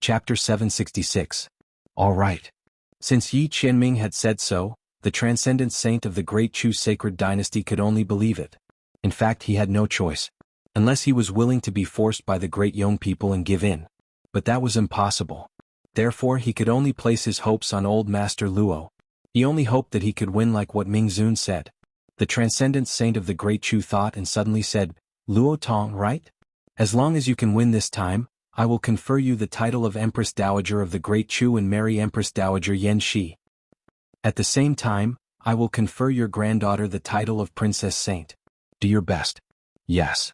Chapter 766. All right. Since Yi Qianming had said so, the transcendent saint of the Great Chu sacred dynasty could only believe it. In fact, he had no choice. Unless he was willing to be forced by the great Yong people and give in. But that was impossible. Therefore he could only place his hopes on old Master Luo. He only hoped that he could win like what Ming Zun said. The transcendent saint of the Great Chu thought and suddenly said, "Luo Tong, right? As long as you can win this time, I will confer you the title of Empress Dowager of the Great Chu and marry Empress Dowager Yan Shi. At the same time, I will confer your granddaughter the title of Princess Saint. Do your best." Yes.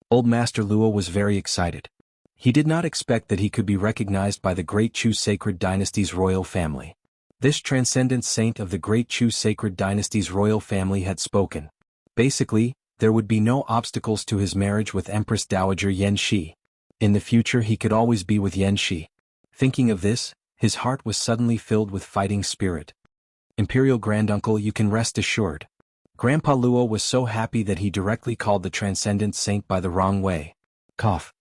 Old Master Luo was very excited. He did not expect that he could be recognized by the Great Chu sacred dynasty's royal family. This transcendent saint of the Great Chu sacred dynasty's royal family had spoken. Basically, there would be no obstacles to his marriage with Empress Dowager Yan Shi. In the future he could always be with Yan Shi. Thinking of this, his heart was suddenly filled with fighting spirit. Imperial Granduncle, you can rest assured. Grandpa Luo was so happy that he directly called the transcendent saint by the wrong way. Cough.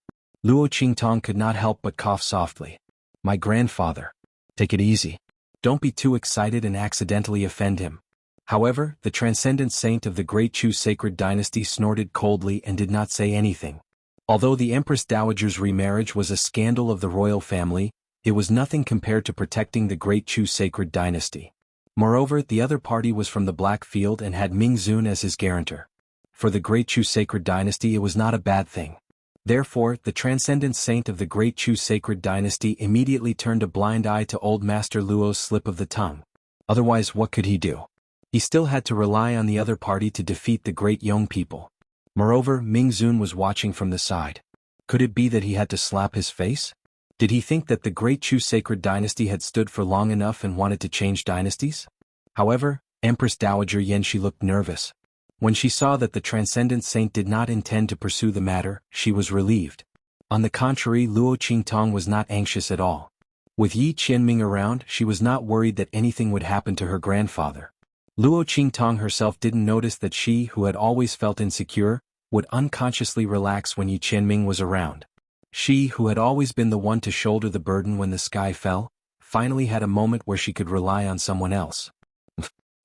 Luo Qingtong could not help but cough softly. My grandfather. Take it easy. Don't be too excited and accidentally offend him. However, the transcendent saint of the Great Chu sacred dynasty snorted coldly and did not say anything. Although the Empress Dowager's remarriage was a scandal of the royal family, it was nothing compared to protecting the Great Chu sacred dynasty. Moreover, the other party was from the Black Field and had Ming Zun as his guarantor. For the Great Chu sacred dynasty it was not a bad thing. Therefore, the transcendent saint of the Great Chu sacred dynasty immediately turned a blind eye to old Master Luo's slip of the tongue. Otherwise, what could he do? He still had to rely on the other party to defeat the great Yong people. Moreover, Ming Zun was watching from the side. Could it be that he had to slap his face? Did he think that the Great Chu sacred dynasty had stood for long enough and wanted to change dynasties? However, Empress Dowager Yan Shi looked nervous. When she saw that the transcendent saint did not intend to pursue the matter, she was relieved. On the contrary, Luo Qingtong was not anxious at all. With Yi Qianming around, she was not worried that anything would happen to her grandfather. Luo Qingtong herself didn't notice that she, who had always felt insecure, would unconsciously relax when Yi Qianming was around. She, who had always been the one to shoulder the burden when the sky fell, finally had a moment where she could rely on someone else.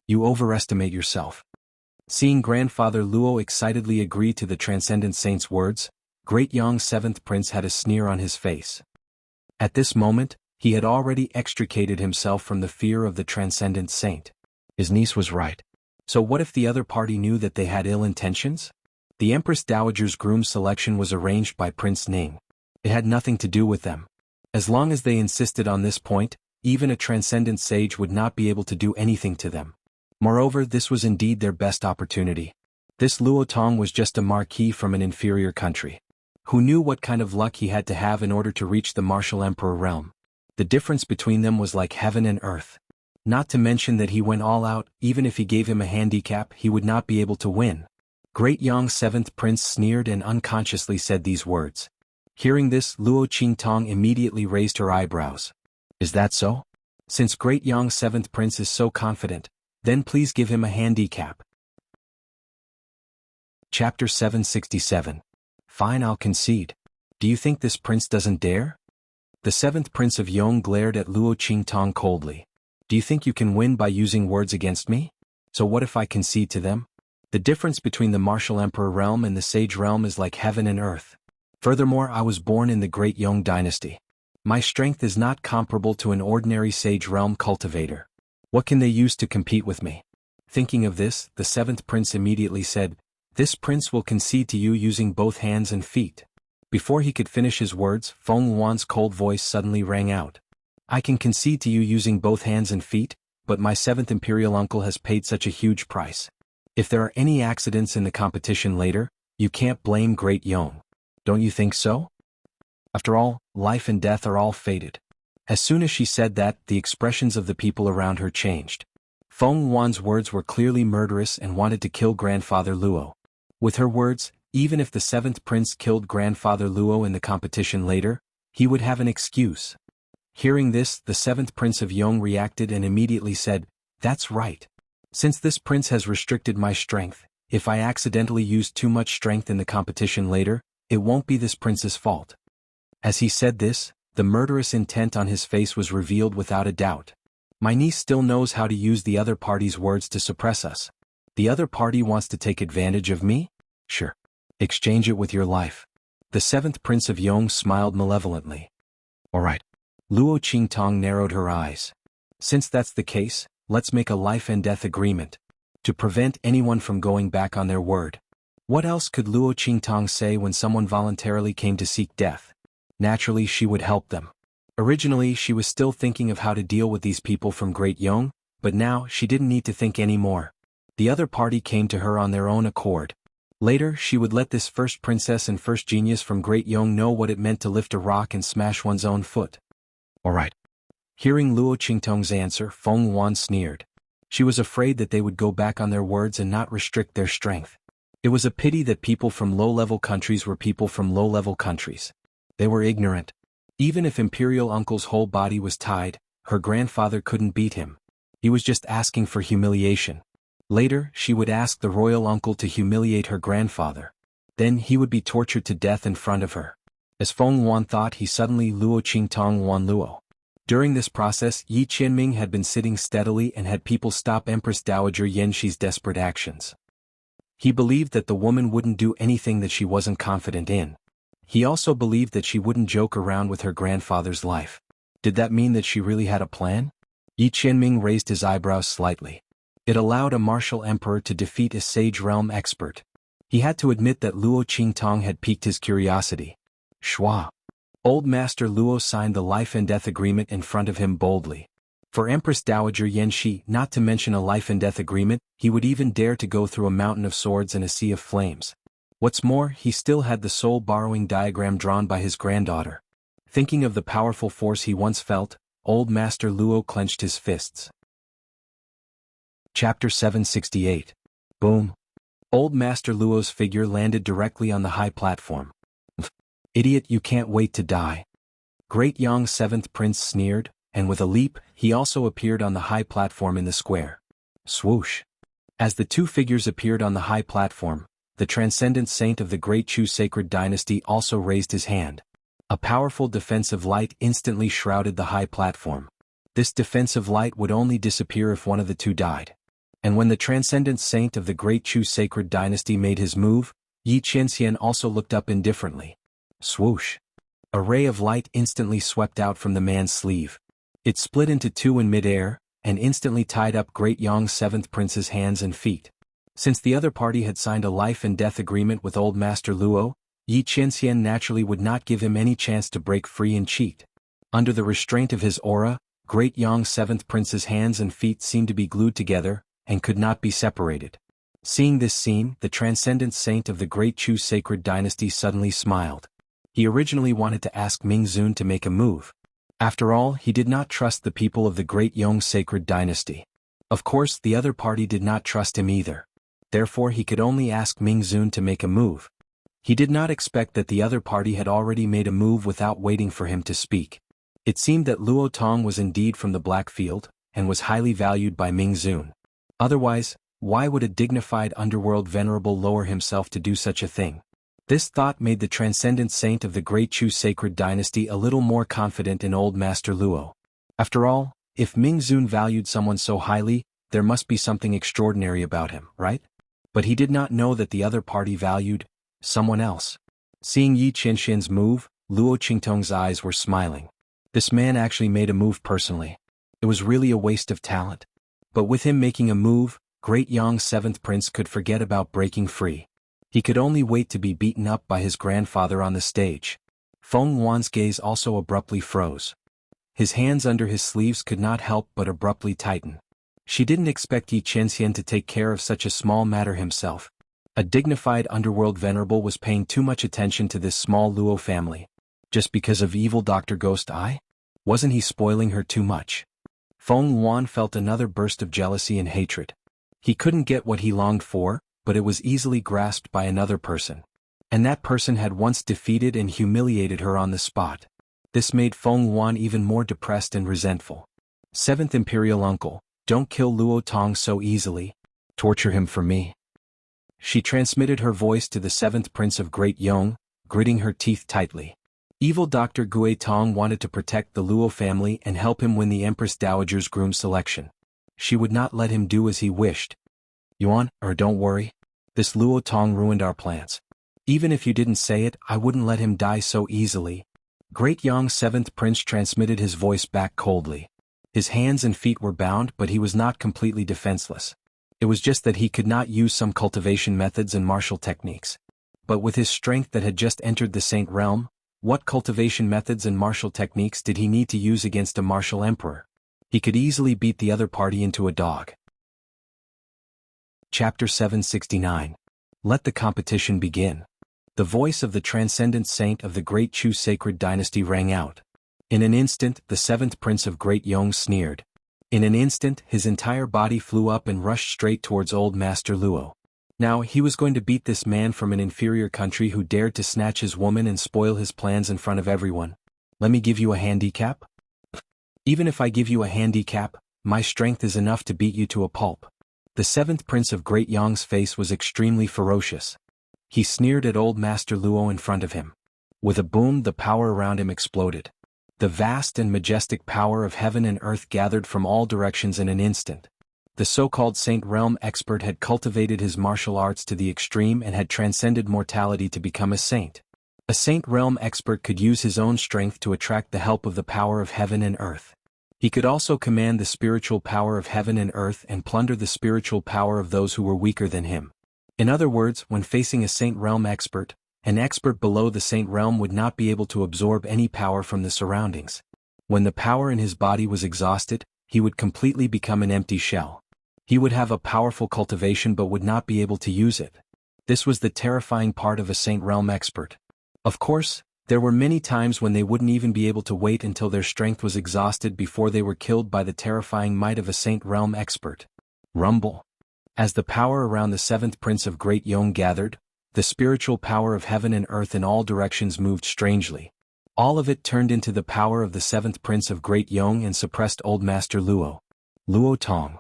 You overestimate yourself. Seeing grandfather Luo excitedly agree to the transcendent saint's words, Great Yong's seventh prince had a sneer on his face. At this moment, he had already extricated himself from the fear of the transcendent saint. His niece was right. So what if the other party knew that they had ill intentions? The Empress Dowager's groom selection was arranged by Prince Ning. It had nothing to do with them. As long as they insisted on this point, even a transcendent sage would not be able to do anything to them. Moreover, this was indeed their best opportunity. This Luo Tong was just a marquis from an inferior country. Who knew what kind of luck he had to have in order to reach the martial emperor realm? The difference between them was like heaven and earth. Not to mention that he went all out, even if he gave him a handicap he would not be able to win. Great Yong's seventh prince sneered and unconsciously said these words. Hearing this, Luo Qingtong immediately raised her eyebrows. Is that so? Since Great Yong's seventh prince is so confident, then please give him a handicap. Chapter 767. Fine, I'll concede. Do you think this prince doesn't dare? The seventh prince of Yong glared at Luo Qingtong coldly. Do you think you can win by using words against me? So what if I concede to them? The difference between the martial emperor realm and the sage realm is like heaven and earth. Furthermore, I was born in the great Yong dynasty. My strength is not comparable to an ordinary sage realm cultivator. What can they use to compete with me? Thinking of this, the seventh prince immediately said, This prince will concede to you using both hands and feet. Before he could finish his words, Feng Wan's cold voice suddenly rang out. I can concede to you using both hands and feet, but my seventh imperial uncle has paid such a huge price. If there are any accidents in the competition later, you can't blame Great Yong. Don't you think so? After all, life and death are all fated. As soon as she said that, the expressions of the people around her changed. Feng Wan's words were clearly murderous and wanted to kill grandfather Luo. With her words, even if the seventh prince killed grandfather Luo in the competition later, he would have an excuse. Hearing this, the seventh prince of Yong reacted and immediately said, That's right. Since this prince has restricted my strength, if I accidentally use too much strength in the competition later, it won't be this prince's fault. As he said this, The murderous intent on his face was revealed without a doubt. My niece still knows how to use the other party's words to suppress us. The other party wants to take advantage of me? Sure. Exchange it with your life. The seventh prince of Yong smiled malevolently. All right. Luo Qingtong narrowed her eyes. Since that's the case, let's make a life and death agreement. To prevent anyone from going back on their word. What else could Luo Qingtong say when someone voluntarily came to seek death? Naturally she would help them. Originally she was still thinking of how to deal with these people from Great Yong, but now she didn't need to think anymore. The other party came to her on their own accord. Later she would let this first princess and first genius from Great Yong know what it meant to lift a rock and smash one's own foot. Alright. Hearing Luo Qingtong's answer, Feng Wan sneered. She was afraid that they would go back on their words and not restrict their strength. It was a pity that people from low-level countries were people from low-level countries. They were ignorant. Even if Imperial Uncle's whole body was tied, her grandfather couldn't beat him. He was just asking for humiliation. Later, she would ask the royal uncle to humiliate her grandfather. Then he would be tortured to death in front of her. As Feng Wan thought, he suddenly Luo Qingtong Wan Luo. During this process, Yi Qianming had been sitting steadily and had people stop Empress Dowager Yanxi's desperate actions. He believed that the woman wouldn't do anything that she wasn't confident in. He also believed that she wouldn't joke around with her grandfather's life. Did that mean that she really had a plan? Yi Qianming raised his eyebrows slightly. It allowed a martial emperor to defeat a sage realm expert. He had to admit that Luo Qingtong had piqued his curiosity. Shua. Old Master Luo signed the life and death agreement in front of him boldly. For Empress Dowager Yanxi not to mention a life and death agreement, he would even dare to go through a mountain of swords and a sea of flames. What's more, he still had the soul borrowing diagram drawn by his granddaughter. Thinking of the powerful force he once felt, Old Master Luo clenched his fists. Chapter 768. Boom. Old Master Luo's figure landed directly on the high platform. Idiot, you can't wait to die. Great Yong's seventh prince sneered, and with a leap, he also appeared on the high platform in the square. Swoosh. As the two figures appeared on the high platform, the transcendent saint of the Great Chu sacred dynasty also raised his hand. A powerful defensive light instantly shrouded the high platform. This defensive light would only disappear if one of the two died. And when the transcendent saint of the Great Chu sacred dynasty made his move, Yi Qianxian also looked up indifferently. Swoosh. A ray of light instantly swept out from the man's sleeve. It split into two in mid-air, and instantly tied up Great Yong's seventh prince's hands and feet. Since the other party had signed a life and death agreement with Old Master Luo, Yi Qianxian naturally would not give him any chance to break free and cheat. Under the restraint of his aura, Great Yong's seventh prince's hands and feet seemed to be glued together, and could not be separated. Seeing this scene, the transcendent saint of the Great Chu sacred dynasty suddenly smiled. He originally wanted to ask Ming Zun to make a move. After all, he did not trust the people of the Great Yong sacred dynasty. Of course, the other party did not trust him either. Therefore he could only ask Ming Zun to make a move. He did not expect that the other party had already made a move without waiting for him to speak. It seemed that Luo Tong was indeed from the Black Field, and was highly valued by Ming Zun. Otherwise, why would a dignified underworld venerable lower himself to do such a thing? This thought made the transcendent saint of the Great Chu sacred dynasty a little more confident in Old Master Luo. After all, if Ming Zun valued someone so highly, there must be something extraordinary about him, right? But he did not know that the other party valued someone else. Seeing Yi Qianxian's move, Luo Qingtong's eyes were smiling. This man actually made a move personally. It was really a waste of talent. But with him making a move, Great Yong's seventh prince could forget about breaking free. He could only wait to be beaten up by his grandfather on the stage. Feng Wan's gaze also abruptly froze. His hands under his sleeves could not help but abruptly tighten. She didn't expect Yi Qianxian to take care of such a small matter himself. A dignified underworld venerable was paying too much attention to this small Luo family. Just because of evil Dr. Ghost Eye? Wasn't he spoiling her too much? Feng Wan felt another burst of jealousy and hatred. He couldn't get what he longed for, but it was easily grasped by another person. And that person had once defeated and humiliated her on the spot. This made Feng Wan even more depressed and resentful. Seventh Imperial Uncle, don't kill Luo Tong so easily. Torture him for me. She transmitted her voice to the seventh prince of Great Yong, gritting her teeth tightly. Evil Dr. Gui Tong wanted to protect the Luo family and help him win the Empress Dowager's groom selection. She would not let him do as he wished. Yuan, don't worry. This Luo Tong ruined our plans. Even if you didn't say it, I wouldn't let him die so easily. Great Yang's 7th prince transmitted his voice back coldly. His hands and feet were bound, but he was not completely defenseless. It was just that he could not use some cultivation methods and martial techniques. But with his strength that had just entered the Saint Realm, what cultivation methods and martial techniques did he need to use against a martial emperor? He could easily beat the other party into a dog. Chapter 769. Let the competition begin. The voice of the transcendent saint of the Great Chu sacred dynasty rang out. In an instant, the 7th prince of Great Yong sneered. In an instant, his entire body flew up and rushed straight towards old Master Luo. Now, he was going to beat this man from an inferior country who dared to snatch his woman and spoil his plans in front of everyone. Let me give you a handicap? Even if I give you a handicap, my strength is enough to beat you to a pulp. The 7th prince of Great Yong's face was extremely ferocious. He sneered at old Master Luo in front of him. With a boom, the power around him exploded. The vast and majestic power of heaven and earth gathered from all directions in an instant. The so-called Saint Realm expert had cultivated his martial arts to the extreme and had transcended mortality to become a saint. A Saint Realm expert could use his own strength to attract the help of the power of heaven and earth. He could also command the spiritual power of heaven and earth and plunder the spiritual power of those who were weaker than him. In other words, when facing a Saint Realm expert, an expert below the Saint Realm would not be able to absorb any power from the surroundings. When the power in his body was exhausted, he would completely become an empty shell. He would have a powerful cultivation but would not be able to use it. This was the terrifying part of a Saint Realm expert. Of course, there were many times when they wouldn't even be able to wait until their strength was exhausted before they were killed by the terrifying might of a Saint Realm expert. Rumble. As the power around the 7th prince of Great Yong gathered, the spiritual power of heaven and earth in all directions moved strangely. All of it turned into the power of the 7th prince of Great Yong and suppressed old Master Luo. Luo Tong.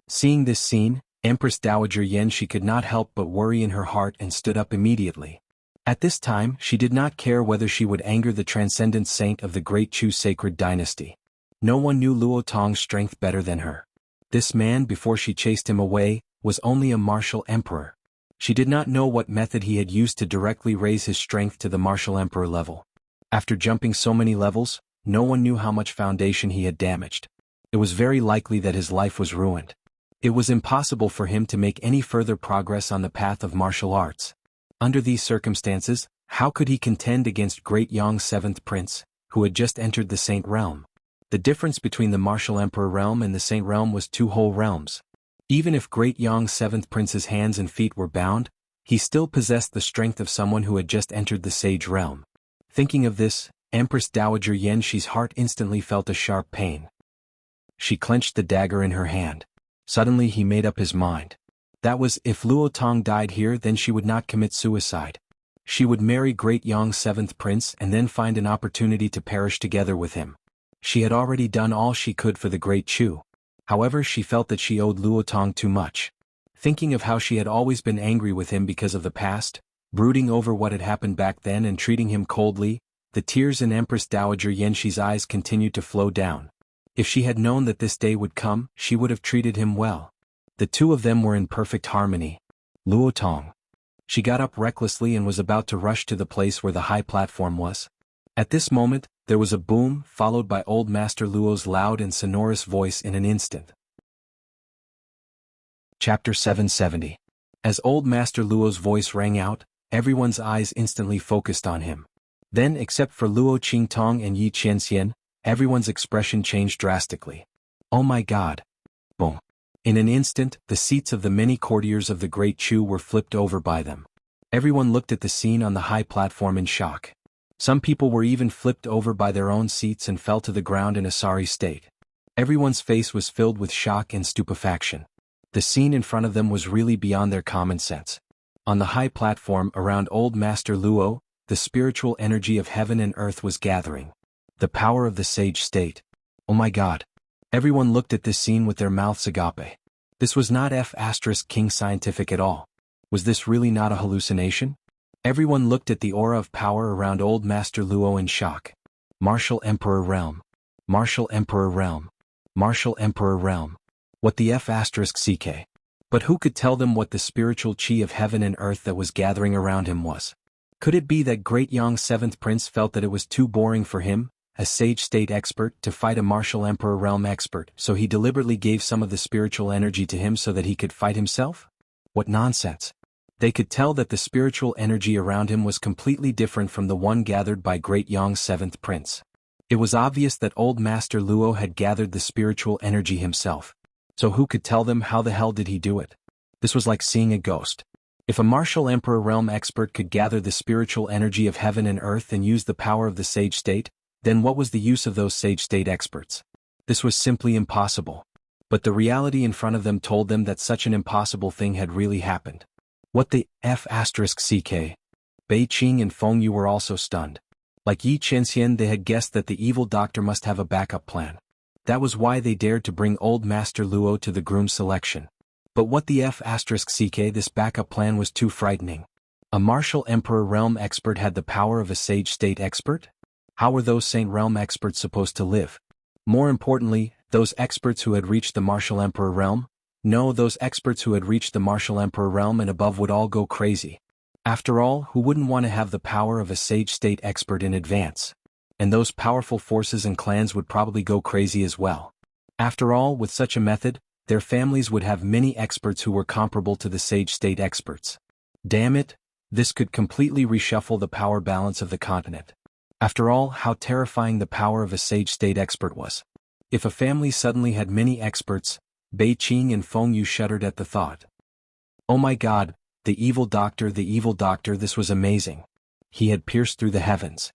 Seeing this scene, Empress Dowager Yan she could not help but worry in her heart and stood up immediately. At this time, she did not care whether she would anger the transcendent saint of the Great Chu sacred dynasty. No one knew Luo Tong's strength better than her. This man, before she chased him away, was only a martial emperor. She did not know what method he had used to directly raise his strength to the martial emperor level. After jumping so many levels, no one knew how much foundation he had damaged. It was very likely that his life was ruined. It was impossible for him to make any further progress on the path of martial arts. Under these circumstances, how could he contend against Great Yong's 7th prince, who had just entered the Saint Realm? The difference between the martial emperor realm and the Saint Realm was 2 whole realms. Even if Great Yong's 7th prince's hands and feet were bound, he still possessed the strength of someone who had just entered the Sage Realm. Thinking of this, Empress Dowager Yan Shi's heart instantly felt a sharp pain. She clenched the dagger in her hand. Suddenly he made up his mind. That was, if Luo Tong died here, then she would not commit suicide. She would marry Great Yong's 7th prince and then find an opportunity to perish together with him. She had already done all she could for the Great Chu. However, she felt that she owed Luo Tong too much. Thinking of how she had always been angry with him because of the past, brooding over what had happened back then and treating him coldly, the tears in Empress Dowager Yan Shi's eyes continued to flow down. If she had known that this day would come, she would have treated him well. The two of them were in perfect harmony. Luo Tong. She got up recklessly and was about to rush to the place where the high platform was. At this moment, there was a boom, followed by old Master Luo's loud and sonorous voice in an instant. Chapter 770. As old Master Luo's voice rang out, everyone's eyes instantly focused on him. Then, except for Luo Qingtong and Yi Qianxian, everyone's expression changed drastically. Oh my God! Boom! In an instant, the seats of the many courtiers of the Great Chu were flipped over by them. Everyone looked at the scene on the high platform in shock. Some people were even flipped over by their own seats and fell to the ground in a sorry state. Everyone's face was filled with shock and stupefaction. The scene in front of them was really beyond their common sense. On the high platform around old Master Luo, the spiritual energy of heaven and earth was gathering. The power of the sage state. Oh my God! Everyone looked at this scene with their mouths agape. This was not King scientific at all. Was this really not a hallucination? Everyone looked at the aura of power around old Master Luo in shock. Martial Emperor Realm. Martial Emperor Realm. Martial Emperor Realm. What the F***ck? But who could tell them what the spiritual chi of heaven and earth that was gathering around him was? Could it be that Great Yang's 7th prince felt that it was too boring for him, a sage state expert, to fight a martial emperor realm expert, so he deliberately gave some of the spiritual energy to him so that he could fight himself? What nonsense! They could tell that the spiritual energy around him was completely different from the one gathered by Great Yang's 7th prince. It was obvious that old Master Luo had gathered the spiritual energy himself. So who could tell them how the hell did he do it? This was like seeing a ghost. If a martial emperor realm expert could gather the spiritual energy of heaven and earth and use the power of the sage state, then what was the use of those sage state experts? This was simply impossible. But the reality in front of them told them that such an impossible thing had really happened. What the F***ck? Bei Qing and Feng Yu were also stunned. Like Yi Chenxian, they had guessed that the evil doctor must have a backup plan. That was why they dared to bring old Master Luo to the groom selection. But what the F***ck, this backup plan was too frightening. A martial emperor realm expert had the power of a sage state expert? How were those saint realm experts supposed to live? More importantly, those experts who had reached the martial emperor realm? No, those experts who had reached the martial emperor realm and above would all go crazy. After all, who wouldn't want to have the power of a sage state expert in advance? And those powerful forces and clans would probably go crazy as well. After all, with such a method, their families would have many experts who were comparable to the sage state experts. Damn it, this could completely reshuffle the power balance of the continent. After all, how terrifying the power of a sage state expert was. If a family suddenly had many experts, Bei Qing and Feng Yu shuddered at the thought. Oh my god, the evil doctor, this was amazing. He had pierced through the heavens.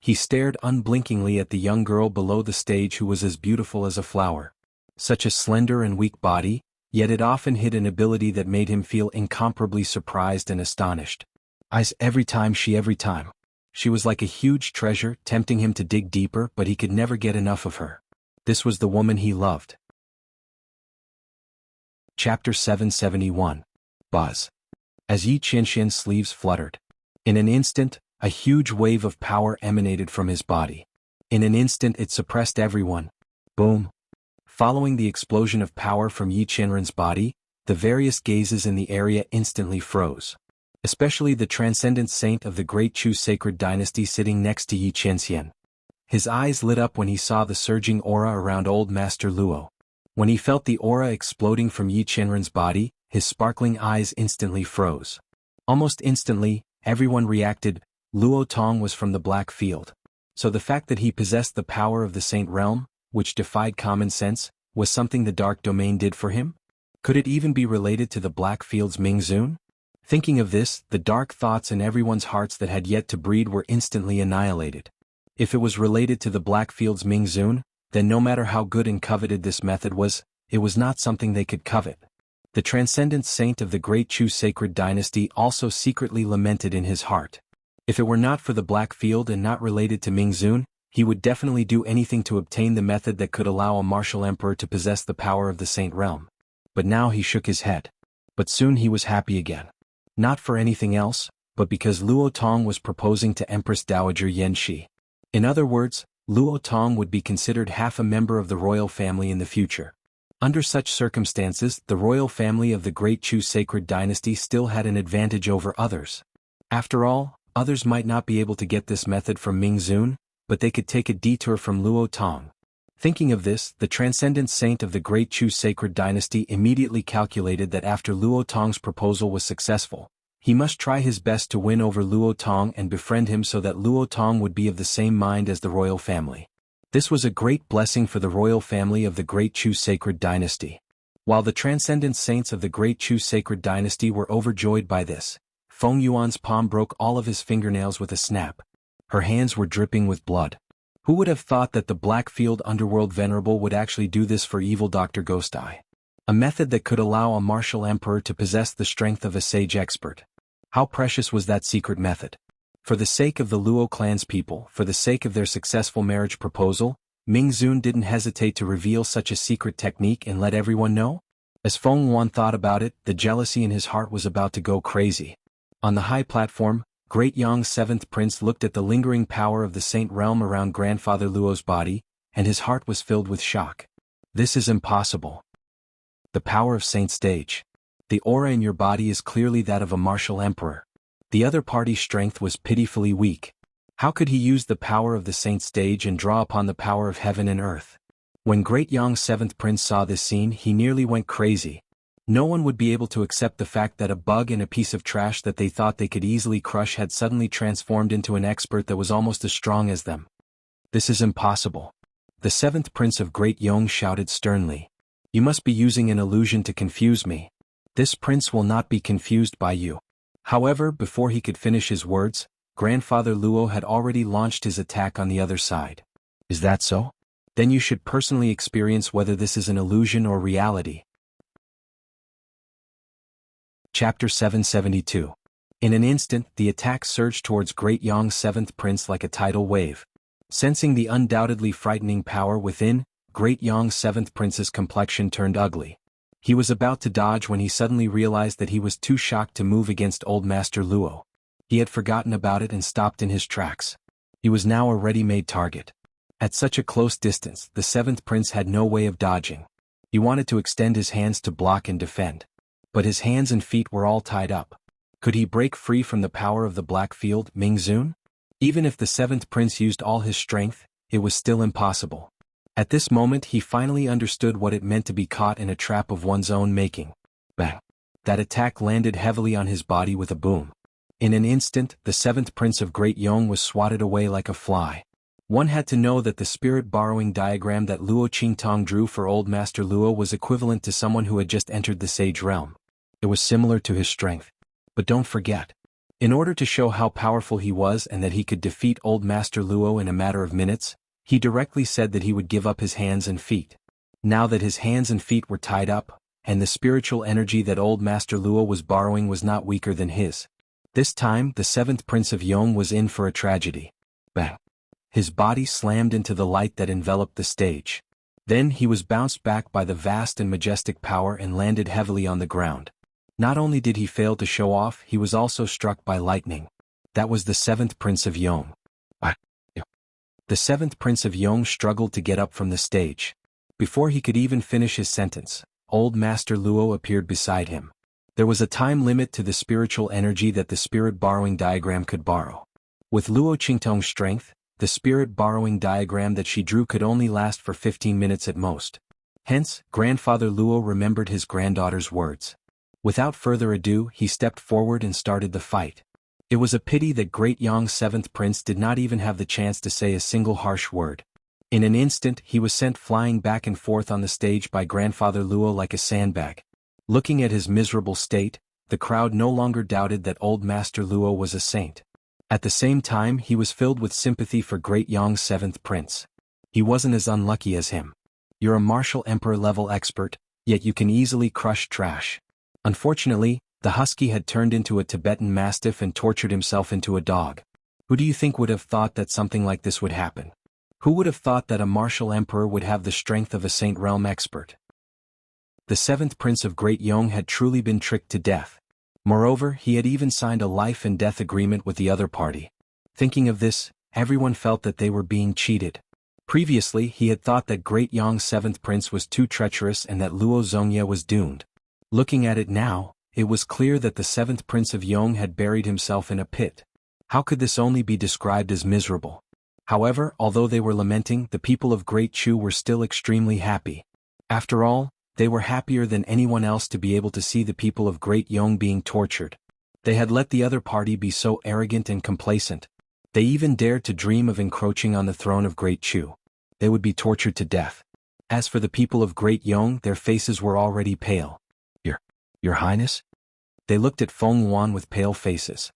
He stared unblinkingly at the young girl below the stage who was as beautiful as a flower. Such a slender and weak body, yet it often hid an ability that made him feel incomparably surprised and astonished. Eyes every time. She was like a huge treasure, tempting him to dig deeper, but he could never get enough of her. This was the woman he loved. Chapter 771. Buzz. As Yi Qianxian's sleeves fluttered. In an instant, a huge wave of power emanated from his body. In an instant it suppressed everyone. Boom. Following the explosion of power from Yi Qianren's body, the various gazes in the area instantly froze. Especially the transcendent saint of the Great Chu sacred dynasty sitting next to Yi Qianxian. His eyes lit up when he saw the surging aura around old Master Luo. When he felt the aura exploding from Yi Qianren's body, his sparkling eyes instantly froze. Almost instantly, everyone reacted. Luo Tong was from the Black Field. So the fact that he possessed the power of the Saint Realm, which defied common sense, was something the Dark Domain did for him? Could it even be related to the Black Field's Ming Zun? Thinking of this, the dark thoughts in everyone's hearts that had yet to breed were instantly annihilated. If it was related to the Black Field's Ming Zun, then no matter how good and coveted this method was, it was not something they could covet. The transcendent saint of the Great Chu sacred dynasty also secretly lamented in his heart. If it were not for the Black Field and not related to Ming Zun, he would definitely do anything to obtain the method that could allow a martial emperor to possess the power of the Saint Realm. But now he shook his head. But soon he was happy again. Not for anything else, but because Luo Tong was proposing to Empress Dowager Yan Shi. In other words, Luo Tong would be considered half a member of the royal family in the future. Under such circumstances, the royal family of the Great Chu sacred dynasty still had an advantage over others. After all, others might not be able to get this method from Ming Zun, but they could take a detour from Luo Tong. Thinking of this, the transcendent saint of the Great Chu sacred dynasty immediately calculated that after Luo Tong's proposal was successful, he must try his best to win over Luo Tong and befriend him so that Luo Tong would be of the same mind as the royal family. This was a great blessing for the royal family of the Great Chu sacred dynasty. While the transcendent saints of the Great Chu sacred dynasty were overjoyed by this, Feng Yuan's palm broke all of his fingernails with a snap. Her hands were dripping with blood. Who would have thought that the Blackfield Underworld Venerable would actually do this for evil Dr. Ghost Eye? A method that could allow a martial emperor to possess the strength of a sage expert. How precious was that secret method? For the sake of the Luo clan's people, for the sake of their successful marriage proposal, Ming Zun didn't hesitate to reveal such a secret technique and let everyone know? As Feng Yuan thought about it, the jealousy in his heart was about to go crazy. On the high platform, Great Yong's seventh prince looked at the lingering power of the saint realm around Grandfather Luo's body, and his heart was filled with shock. This is impossible. The power of Saint Stage. The aura in your body is clearly that of a martial emperor. The other party's strength was pitifully weak. How could he use the power of the Saint Stage and draw upon the power of heaven and earth? When Great Yong's seventh prince saw this scene, he nearly went crazy. No one would be able to accept the fact that a bug and a piece of trash that they thought they could easily crush had suddenly transformed into an expert that was almost as strong as them. This is impossible. The seventh prince of Great Yong shouted sternly. You must be using an illusion to confuse me. This prince will not be confused by you. However, before he could finish his words, Grandfather Luo had already launched his attack on the other side. Is that so? Then you should personally experience whether this is an illusion or reality. Chapter 772. In an instant, the attack surged towards Great Yong's seventh prince like a tidal wave. Sensing the undoubtedly frightening power within, Great Yong's seventh prince's complexion turned ugly. He was about to dodge when he suddenly realized that he was too shocked to move against Old Master Luo. He had forgotten about it and stopped in his tracks. He was now a ready-made target. At such a close distance, the seventh prince had no way of dodging. He wanted to extend his hands to block and defend. But his hands and feet were all tied up. Could he break free from the power of the Black Field, Mingzun? Even if the seventh prince used all his strength, it was still impossible. At this moment he finally understood what it meant to be caught in a trap of one's own making. Bang! That attack landed heavily on his body with a boom. In an instant, the seventh prince of Great Yong was swatted away like a fly. One had to know that the spirit borrowing diagram that Luo Qingtong drew for Old Master Luo was equivalent to someone who had just entered the sage realm. It was similar to his strength. But don't forget. In order to show how powerful he was and that he could defeat Old Master Luo in a matter of minutes, he directly said that he would give up his hands and feet. Now that his hands and feet were tied up, and the spiritual energy that Old Master Luo was borrowing was not weaker than his. This time, the seventh prince of Yong was in for a tragedy. Bang! His body slammed into the light that enveloped the stage. Then he was bounced back by the vast and majestic power and landed heavily on the ground. Not only did he fail to show off, he was also struck by lightning. That was the seventh prince of Yong. The seventh prince of Yong struggled to get up from the stage. Before he could even finish his sentence, Old Master Luo appeared beside him. There was a time limit to the spiritual energy that the spirit borrowing diagram could borrow. With Luo Qingtong's strength, the spirit borrowing diagram that she drew could only last for 15 minutes at most. Hence, Grandfather Luo remembered his granddaughter's words. Without further ado, he stepped forward and started the fight. It was a pity that Great Yong's seventh prince did not even have the chance to say a single harsh word. In an instant, he was sent flying back and forth on the stage by Grandfather Luo like a sandbag. Looking at his miserable state, the crowd no longer doubted that Old Master Luo was a saint. At the same time, he was filled with sympathy for Great Yong's seventh prince. He wasn't as unlucky as him. You're a martial emperor-level expert, yet you can easily crush trash. Unfortunately, the husky had turned into a Tibetan mastiff and tortured himself into a dog. Who do you think would have thought that something like this would happen? Who would have thought that a martial emperor would have the strength of a Saint Realm expert? The seventh prince of Great Yong had truly been tricked to death. Moreover, he had even signed a life and death agreement with the other party. Thinking of this, everyone felt that they were being cheated. Previously, he had thought that Great Yong's seventh prince was too treacherous and that Luo Zongye was doomed. Looking at it now, it was clear that the seventh prince of Yong had buried himself in a pit. How could this only be described as miserable? However, although they were lamenting, the people of Great Chu were still extremely happy. After all, they were happier than anyone else to be able to see the people of Great Yong being tortured. They had let the other party be so arrogant and complacent. They even dared to dream of encroaching on the throne of Great Chu. They would be tortured to death. As for the people of Great Yong, their faces were already pale. Your Highness? They looked at Feng Yuan with pale faces.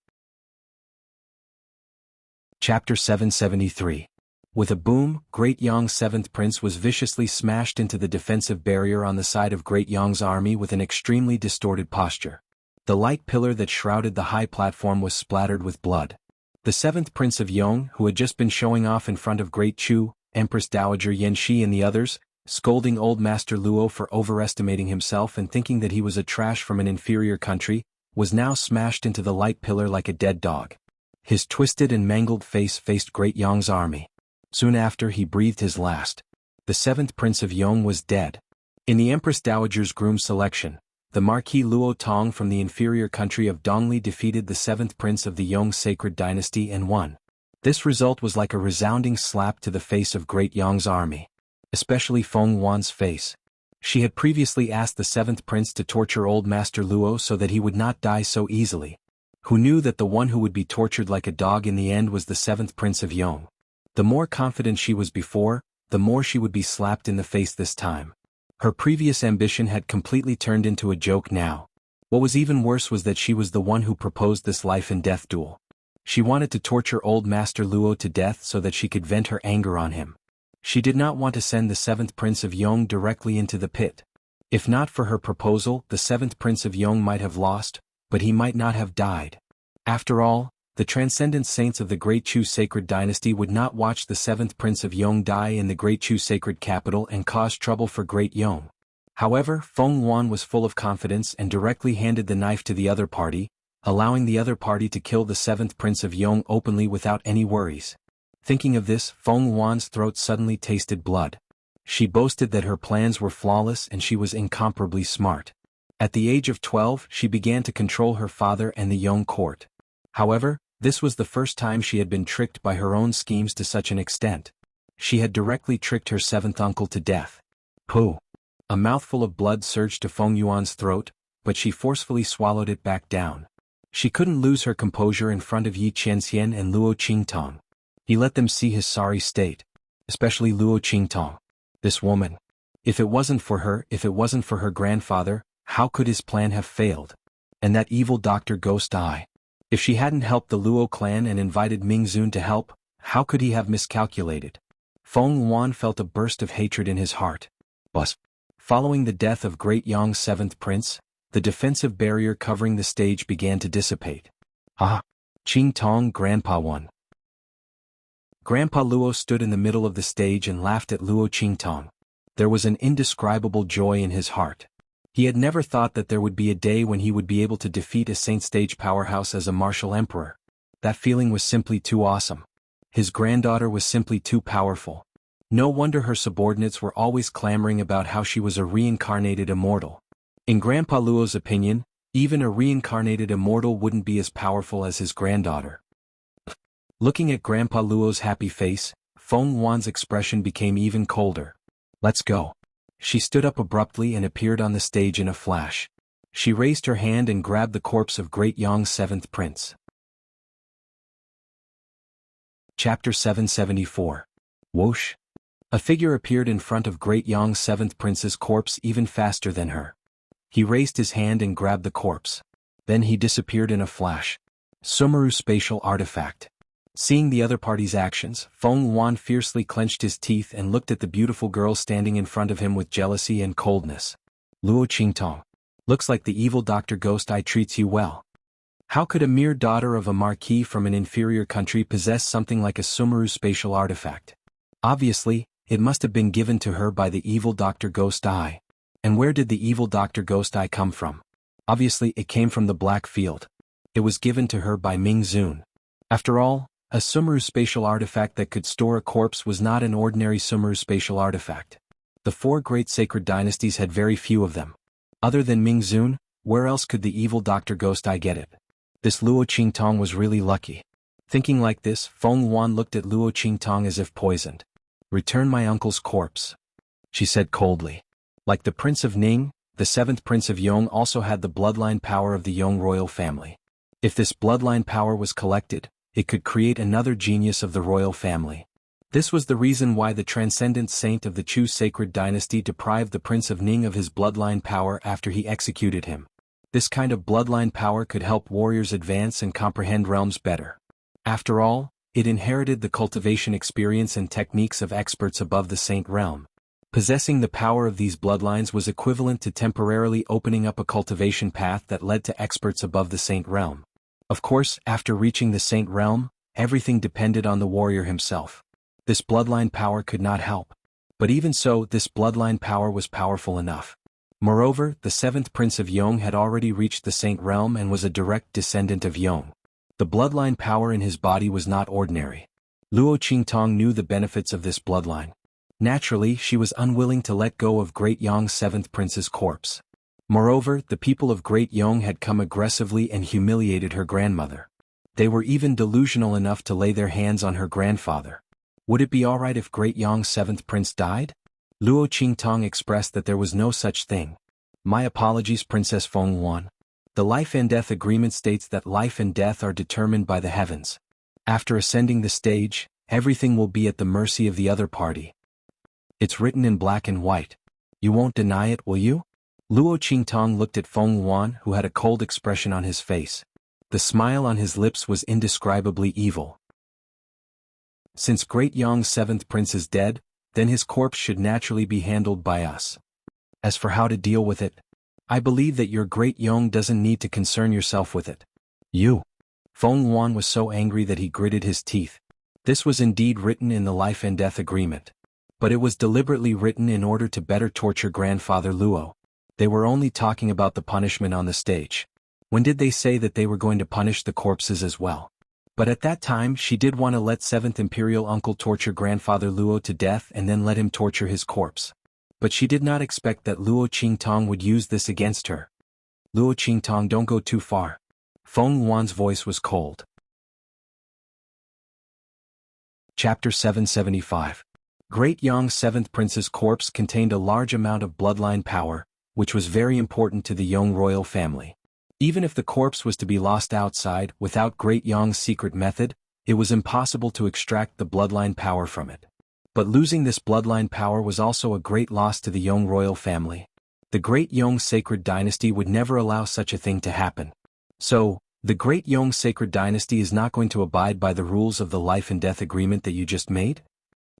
Chapter 773. With a boom, Great Yong's seventh prince was viciously smashed into the defensive barrier on the side of Great Yong's army with an extremely distorted posture. The light pillar that shrouded the high platform was splattered with blood. The seventh prince of Yong, who had just been showing off in front of Great Chu, Empress Dowager Yanxi and the others, scolding Old Master Luo for overestimating himself and thinking that he was a trash from an inferior country, was now smashed into the light pillar like a dead dog. His twisted and mangled face faced Great Yong's army. Soon after he breathed his last. The seventh prince of Yong was dead. In the Empress Dowager's groom selection, the Marquis Luo Tong from the inferior country of Dongli defeated the seventh prince of the Yong sacred dynasty and won. This result was like a resounding slap to the face of Great Yong's army. Especially Feng Yuan's face. She had previously asked the seventh prince to torture old Master Luo so that he would not die so easily. Who knew that the one who would be tortured like a dog in the end was the seventh prince of Yong? The more confident she was before, the more she would be slapped in the face this time. Her previous ambition had completely turned into a joke now. What was even worse was that she was the one who proposed this life and death duel. She wanted to torture old Master Luo to death so that she could vent her anger on him. She did not want to send the seventh prince of Yong directly into the pit. If not for her proposal, the seventh prince of Yong might have lost, but he might not have died. After all, the transcendent saints of the Great Chu sacred dynasty would not watch the seventh prince of Yong die in the Great Chu sacred capital and cause trouble for Great Yong. However, Feng Yuan was full of confidence and directly handed the knife to the other party, allowing the other party to kill the seventh prince of Yong openly without any worries. Thinking of this, Feng Yuan's throat suddenly tasted blood. She boasted that her plans were flawless and she was incomparably smart. At the age of 12, she began to control her father and the Yong court. However, this was the first time she had been tricked by her own schemes to such an extent. She had directly tricked her seventh uncle to death. Pooh! A mouthful of blood surged to Feng Yuan's throat, but she forcefully swallowed it back down. She couldn't lose her composure in front of Yi Qianxian and Luo Qingtong. He let them see his sorry state. Especially Luo Qingtong. This woman. If it wasn't for her grandfather, how could his plan have failed? And that evil Dr. Ghost Eye. If she hadn't helped the Luo clan and invited Ming Zun to help, how could he have miscalculated? Feng Yuan felt a burst of hatred in his heart. But, following the death of Great Yong's seventh prince, the defensive barrier covering the stage began to dissipate. Ah! Qingtong Grandpa won. Grandpa Luo stood in the middle of the stage and laughed at Luo Qingtong. There was an indescribable joy in his heart. He had never thought that there would be a day when he would be able to defeat a Saint Stage powerhouse as a martial emperor. That feeling was simply too awesome. His granddaughter was simply too powerful. No wonder her subordinates were always clamoring about how she was a reincarnated immortal. In Grandpa Luo's opinion, even a reincarnated immortal wouldn't be as powerful as his granddaughter. Looking at Grandpa Luo's happy face, Feng Yuan's expression became even colder. Let's go. She stood up abruptly and appeared on the stage in a flash. She raised her hand and grabbed the corpse of Great Yong's seventh prince. Chapter 774. Whoosh! A figure appeared in front of Great Yong's seventh prince's corpse even faster than her. He raised his hand and grabbed the corpse. Then he disappeared in a flash. Sumeru spatial artifact. Seeing the other party's actions, Feng Yuan fiercely clenched his teeth and looked at the beautiful girl standing in front of him with jealousy and coldness. Luo Qingtong. Looks like the evil Dr. Ghost Eye treats you well. How could a mere daughter of a marquis from an inferior country possess something like a Sumeru spatial artifact? Obviously, it must have been given to her by the evil Dr. Ghost Eye. And where did the evil Dr. Ghost Eye come from? Obviously it came from the Black Field. It was given to her by Ming Zun. After all, a Sumeru spatial artifact that could store a corpse was not an ordinary Sumeru spatial artifact. The four great sacred dynasties had very few of them. Other than Ming Zun, where else could the evil Dr. Ghost Eye get it? This Luo Qingtong was really lucky. Thinking like this, Feng Yuan looked at Luo Qingtong as if poisoned. Return my uncle's corpse, she said coldly. Like the Prince of Ning, the seventh Prince of Yong also had the bloodline power of the Yong royal family. If this bloodline power was collected, it could create another genius of the royal family. This was the reason why the transcendent saint of the Chu sacred dynasty deprived the Prince of Ning of his bloodline power after he executed him. This kind of bloodline power could help warriors advance and comprehend realms better. After all, it inherited the cultivation experience and techniques of experts above the saint realm. Possessing the power of these bloodlines was equivalent to temporarily opening up a cultivation path that led to experts above the saint realm. Of course, after reaching the saint realm, everything depended on the warrior himself. This bloodline power could not help. But even so, this bloodline power was powerful enough. Moreover, the seventh prince of Yong had already reached the Saint realm and was a direct descendant of Yong. The bloodline power in his body was not ordinary. Luo Qingtong knew the benefits of this bloodline. Naturally, she was unwilling to let go of Great Yong's seventh prince's corpse. Moreover, the people of Great Yong had come aggressively and humiliated her grandmother. They were even delusional enough to lay their hands on her grandfather. Would it be alright if Great Yong's seventh prince died? Luo Qingtong expressed that there was no such thing. My apologies, Princess Feng Yuan. The life and death agreement states that life and death are determined by the heavens. After ascending the stage, everything will be at the mercy of the other party. It's written in black and white. You won't deny it, will you? Luo Qingtong looked at Feng Yuan, who had a cold expression on his face. The smile on his lips was indescribably evil. Since Great Yong's seventh prince is dead, then his corpse should naturally be handled by us. As for how to deal with it, I believe that your Great Yong doesn't need to concern yourself with it. You. Feng Yuan was so angry that he gritted his teeth. This was indeed written in the life and death agreement. But it was deliberately written in order to better torture grandfather Luo. They were only talking about the punishment on the stage. When did they say that they were going to punish the corpses as well? But at that time she did want to let 7th Imperial Uncle torture grandfather Luo to death and then let him torture his corpse. But she did not expect that Luo Qingtong would use this against her. Luo Qingtong, don't go too far. Feng Yuan's voice was cold. Chapter 775. Great Yong's 7th prince's corpse contained a large amount of bloodline power, which was very important to the Yong royal family. Even if the corpse was to be lost outside, without Great Yong's secret method, it was impossible to extract the bloodline power from it. But losing this bloodline power was also a great loss to the Yong royal family. The Great Yong sacred dynasty would never allow such a thing to happen. So, the Great Yong sacred dynasty is not going to abide by the rules of the life and death agreement that you just made?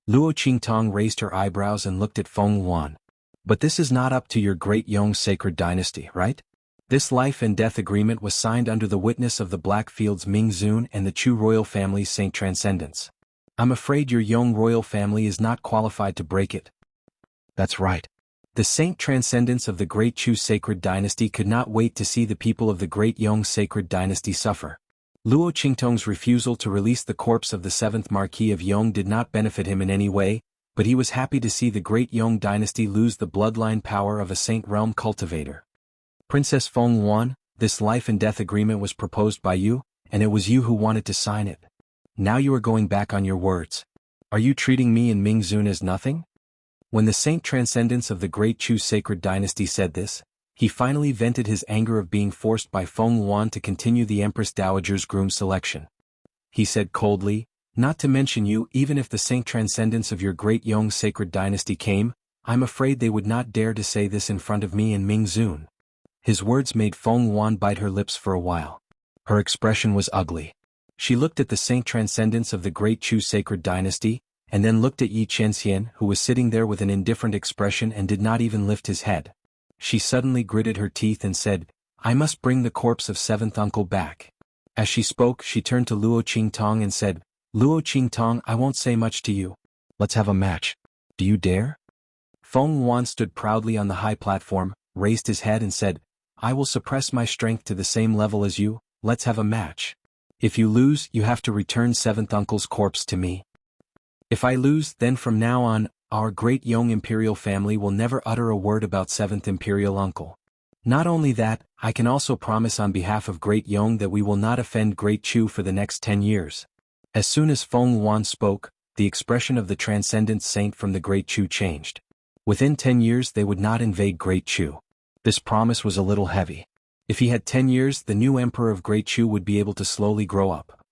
Luo Qingtong raised her eyebrows and looked at Feng Yuan. But this is not up to your Great Yong sacred dynasty, right? This life and death agreement was signed under the witness of the Blackfields Ming Zun and the Chu royal family's Saint Transcendence. I'm afraid your Yong royal family is not qualified to break it. That's right. The Saint Transcendence of the Great Chu sacred dynasty could not wait to see the people of the Great Yong sacred dynasty suffer. Luo Qingtong's refusal to release the corpse of the 7th Marquis of Yong did not benefit him in any way, but he was happy to see the Great Yong dynasty lose the bloodline power of a Saint realm cultivator. Princess Feng Yuan, this life and death agreement was proposed by you, and it was you who wanted to sign it. Now you are going back on your words. Are you treating me and Ming Zun as nothing? When the Saint Transcendence of the Great Chu sacred dynasty said this, he finally vented his anger of being forced by Feng Yuan to continue the Empress Dowager's groom selection. He said coldly, not to mention you, even if the Saint Transcendence of your Great Yong sacred dynasty came, I'm afraid they would not dare to say this in front of me and Ming Zun. His words made Feng Yuan bite her lips for a while. Her expression was ugly. She looked at the Saint Transcendence of the Great Chu sacred dynasty, and then looked at Yi Chenxian, who was sitting there with an indifferent expression and did not even lift his head. She suddenly gritted her teeth and said, I must bring the corpse of 7th uncle back. As she spoke, she turned to Luo Qingtong and said, Luo Qingtong, I won't say much to you. Let's have a match. Do you dare? Feng Yuan stood proudly on the high platform, raised his head and said, I will suppress my strength to the same level as you, let's have a match. If you lose, you have to return 7th uncle's corpse to me. If I lose, then from now on, our Great Yong imperial family will never utter a word about 7th imperial uncle. Not only that, I can also promise on behalf of Great Yong that we will not offend Great Chu for the next 10 years. As soon as Feng Yuan spoke, the expression of the transcendent saint from the Great Chu changed. Within 10 years they would not invade Great Chu. This promise was a little heavy. If he had 10 years, the new emperor of Great Chu would be able to slowly grow up.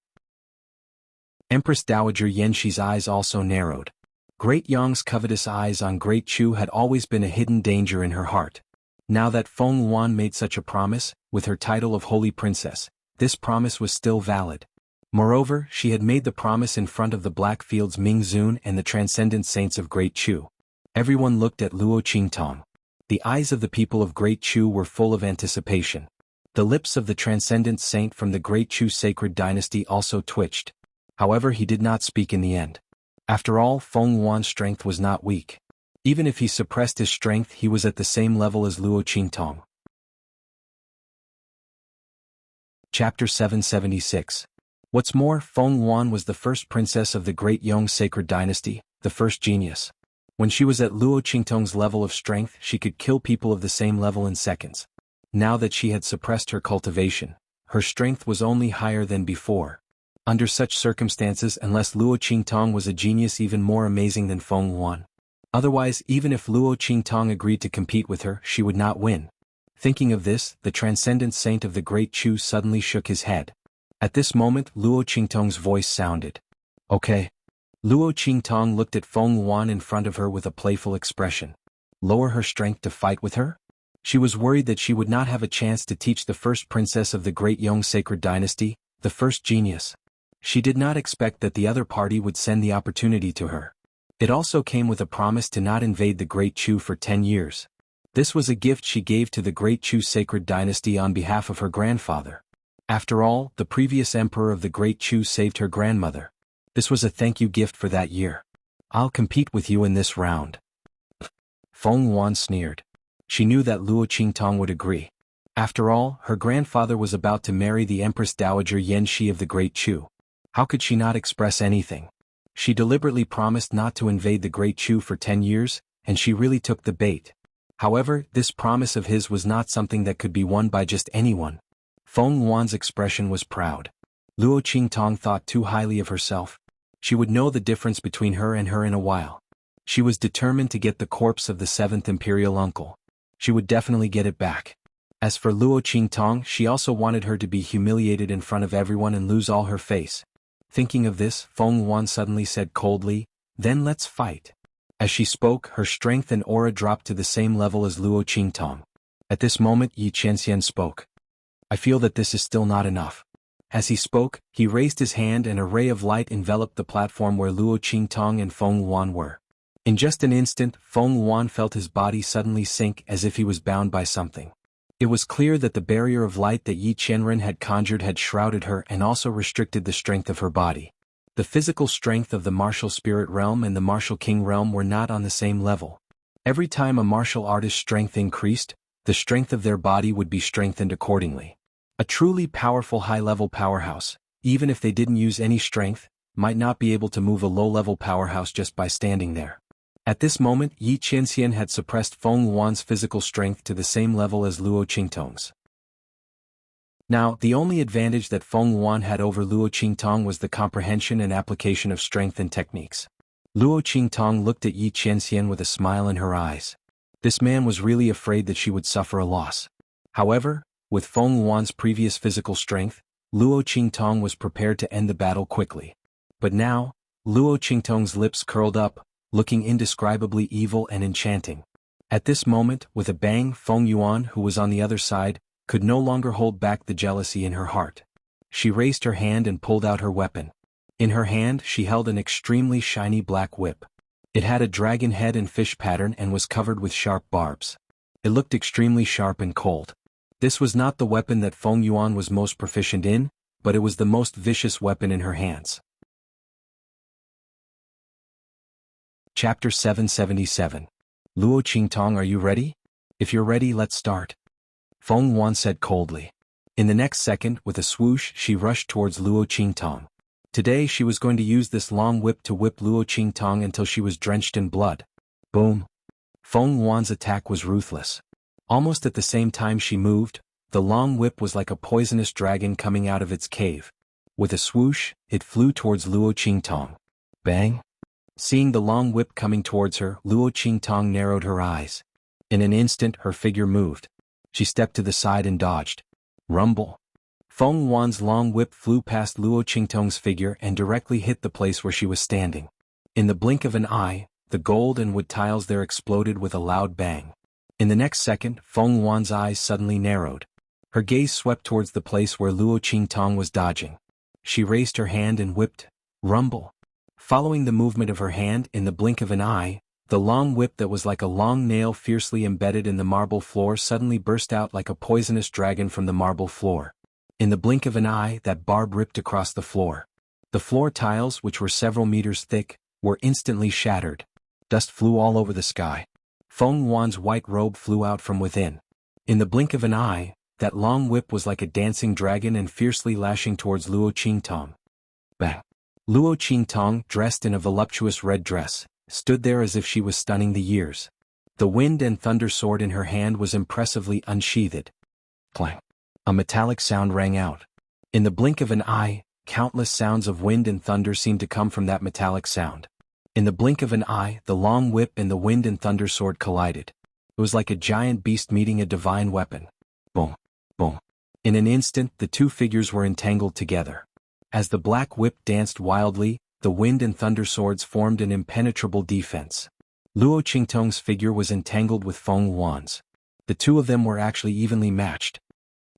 Empress Dowager Yenshi's eyes also narrowed. Great Yong's covetous eyes on Great Chu had always been a hidden danger in her heart. Now that Feng Yuan made such a promise, with her title of Holy Princess, this promise was still valid. Moreover, she had made the promise in front of the Blackfields Ming Zun and the transcendent saints of Great Chu. Everyone looked at Luo Qingtong. The eyes of the people of Great Chu were full of anticipation. The lips of the transcendent saint from the Great Chu sacred dynasty also twitched. However, he did not speak in the end. After all, Feng Yuan's strength was not weak. Even if he suppressed his strength, he was at the same level as Luo Qingtong. Chapter 776. What's more, Feng Yuan was the first princess of the Great Yong Sacred Dynasty, the first genius. When she was at Luo Qingtong's level of strength, she could kill people of the same level in seconds. Now that she had suppressed her cultivation, her strength was only higher than before. Under such circumstances, unless Luo Qingtong was a genius even more amazing than Feng Yuan. Otherwise, even if Luo Qingtong agreed to compete with her, she would not win. Thinking of this, the transcendent saint of the Great Chu suddenly shook his head. At this moment, Luo Qingtong's voice sounded. Okay. Luo Qingtong looked at Feng Yuan in front of her with a playful expression. Lower her strength to fight with her? She was worried that she would not have a chance to teach the first princess of the Great Yong Sacred Dynasty, the first genius. She did not expect that the other party would send the opportunity to her. It also came with a promise to not invade the Great Chu for 10 years. This was a gift she gave to the Great Chu Sacred Dynasty on behalf of her grandfather. After all, the previous emperor of the Great Chu saved her grandmother. This was a thank you gift for that year. I'll compete with you in this round. Feng Yuan sneered. She knew that Luo Qingtong would agree. After all, her grandfather was about to marry the Empress Dowager Yan Shi of the Great Chu. How could she not express anything? She deliberately promised not to invade the Great Chu for 10 years, and she really took the bait. However, this promise of his was not something that could be won by just anyone. Feng Yuan's expression was proud. Luo Qingtong thought too highly of herself. She would know the difference between her and her in a while. She was determined to get the corpse of the 7th imperial uncle. She would definitely get it back. As for Luo Qingtong, she also wanted her to be humiliated in front of everyone and lose all her face. Thinking of this, Feng Yuan suddenly said coldly, "Then let's fight." As she spoke, her strength and aura dropped to the same level as Luo Qingtong. At this moment, Yi Qianxian spoke. "I feel that this is still not enough." As he spoke, he raised his hand and a ray of light enveloped the platform where Luo Qingtong and Feng Yuan were. In just an instant, Feng Yuan felt his body suddenly sink as if he was bound by something. It was clear that the barrier of light that Yi Qianren had conjured had shrouded her and also restricted the strength of her body. The physical strength of the martial spirit realm and the martial king realm were not on the same level. Every time a martial artist's strength increased, the strength of their body would be strengthened accordingly. A truly powerful high-level powerhouse, even if they didn't use any strength, might not be able to move a low-level powerhouse just by standing there. At this moment, Yi Qianxian had suppressed Feng Yuan's physical strength to the same level as Luo Qingtong's. Now, the only advantage that Feng Yuan had over Luo Qingtong was the comprehension and application of strength and techniques. Luo Qingtong looked at Yi Qianxian with a smile in her eyes. This man was really afraid that she would suffer a loss. However, with Feng Yuan's previous physical strength, Luo Qingtong was prepared to end the battle quickly. But now, Luo Qingtong's lips curled up, looking indescribably evil and enchanting. At this moment, with a bang, Feng Yuan, who was on the other side, could no longer hold back the jealousy in her heart. She raised her hand and pulled out her weapon. In her hand, she held an extremely shiny black whip. It had a dragon head and fish pattern and was covered with sharp barbs. It looked extremely sharp and cold. This was not the weapon that Feng Yuan was most proficient in, but it was the most vicious weapon in her hands. Chapter 777. Luo Qingtong, are you ready? If you're ready, let's start. Feng Yuan said coldly. In the next second, with a swoosh, she rushed towards Luo Qingtong. Today she was going to use this long whip to whip Luo Qingtong until she was drenched in blood. Boom! Feng Yuan's attack was ruthless. Almost at the same time she moved, the long whip was like a poisonous dragon coming out of its cave. With a swoosh, it flew towards Luo Qingtong. Bang! Seeing the long whip coming towards her, Luo Qingtong narrowed her eyes. In an instant, her figure moved. She stepped to the side and dodged. Rumble! Feng Yuan's long whip flew past Luo Qingtong's figure and directly hit the place where she was standing. In the blink of an eye, the gold and wood tiles there exploded with a loud bang. In the next second, Feng Yuan's eyes suddenly narrowed. Her gaze swept towards the place where Luo Qingtong was dodging. She raised her hand and whipped. Rumble! Following the movement of her hand, in the blink of an eye, the long whip that was like a long nail fiercely embedded in the marble floor suddenly burst out like a poisonous dragon from the marble floor. In the blink of an eye, that barb ripped across the floor. The floor tiles, which were several meters thick, were instantly shattered. Dust flew all over the sky. Feng Yuan's white robe flew out from within. In the blink of an eye, that long whip was like a dancing dragon and fiercely lashing towards Luo Qingtong. Bang! Luo Qingtong, dressed in a voluptuous red dress, stood there as if she was stunning the years. The wind and thunder sword in her hand was impressively unsheathed. Clang! A metallic sound rang out. In the blink of an eye, countless sounds of wind and thunder seemed to come from that metallic sound. In the blink of an eye, the long whip and the wind and thunder sword collided. It was like a giant beast meeting a divine weapon. Boom! Boom! In an instant, the two figures were entangled together. As the black whip danced wildly, the wind and thunder swords formed an impenetrable defense. Luo Qingtong's figure was entangled with Feng Yuan's. The two of them were actually evenly matched.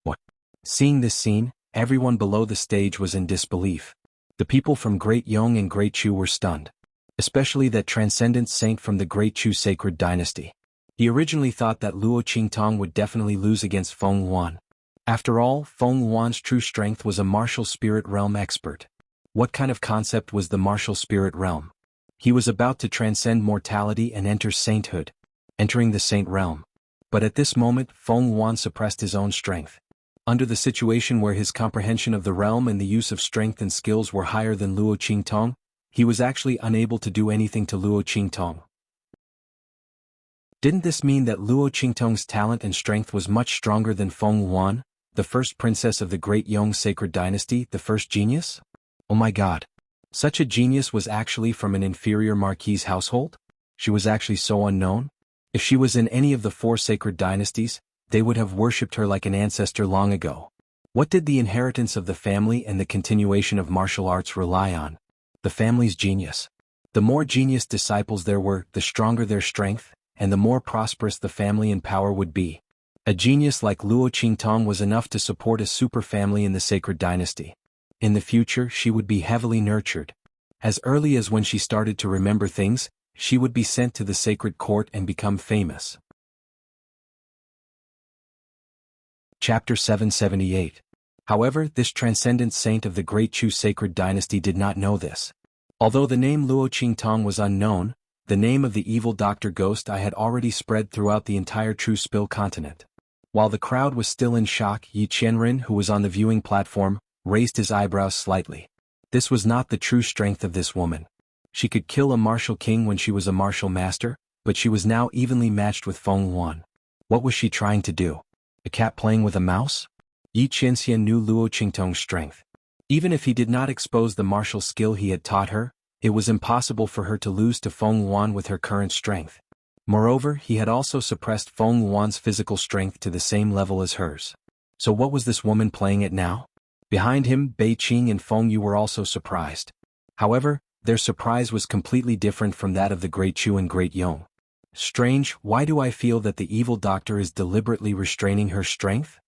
What? Seeing this scene, everyone below the stage was in disbelief. The people from Great Yong and Great Chu were stunned. Especially that transcendent saint from the Great Chu sacred dynasty. He originally thought that Luo Qingtong would definitely lose against Feng Yuan. After all, Feng Yuan's true strength was a martial spirit realm expert. What kind of concept was the martial spirit realm? He was about to transcend mortality and enter sainthood, entering the saint realm. But at this moment, Feng Yuan suppressed his own strength. Under the situation where his comprehension of the realm and the use of strength and skills were higher than Luo Qingtong, he was actually unable to do anything to Luo Qingtong. Didn't this mean that Luo Qingtong's talent and strength was much stronger than Feng Yuan, the first princess of the Great Yong sacred dynasty, the first genius? Oh my god. Such a genius was actually from an inferior marquise household? She was actually so unknown? If she was in any of the four sacred dynasties, they would have worshipped her like an ancestor long ago. What did the inheritance of the family and the continuation of martial arts rely on? The family's genius. The more genius disciples there were, the stronger their strength, and the more prosperous the family and power would be. A genius like Luo Qingtong was enough to support a super family in the sacred dynasty. In the future, she would be heavily nurtured. As early as when she started to remember things, she would be sent to the sacred court and become famous. Chapter 778. However, this transcendent saint of the Great Chu sacred dynasty did not know this. Although the name Luo Qingtong was unknown, the name of the evil Dr. Ghost I had already spread throughout the entire True Spill continent. While the crowd was still in shock, Yi Qianren, who was on the viewing platform, raised his eyebrows slightly. This was not the true strength of this woman. She could kill a martial king when she was a martial master, but she was now evenly matched with Feng Yuan. What was she trying to do? A cat playing with a mouse? Yi Qianxian knew Luo Qingtong's strength. Even if he did not expose the martial skill he had taught her, it was impossible for her to lose to Feng Yuan with her current strength. Moreover, he had also suppressed Feng Yuan's physical strength to the same level as hers. So what was this woman playing at now? Behind him, Bei Qing and Feng Yu were also surprised. However, their surprise was completely different from that of the Great Chu and Great Yong. Strange, why do I feel that the evil doctor is deliberately restraining her strength?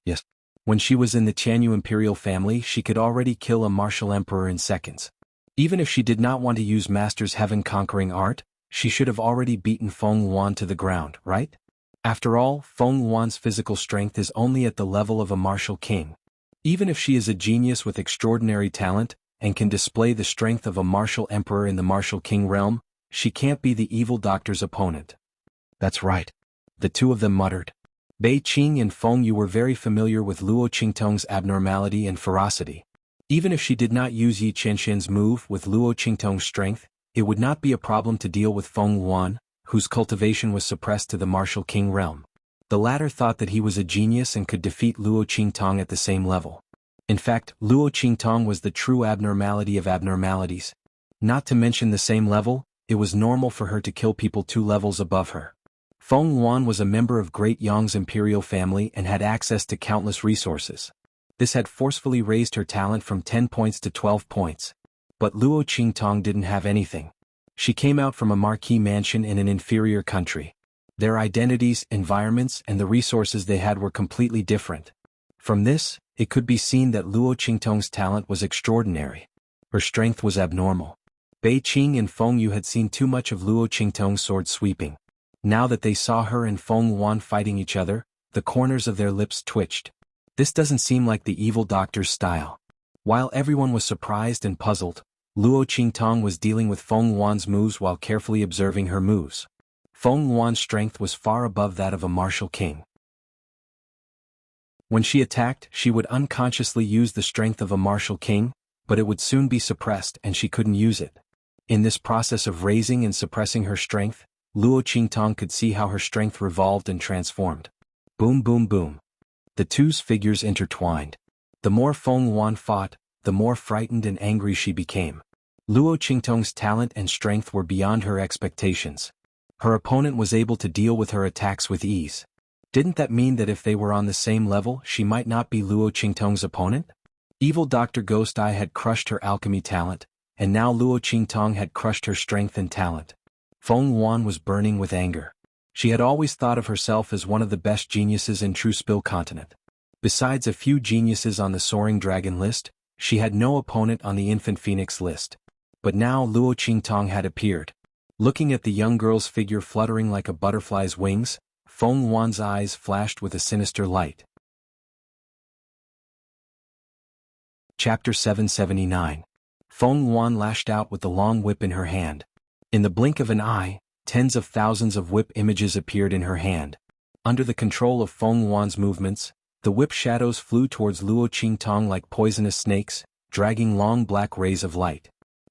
Yes. When she was in the Tianyu imperial family, she could already kill a martial emperor in seconds. Even if she did not want to use Master's heaven-conquering art, she should have already beaten Feng Yuan to the ground, right? After all, Feng Yuan's physical strength is only at the level of a martial king. Even if she is a genius with extraordinary talent, and can display the strength of a martial emperor in the martial king realm, she can't be the evil doctor's opponent. That's right. The two of them muttered. Bei Qing and Feng Yu were very familiar with Luo Qingtong's abnormality and ferocity. Even if she did not use Yi Qianxian's move with Luo Qingtong's strength, it would not be a problem to deal with Feng Yuan, whose cultivation was suppressed to the martial king realm. The latter thought that he was a genius and could defeat Luo Qingtong at the same level. In fact, Luo Qingtong was the true abnormality of abnormalities. Not to mention the same level, it was normal for her to kill people 2 levels above her. Feng Yuan was a member of Great Yong's imperial family and had access to countless resources. This had forcefully raised her talent from 10 points to 12 points. But Luo Qingtong didn't have anything. She came out from a marquee mansion in an inferior country. Their identities, environments, and the resources they had were completely different. From this, it could be seen that Luo Qingtong's talent was extraordinary. Her strength was abnormal. Bei Qing and Feng Yu had seen too much of Luo Qingtong's sword sweeping. Now that they saw her and Feng Yuan fighting each other, the corners of their lips twitched. This doesn't seem like the evil doctor's style. While everyone was surprised and puzzled, Luo Qingtong was dealing with Feng Yuan's moves while carefully observing her moves. Feng Yuan's strength was far above that of a martial king. When she attacked, she would unconsciously use the strength of a martial king, but it would soon be suppressed and she couldn't use it. In this process of raising and suppressing her strength, Luo Qingtong could see how her strength revolved and transformed. Boom boom boom. The two's figures intertwined. The more Feng Yuan fought, the more frightened and angry she became. Luo Qingtong's talent and strength were beyond her expectations. Her opponent was able to deal with her attacks with ease. Didn't that mean that if they were on the same level, she might not be Luo Qingtong's opponent? Evil Dr. Ghost Eye had crushed her alchemy talent, and now Luo Qingtong had crushed her strength and talent. Feng Yuan was burning with anger. She had always thought of herself as one of the best geniuses in True Spill Continent. Besides a few geniuses on the Soaring Dragon list, she had no opponent on the Infant Phoenix list. But now Luo Qingtong had appeared. Looking at the young girl's figure fluttering like a butterfly's wings, Feng Yuan's eyes flashed with a sinister light. Chapter 779. Feng Yuan lashed out with the long whip in her hand. In the blink of an eye, tens of thousands of whip images appeared in her hand. Under the control of Feng Yuan's movements, the whip shadows flew towards Luo Qingtong like poisonous snakes, dragging long black rays of light.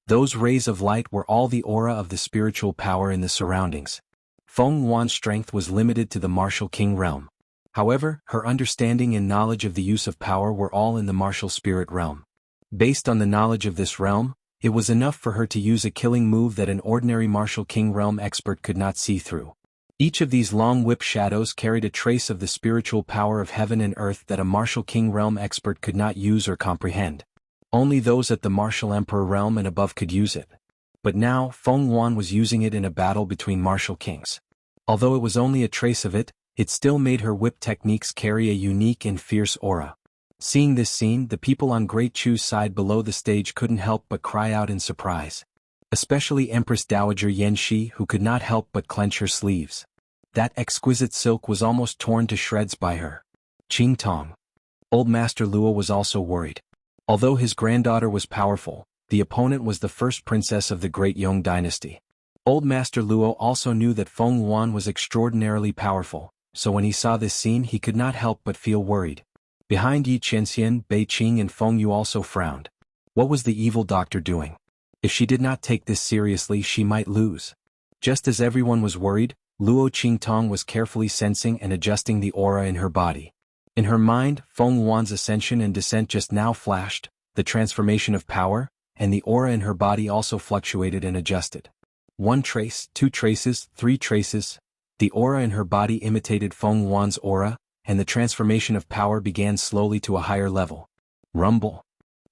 Those rays of light were all the aura of the spiritual power in the surroundings. Feng Yuan's strength was limited to the martial king realm. However, her understanding and knowledge of the use of power were all in the martial spirit realm. Based on the knowledge of this realm, it was enough for her to use a killing move that an ordinary martial king realm expert could not see through. Each of these long whip shadows carried a trace of the spiritual power of heaven and earth that a martial king realm expert could not use or comprehend. Only those at the martial emperor realm and above could use it. But now, Feng Yuan was using it in a battle between martial kings. Although it was only a trace of it, it still made her whip techniques carry a unique and fierce aura. Seeing this scene, the people on Great Chu's side below the stage couldn't help but cry out in surprise. Especially Empress Dowager Yan Shi, who could not help but clench her sleeves. That exquisite silk was almost torn to shreds by her. Qingtong. Old Master Luo was also worried. Although his granddaughter was powerful, the opponent was the first princess of the Great Yong dynasty. Old Master Luo also knew that Feng Yuan was extraordinarily powerful, so when he saw this scene he could not help but feel worried. Behind Yi Qianxian, Bei Qing and Feng Yu also frowned. What was the evil doctor doing? If she did not take this seriously, she might lose. Just as everyone was worried, Luo Qingtong was carefully sensing and adjusting the aura in her body. In her mind, Feng Yuan's ascension and descent just now flashed, the transformation of power, and the aura in her body also fluctuated and adjusted. 1 trace, 2 traces, 3 traces. The aura in her body imitated Feng Yuan's aura, and the transformation of power began slowly to a higher level. Rumble.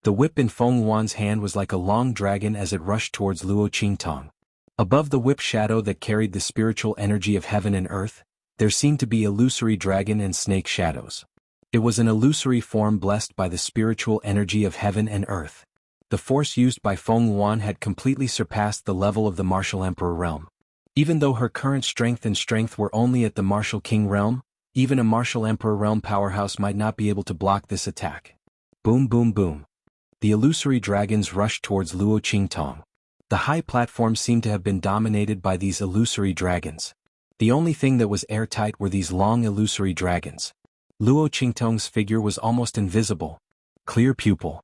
The whip in Feng Yuan's hand was like a long dragon as it rushed towards Luo Qingtong. Above the whip shadow that carried the spiritual energy of heaven and earth, there seemed to be illusory dragon and snake shadows. It was an illusory form blessed by the spiritual energy of heaven and earth. The force used by Feng Yuan had completely surpassed the level of the martial emperor realm. Even though her current strength were only at the martial king realm, even a martial emperor realm powerhouse might not be able to block this attack. Boom boom boom. The illusory dragons rushed towards Luo Qingtong. The high platform seemed to have been dominated by these illusory dragons. The only thing that was airtight were these long illusory dragons. Luo Qingtong's figure was almost invisible. Clear pupil.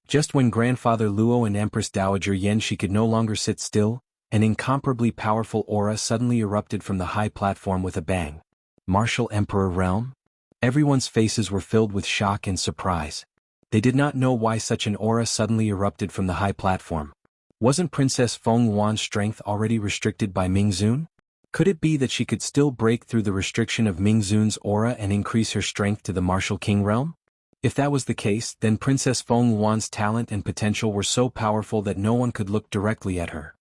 Just when Grandfather Luo and Empress Dowager Yan Shi could no longer sit still, an incomparably powerful aura suddenly erupted from the high platform with a bang. Martial Emperor Realm? Everyone's faces were filled with shock and surprise. They did not know why such an aura suddenly erupted from the high platform. Wasn't Princess Feng Yuan's strength already restricted by Mingzun? Could it be that she could still break through the restriction of Mingzun's aura and increase her strength to the martial king realm? If that was the case, then Princess Feng Yuan's talent and potential were so powerful that no one could look directly at her.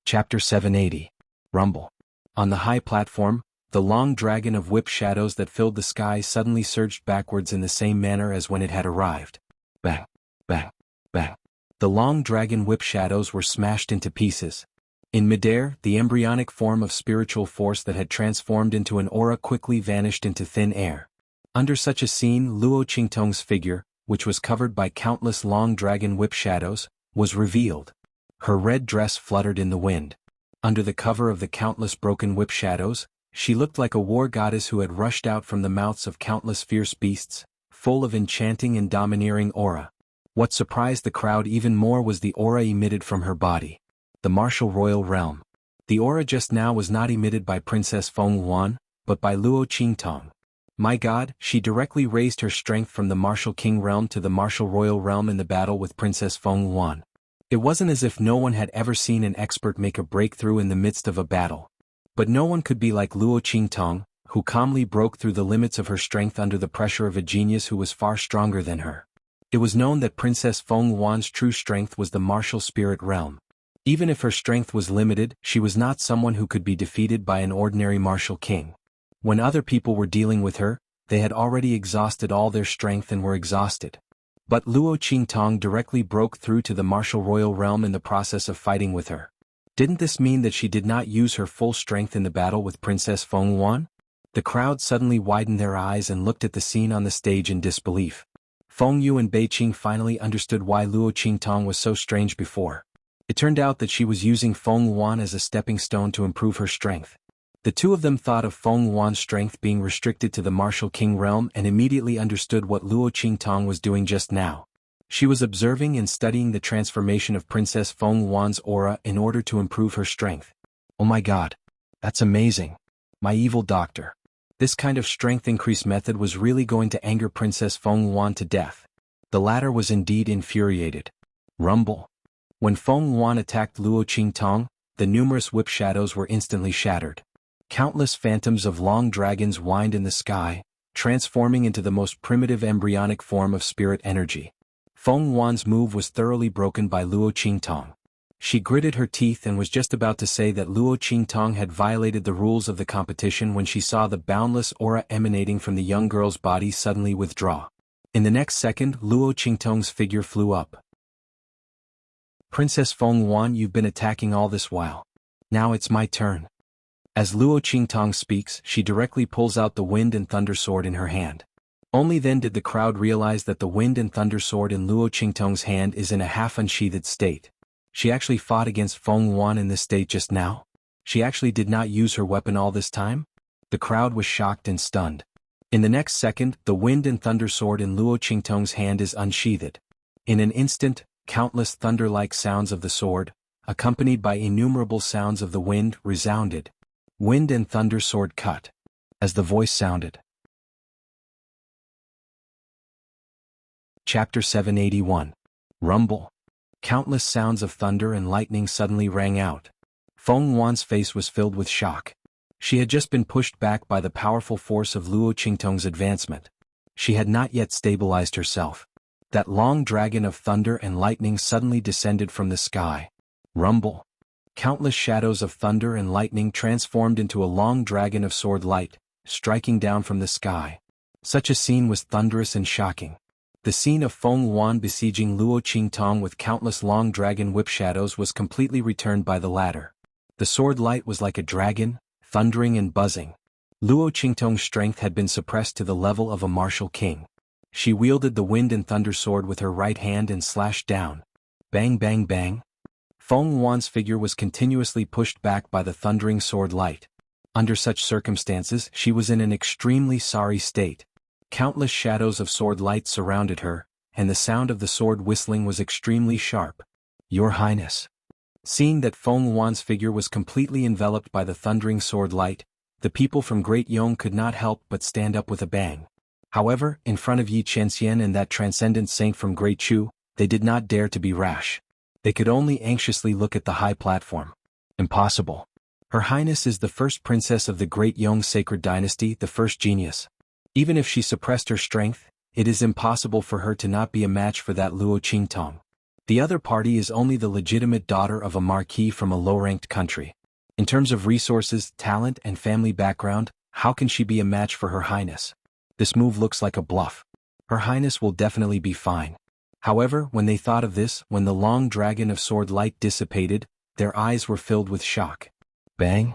Chapter 780. Rumble. On the high platform, the long dragon of whip shadows that filled the sky suddenly surged backwards in the same manner as when it had arrived. Bang, bang, bang. The long dragon whip shadows were smashed into pieces. In midair, the embryonic form of spiritual force that had transformed into an aura quickly vanished into thin air. Under such a scene, Luo Qingtong's figure, which was covered by countless long dragon whip shadows, was revealed. Her red dress fluttered in the wind. Under the cover of the countless broken whip shadows, she looked like a war goddess who had rushed out from the mouths of countless fierce beasts, full of enchanting and domineering aura. What surprised the crowd even more was the aura emitted from her body. The martial royal realm. The aura just now was not emitted by Princess Feng Yuan, but by Luo Qingtong. My God, she directly raised her strength from the martial king realm to the martial royal realm in the battle with Princess Feng Yuan. It wasn't as if no one had ever seen an expert make a breakthrough in the midst of a battle. But no one could be like Luo Qingtong, who calmly broke through the limits of her strength under the pressure of a genius who was far stronger than her. It was known that Princess Feng Yuan's true strength was the martial spirit realm. Even if her strength was limited, she was not someone who could be defeated by an ordinary martial king. When other people were dealing with her, they had already exhausted all their strength and were exhausted. But Luo Qingtong directly broke through to the martial royal realm in the process of fighting with her. Didn't this mean that she did not use her full strength in the battle with Princess Feng Yuan? The crowd suddenly widened their eyes and looked at the scene on the stage in disbelief. Feng Yu and Beiqing finally understood why Luo Qingtong was so strange before. It turned out that she was using Feng Yuan as a stepping stone to improve her strength. The two of them thought of Feng Yuan's strength being restricted to the martial king realm and immediately understood what Luo Qingtong was doing just now. She was observing and studying the transformation of Princess Feng Yuan's aura in order to improve her strength. Oh my God. That's amazing. My evil doctor. This kind of strength increase method was really going to anger Princess Feng Yuan to death. The latter was indeed infuriated. Rumble. When Feng Yuan attacked Luo Qingtong, the numerous whip shadows were instantly shattered. Countless phantoms of long dragons whined in the sky, transforming into the most primitive embryonic form of spirit energy. Feng Yuan's move was thoroughly broken by Luo Qingtong. She gritted her teeth and was just about to say that Luo Qingtong had violated the rules of the competition when she saw the boundless aura emanating from the young girl's body suddenly withdraw. In the next second, Luo Qingtong's figure flew up. Princess Feng Yuan, you've been attacking all this while. Now it's my turn. As Luo Qingtong speaks, she directly pulls out the Wind and Thunder sword in her hand. Only then did the crowd realize that the Wind and Thunder sword in Luo Qingtong's hand is in a half-unsheathed state. She actually fought against Feng Yuan in this state just now? She actually did not use her weapon all this time? The crowd was shocked and stunned. In the next second, the Wind and Thunder sword in Luo Qingtong's hand is unsheathed. In an instant, countless thunder-like sounds of the sword, accompanied by innumerable sounds of the wind, resounded. Wind and Thunder sword cut. As the voice sounded. Chapter 781. Rumble. Countless sounds of thunder and lightning suddenly rang out. Feng Yuan's face was filled with shock. She had just been pushed back by the powerful force of Luo Qingtong's advancement. She had not yet stabilized herself. That long dragon of thunder and lightning suddenly descended from the sky. Rumble. Countless shadows of thunder and lightning transformed into a long dragon of sword light, striking down from the sky. Such a scene was thunderous and shocking. The scene of Feng Yuan besieging Luo Qingtong with countless long dragon whip shadows was completely returned by the latter. The sword light was like a dragon, thundering and buzzing. Luo Qingtong's strength had been suppressed to the level of a martial king. She wielded the Wind and Thunder sword with her right hand and slashed down. Bang bang bang. Feng Yuan's figure was continuously pushed back by the thundering sword light. Under such circumstances, she was in an extremely sorry state. Countless shadows of sword light surrounded her, and the sound of the sword whistling was extremely sharp. Your Highness. Seeing that Feng Yuan's figure was completely enveloped by the thundering sword light, the people from Great Yong could not help but stand up with a bang. However, in front of Yi Qianxian and that transcendent saint from Great Chu, they did not dare to be rash. They could only anxiously look at the high platform. Impossible. Her Highness is the first princess of the Great Yong sacred dynasty, the first genius. Even if she suppressed her strength, it is impossible for her to not be a match for that Luo Qingtong. The other party is only the legitimate daughter of a marquis from a low-ranked country. In terms of resources, talent, and family background, how can she be a match for Her Highness? This move looks like a bluff. Her Highness will definitely be fine. However, when they thought of this, when the long dragon of sword light dissipated, their eyes were filled with shock. Bang!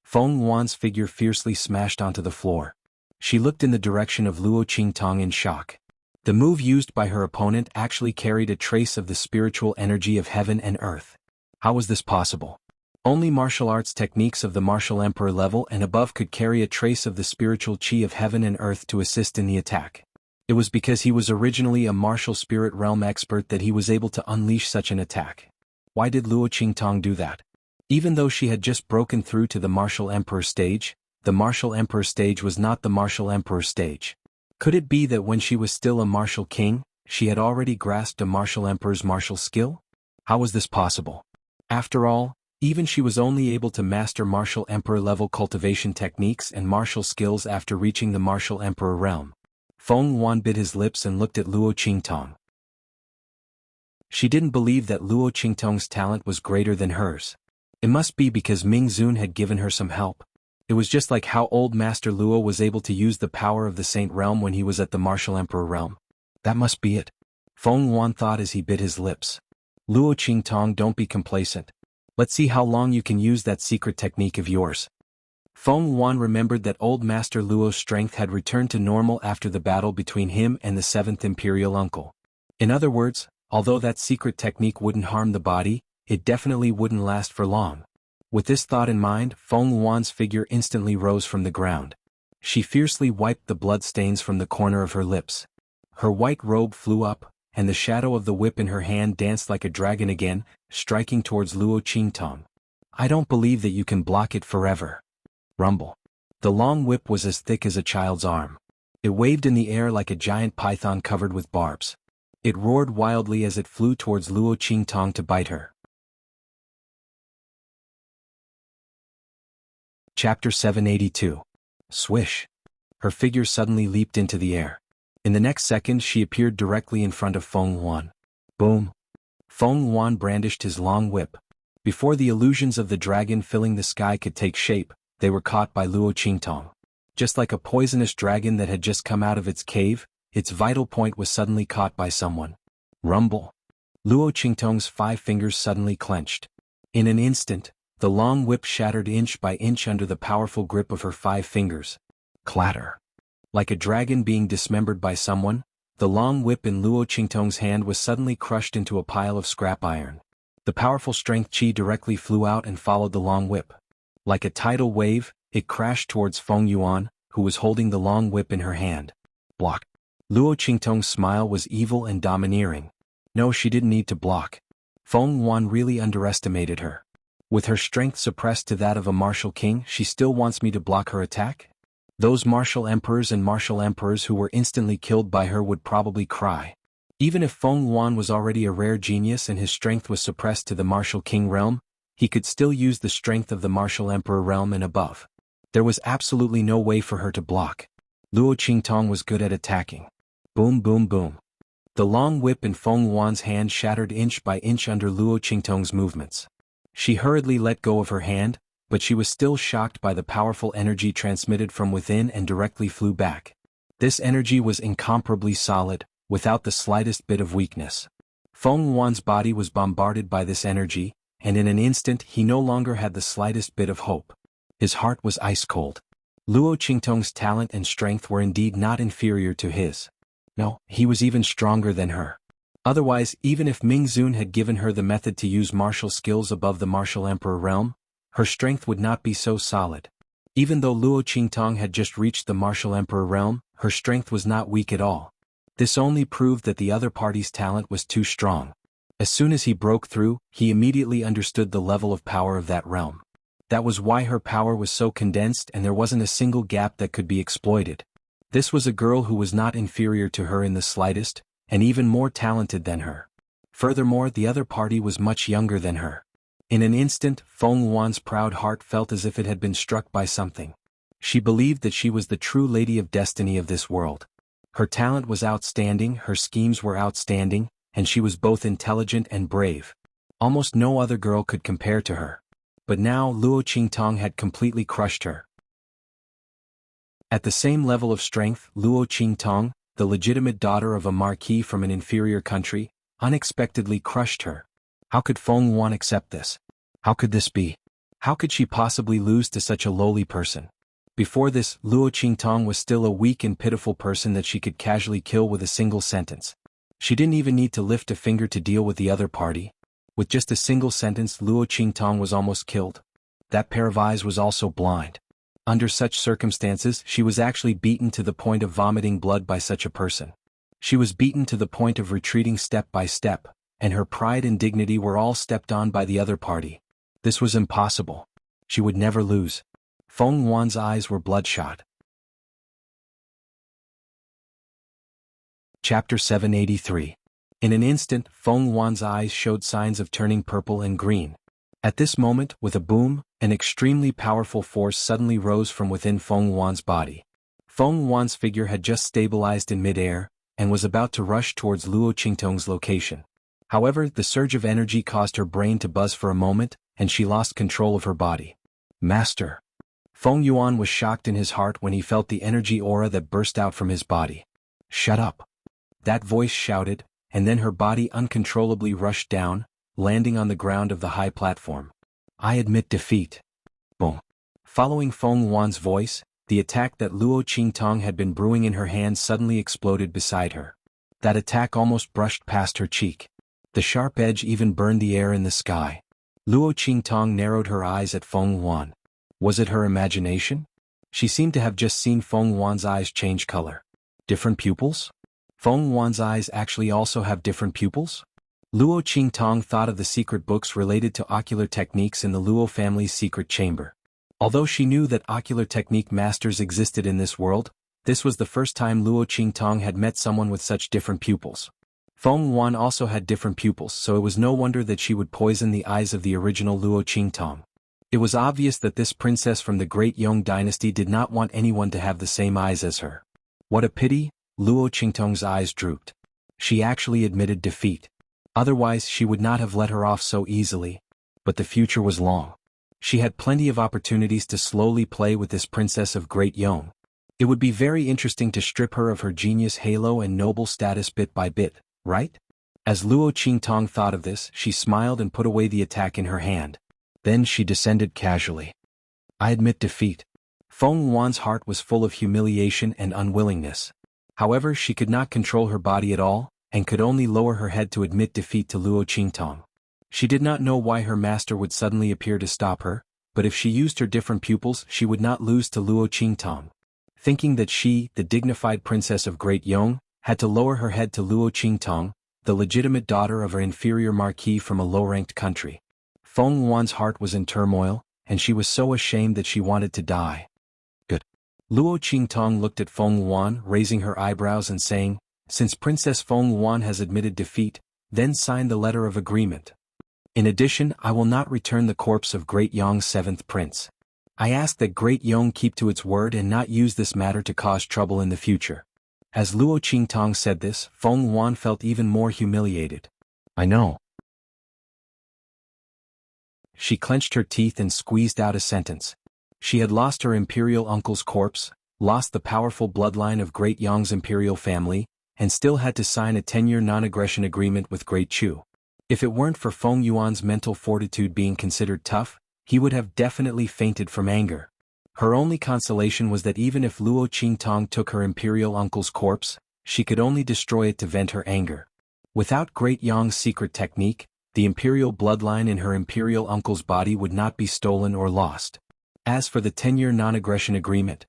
Feng Yuan's figure fiercely smashed onto the floor. She looked in the direction of Luo Qingtong in shock. The move used by her opponent actually carried a trace of the spiritual energy of heaven and earth. How was this possible? Only martial arts techniques of the martial emperor level and above could carry a trace of the spiritual chi of heaven and earth to assist in the attack. It was because he was originally a martial spirit realm expert that he was able to unleash such an attack. Why did Luo Qingtong do that? Even though she had just broken through to the martial emperor stage, the martial emperor stage was not the martial emperor stage. Could it be that when she was still a martial king, she had already grasped a martial emperor's martial skill? How was this possible? After all, even she was only able to master martial emperor level cultivation techniques and martial skills after reaching the martial emperor realm. Feng Yuan bit his lips and looked at Luo Qingtong. She didn't believe that Luo Qingtong's talent was greater than hers. It must be because Ming Zun had given her some help. It was just like how old Master Luo was able to use the power of the Saint Realm when he was at the martial emperor realm. That must be it. Feng Yuan thought as he bit his lips. Luo Qingtong, don't be complacent. Let's see how long you can use that secret technique of yours. Feng Yuan remembered that old Master Luo's strength had returned to normal after the battle between him and the 7th Imperial Uncle. In other words, although that secret technique wouldn't harm the body, it definitely wouldn't last for long. With this thought in mind, Feng Yuan's figure instantly rose from the ground. She fiercely wiped the blood stains from the corner of her lips. Her white robe flew up, and the shadow of the whip in her hand danced like a dragon again, striking towards Luo Qingtong. I don't believe that you can block it forever. Rumble. The long whip was as thick as a child's arm. It waved in the air like a giant python covered with barbs. It roared wildly as it flew towards Luo Qingtong to bite her. Chapter 782. Swish. Her figure suddenly leaped into the air. In the next second she appeared directly in front of Feng Yuan. Boom. Feng Yuan brandished his long whip. Before the illusions of the dragon filling the sky could take shape, they were caught by Luo Qingtong. Just like a poisonous dragon that had just come out of its cave, its vital point was suddenly caught by someone. Rumble. Luo Qingtong's 5 fingers suddenly clenched. In an instant, the long whip shattered inch by inch under the powerful grip of her 5 fingers. Clatter. Like a dragon being dismembered by someone, the long whip in Luo Qingtong's hand was suddenly crushed into a pile of scrap iron. The powerful strength chi directly flew out and followed the long whip. Like a tidal wave, it crashed towards Feng Yuan, who was holding the long whip in her hand. Block. Luo Qingtong's smile was evil and domineering. No, she didn't need to block. Feng Yuan really underestimated her. With her strength suppressed to that of a martial king, she still wants me to block her attack? Those martial emperors and martial emperors who were instantly killed by her would probably cry. Even if Feng Yuan was already a rare genius and his strength was suppressed to the martial king realm, he could still use the strength of the martial emperor realm and above. There was absolutely no way for her to block. Luo Qingtong was good at attacking. Boom boom boom. The long whip in Feng Yuan's hand shattered inch by inch under Luo Qingtong's movements. She hurriedly let go of her hand, but she was still shocked by the powerful energy transmitted from within and directly flew back. This energy was incomparably solid, without the slightest bit of weakness. Feng Yuan's body was bombarded by this energy, and in an instant he no longer had the slightest bit of hope. His heart was ice cold. Luo Qingtong's talent and strength were indeed not inferior to his. No, he was even stronger than her. Otherwise, even if Ming Zun had given her the method to use martial skills above the martial emperor realm, her strength would not be so solid. Even though Luo Qingtong had just reached the martial emperor realm, her strength was not weak at all. This only proved that the other party's talent was too strong. As soon as he broke through, he immediately understood the level of power of that realm. That was why her power was so condensed and there wasn't a single gap that could be exploited. This was a girl who was not inferior to her in the slightest, and even more talented than her. Furthermore, the other party was much younger than her. In an instant, Feng Yuan's proud heart felt as if it had been struck by something. She believed that she was the true lady of destiny of this world. Her talent was outstanding, her schemes were outstanding, and she was both intelligent and brave. Almost no other girl could compare to her. But now Luo Qingtong had completely crushed her. At the same level of strength, Luo Qingtong, the legitimate daughter of a marquis from an inferior country, unexpectedly crushed her. How could Feng Yuan accept this? How could this be? How could she possibly lose to such a lowly person? Before this, Luo Qingtong was still a weak and pitiful person that she could casually kill with a single sentence. She didn't even need to lift a finger to deal with the other party. With just a single sentence, Luo Qingtong was almost killed. That pair of eyes was also blind. Under such circumstances, she was actually beaten to the point of vomiting blood by such a person. She was beaten to the point of retreating step by step, and her pride and dignity were all stepped on by the other party. This was impossible. She would never lose. Feng Yuan's eyes were bloodshot. Chapter 783. In an instant, Feng Yuan's eyes showed signs of turning purple and green. At this moment, with a boom, an extremely powerful force suddenly rose from within Feng Yuan's body. Feng Yuan's figure had just stabilized in midair, and was about to rush towards Luo Qingtong's location. However, the surge of energy caused her brain to buzz for a moment, and she lost control of her body. Master! Feng Yuan was shocked in his heart when he felt the energy aura that burst out from his body. Shut up! That voice shouted, and then her body uncontrollably rushed down, landing on the ground of the high platform. I admit defeat. Boom. Following Feng Yuan's voice, the attack that Luo Qingtong had been brewing in her hand suddenly exploded beside her. That attack almost brushed past her cheek. The sharp edge even burned the air in the sky. Luo Qingtong narrowed her eyes at Feng Yuan. Was it her imagination? She seemed to have just seen Feng Yuan's eyes change color. Different pupils? Feng Yuan's eyes actually also have different pupils? Luo Qingtong thought of the secret books related to ocular techniques in the Luo family's secret chamber. Although she knew that ocular technique masters existed in this world, this was the first time Luo Qingtong had met someone with such different pupils. Feng Yuan also had different pupils, so it was no wonder that she would poison the eyes of the original Luo Qingtong. It was obvious that this princess from the Great Yong dynasty did not want anyone to have the same eyes as her. What a pity! Luo Qingtong's eyes drooped. She actually admitted defeat. Otherwise she would not have let her off so easily. But the future was long. She had plenty of opportunities to slowly play with this princess of Great Yong. It would be very interesting to strip her of her genius halo and noble status bit by bit, right? As Luo Qingtong thought of this, she smiled and put away the attack in her hand. Then she descended casually. I admit defeat. Feng Yuan's heart was full of humiliation and unwillingness. However, she could not control her body at all, and could only lower her head to admit defeat to Luo Qingtong. She did not know why her master would suddenly appear to stop her, but if she used her different pupils she would not lose to Luo Qingtong. Thinking that she, the dignified princess of Great Yong, had to lower her head to Luo Qingtong, the legitimate daughter of her inferior marquis from a low-ranked country. Feng Yuan's heart was in turmoil, and she was so ashamed that she wanted to die. Good. Luo Qingtong looked at Feng Yuan, raising her eyebrows and saying, since Princess Feng Yuan has admitted defeat, then sign the letter of agreement. In addition, I will not return the corpse of Great Yong's seventh prince. I ask that Great Yong keep to its word and not use this matter to cause trouble in the future. As Luo Qingtong said this, Feng Yuan felt even more humiliated. I know. She clenched her teeth and squeezed out a sentence. She had lost her imperial uncle's corpse, lost the powerful bloodline of Great Yong's imperial family, and still had to sign a 10-year non-aggression agreement with Great Chu. If it weren't for Feng Yuan's mental fortitude being considered tough, he would have definitely fainted from anger. Her only consolation was that even if Luo Qingtong took her imperial uncle's corpse, she could only destroy it to vent her anger. Without Great Yong's secret technique, the imperial bloodline in her imperial uncle's body would not be stolen or lost. As for the 10-year non-aggression agreement,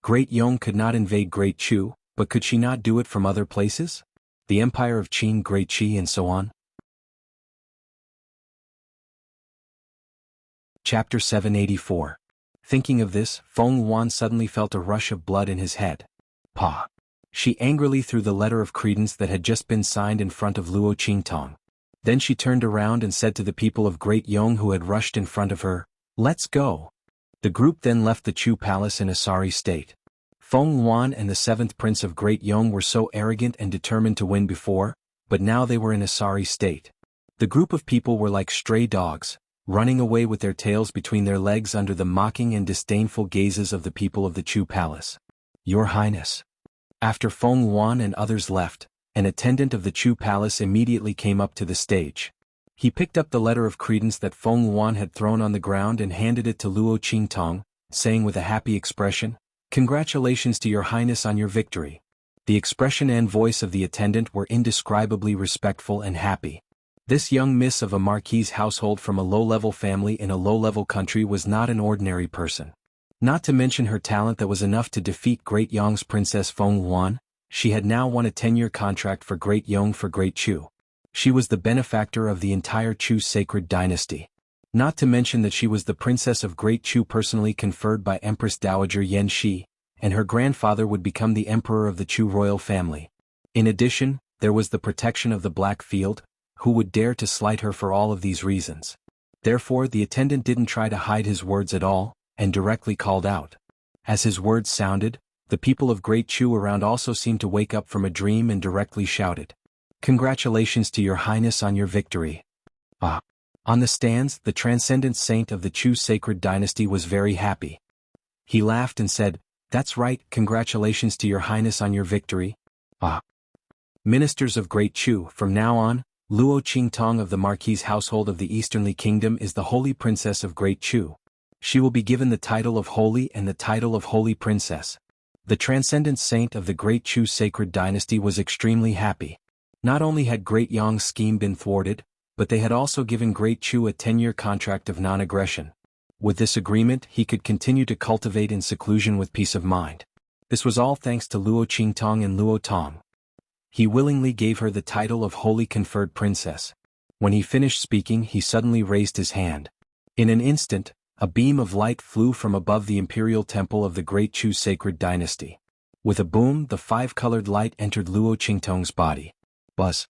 Great Yong could not invade Great Chu, but could she not do it from other places? The empire of Qin, Great Qi and so on? Chapter 784. Thinking of this, Feng Yuan suddenly felt a rush of blood in his head. Pa! She angrily threw the letter of credence that had just been signed in front of Luo Qingtong. Then she turned around and said to the people of Great Yong who had rushed in front of her, let's go. The group then left the Chu palace in a sorry state. Feng Yuan and the seventh prince of Great Yong were so arrogant and determined to win before, but now they were in a sorry state. The group of people were like stray dogs, running away with their tails between their legs under the mocking and disdainful gazes of the people of the Chu palace. Your Highness. After Feng Yuan and others left, an attendant of the Chu palace immediately came up to the stage. He picked up the letter of credence that Feng Yuan had thrown on the ground and handed it to Luo Qingtong, saying with a happy expression, "Congratulations to your highness on your victory." The expression and voice of the attendant were indescribably respectful and happy. This young miss of a marquis's household from a low-level family in a low-level country was not an ordinary person. Not to mention her talent that was enough to defeat Great Yong's Princess Feng Yuan, she had now won a 10-year contract for Great Yong for Great Chu. She was the benefactor of the entire Chu sacred dynasty. Not to mention that she was the princess of Great Chu personally conferred by Empress Dowager Yan Shi, and her grandfather would become the emperor of the Chu royal family. In addition, there was the protection of the Black Field. Who would dare to slight her for all of these reasons? Therefore the attendant didn't try to hide his words at all, and directly called out. As his words sounded, the people of Great Chu around also seemed to wake up from a dream and directly shouted, "Congratulations to your highness on your victory." On the stands, the transcendent saint of the Chu sacred dynasty was very happy. He laughed and said, "That's right, congratulations to your highness on your victory." Ministers of Great Chu, from now on, Luo Qingtong of the Marquis' household of the Easternly Kingdom is the Holy Princess of Great Chu. She will be given the title of Holy and the title of Holy Princess. The transcendent saint of the Great Chu sacred dynasty was extremely happy. Not only had Great Yong's scheme been thwarted, but they had also given Great Chu a 10-year contract of non-aggression. With this agreement he could continue to cultivate in seclusion with peace of mind. This was all thanks to Luo Qingtong and Luo Tong. He willingly gave her the title of Holy Conferred Princess. When he finished speaking he suddenly raised his hand. In an instant, a beam of light flew from above the imperial temple of the Great Chu sacred dynasty. With a boom the five-colored light entered Luo Qingtong's body. Buzz.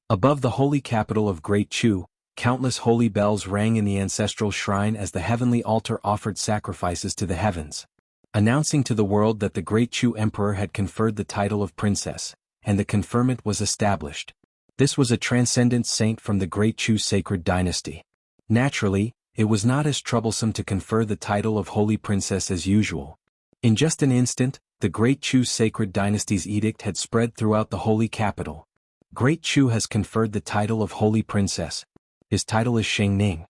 Above the holy capital of Great Chu, countless holy bells rang in the ancestral shrine as the heavenly altar offered sacrifices to the heavens, announcing to the world that the Great Chu Emperor had conferred the title of princess, and the conferment was established. This was a transcendent saint from the Great Chu sacred dynasty. Naturally, it was not as troublesome to confer the title of Holy Princess as usual. In just an instant, the Great Chu sacred dynasty's edict had spread throughout the holy capital. Great Chu has conferred the title of Holy Princess. His title is Shengning.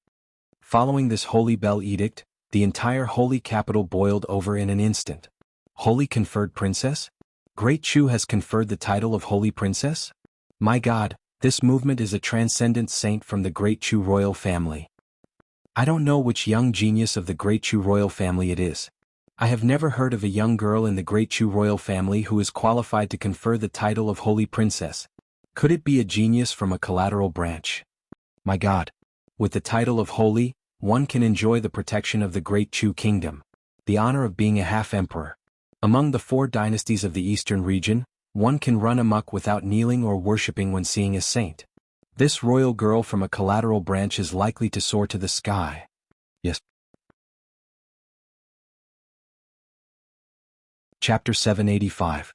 Following this holy bell edict, the entire holy capital boiled over in an instant. Holy conferred princess? Great Chu has conferred the title of Holy Princess? My God, this movement is a transcendent saint from the Great Chu royal family. I don't know which young genius of the Great Chu royal family it is. I have never heard of a young girl in the Great Chu royal family who is qualified to confer the title of Holy Princess. Could it be a genius from a collateral branch? My God. With the title of Holy, one can enjoy the protection of the Great Chu kingdom, the honor of being a half-emperor. Among the 4 dynasties of the eastern region, one can run amok without kneeling or worshipping when seeing a saint. This royal girl from a collateral branch is likely to soar to the sky. Yes. Chapter 785.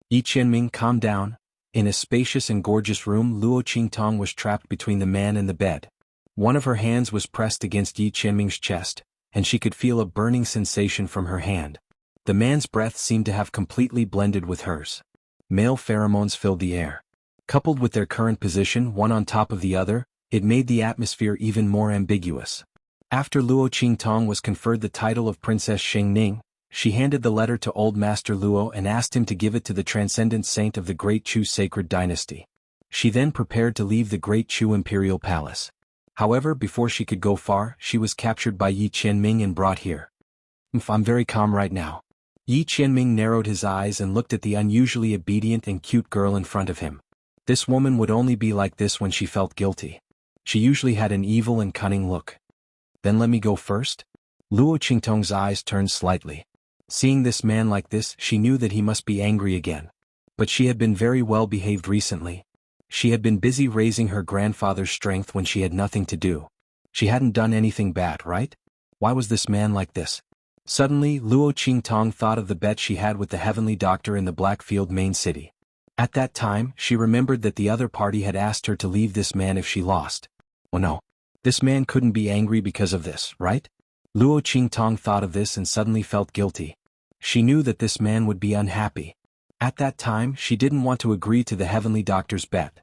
Yi Qianming, calm down. In a spacious and gorgeous room, Luo Qingtong was trapped between the man and the bed. One of her hands was pressed against Yi Qianming's chest, and she could feel a burning sensation from her hand. The man's breath seemed to have completely blended with hers. Male pheromones filled the air. Coupled with their current position, one on top of the other, it made the atmosphere even more ambiguous. After Luo Qingtong was conferred the title of Princess Shengning, she handed the letter to Old Master Luo and asked him to give it to the transcendent saint of the Great Chu sacred dynasty. She then prepared to leave the Great Chu imperial palace. However, before she could go far, she was captured by Yi Qianming and brought here. I'm very calm right now. Yi Qianming narrowed his eyes and looked at the unusually obedient and cute girl in front of him. This woman would only be like this when she felt guilty. She usually had an evil and cunning look. Then let me go first? Luo Qingtong's eyes turned slightly. Seeing this man like this, she knew that he must be angry again. But she had been very well behaved recently. She had been busy raising her grandfather's strength when she had nothing to do. She hadn't done anything bad, right? Why was this man like this? Suddenly, Luo Qingtong thought of the bet she had with the heavenly doctor in the Blackfield main city. At that time, she remembered that the other party had asked her to leave this man if she lost. Oh no. This man couldn't be angry because of this, right? Luo Qingtong thought of this and suddenly felt guilty. She knew that this man would be unhappy. At that time, she didn't want to agree to the heavenly doctor's bet.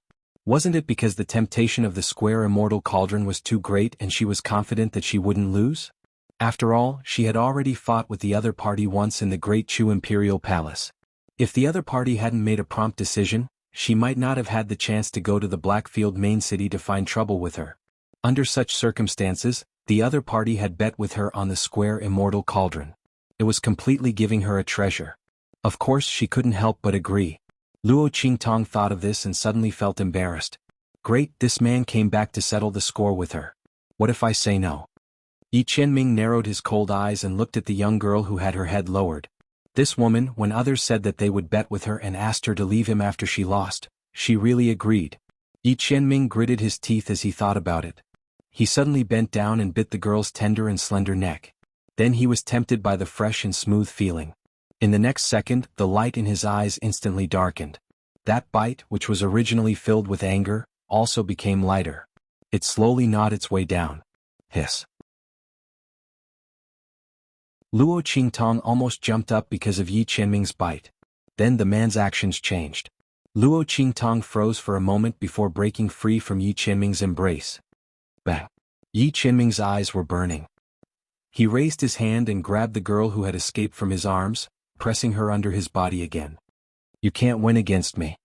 Wasn't it because the temptation of the square immortal cauldron was too great and she was confident that she wouldn't lose? After all, she had already fought with the other party once in the Great Chu Imperial Palace. If the other party hadn't made a prompt decision, she might not have had the chance to go to the Blackfield main city to find trouble with her. Under such circumstances, the other party had bet with her on the square immortal cauldron. It was completely giving her a treasure. Of course she couldn't help but agree. Luo Qingtong thought of this and suddenly felt embarrassed. Great, this man came back to settle the score with her. What if I say no? Yi Qianming narrowed his cold eyes and looked at the young girl who had her head lowered. This woman, when others said that they would bet with her and asked her to leave him after she lost, she really agreed. Yi Qianming gritted his teeth as he thought about it. He suddenly bent down and bit the girl's tender and slender neck. Then he was tempted by the fresh and smooth feeling. In the next second, the light in his eyes instantly darkened. That bite, which was originally filled with anger, also became lighter. It slowly gnawed its way down. Hiss. Luo Qingtong almost jumped up because of Yi Qianming's bite. Then the man's actions changed. Luo Qingtong froze for a moment before breaking free from Yi Qianming's embrace. Bang! Yi Qianming's eyes were burning. He raised his hand and grabbed the girl who had escaped from his arms, pressing her under his body again. You can't win against me.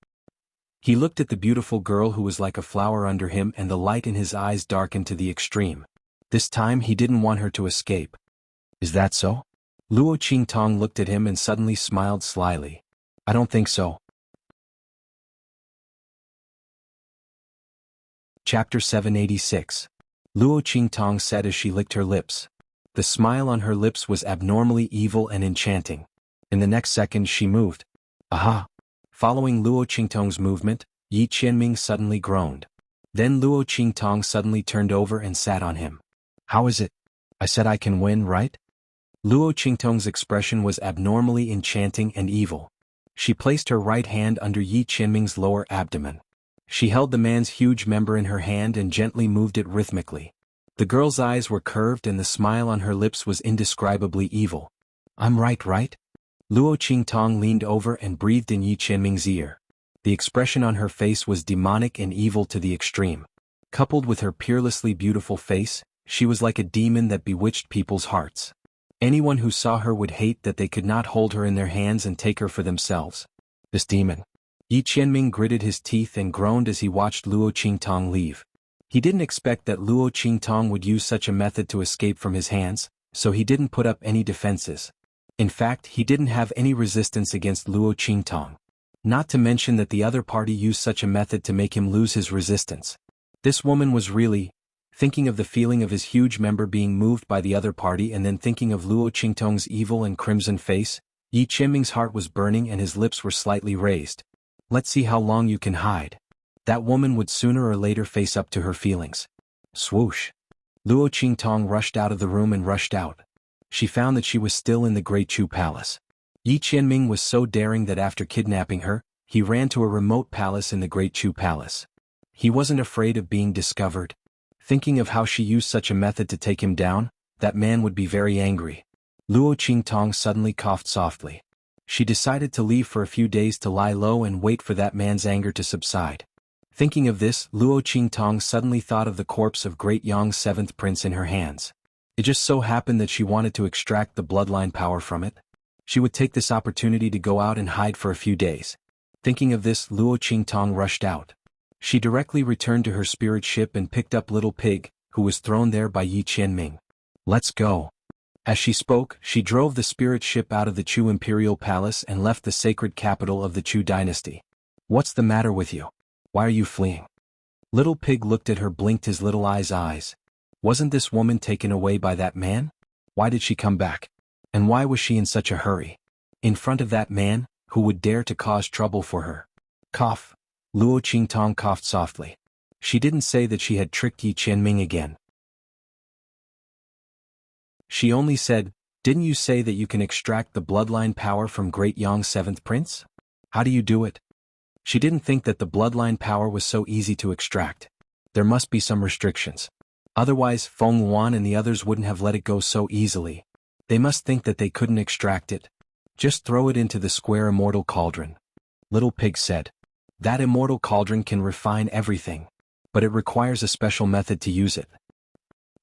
He looked at the beautiful girl who was like a flower under him and the light in his eyes darkened to the extreme. This time he didn't want her to escape. Is that so? Luo Qingtong looked at him and suddenly smiled slyly. I don't think so. Chapter 786. Luo Qingtong said as she licked her lips. The smile on her lips was abnormally evil and enchanting. In the next second she moved. Aha! Following Luo Qingtong's movement, Yi Qianming suddenly groaned. Then Luo Qingtong suddenly turned over and sat on him. How is it? I said I can win, right? Luo Qingtong's expression was abnormally enchanting and evil. She placed her right hand under Yi Qianming's lower abdomen. She held the man's huge member in her hand and gently moved it rhythmically. The girl's eyes were curved and the smile on her lips was indescribably evil. I'm right? Luo Qingtong leaned over and breathed in Yi Qianming's ear. The expression on her face was demonic and evil to the extreme. Coupled with her peerlessly beautiful face, she was like a demon that bewitched people's hearts. Anyone who saw her would hate that they could not hold her in their hands and take her for themselves. This demon. Yi Qianming gritted his teeth and groaned as he watched Luo Qingtong leave. He didn't expect that Luo Qingtong would use such a method to escape from his hands, so he didn't put up any defenses. In fact, he didn't have any resistance against Luo Qingtong. Not to mention that the other party used such a method to make him lose his resistance. This woman was really thinking of the feeling of his huge member being moved by the other party and then thinking of Luo Qingtong's evil and crimson face. Yi Qianming's heart was burning and his lips were slightly raised. Let's see how long you can hide. That woman would sooner or later face up to her feelings. Swoosh. Luo Qingtong rushed out of the room and rushed out. She found that she was still in the Great Chu Palace. Yi Qianming was so daring that after kidnapping her, he ran to a remote palace in the Great Chu Palace. He wasn't afraid of being discovered. Thinking of how she used such a method to take him down, that man would be very angry. Luo Qingtong suddenly coughed softly. She decided to leave for a few days to lie low and wait for that man's anger to subside. Thinking of this, Luo Qingtong suddenly thought of the corpse of Great Yang's seventh prince in her hands. It just so happened that she wanted to extract the bloodline power from it. She would take this opportunity to go out and hide for a few days. Thinking of this, Luo Qingtong rushed out. She directly returned to her spirit ship and picked up Little Pig, who was thrown there by Yi Qianming. Let's go. As she spoke, she drove the spirit ship out of the Chu Imperial Palace and left the sacred capital of the Chu dynasty. What's the matter with you? Why are you fleeing? Little Pig looked at her, blinked his little eyes. Wasn't this woman taken away by that man? Why did she come back? And why was she in such a hurry? In front of that man, who would dare to cause trouble for her? Cough. Luo Qingtong coughed softly. She didn't say that she had tricked Yi Qianming again. She only said, didn't you say that you can extract the bloodline power from Great Yang's seventh prince? How do you do it? She didn't think that the bloodline power was so easy to extract. There must be some restrictions. Otherwise, Feng Yuan and the others wouldn't have let it go so easily. They must think that they couldn't extract it. Just throw it into the square immortal cauldron. Little Pig said. That immortal cauldron can refine everything. But it requires a special method to use it.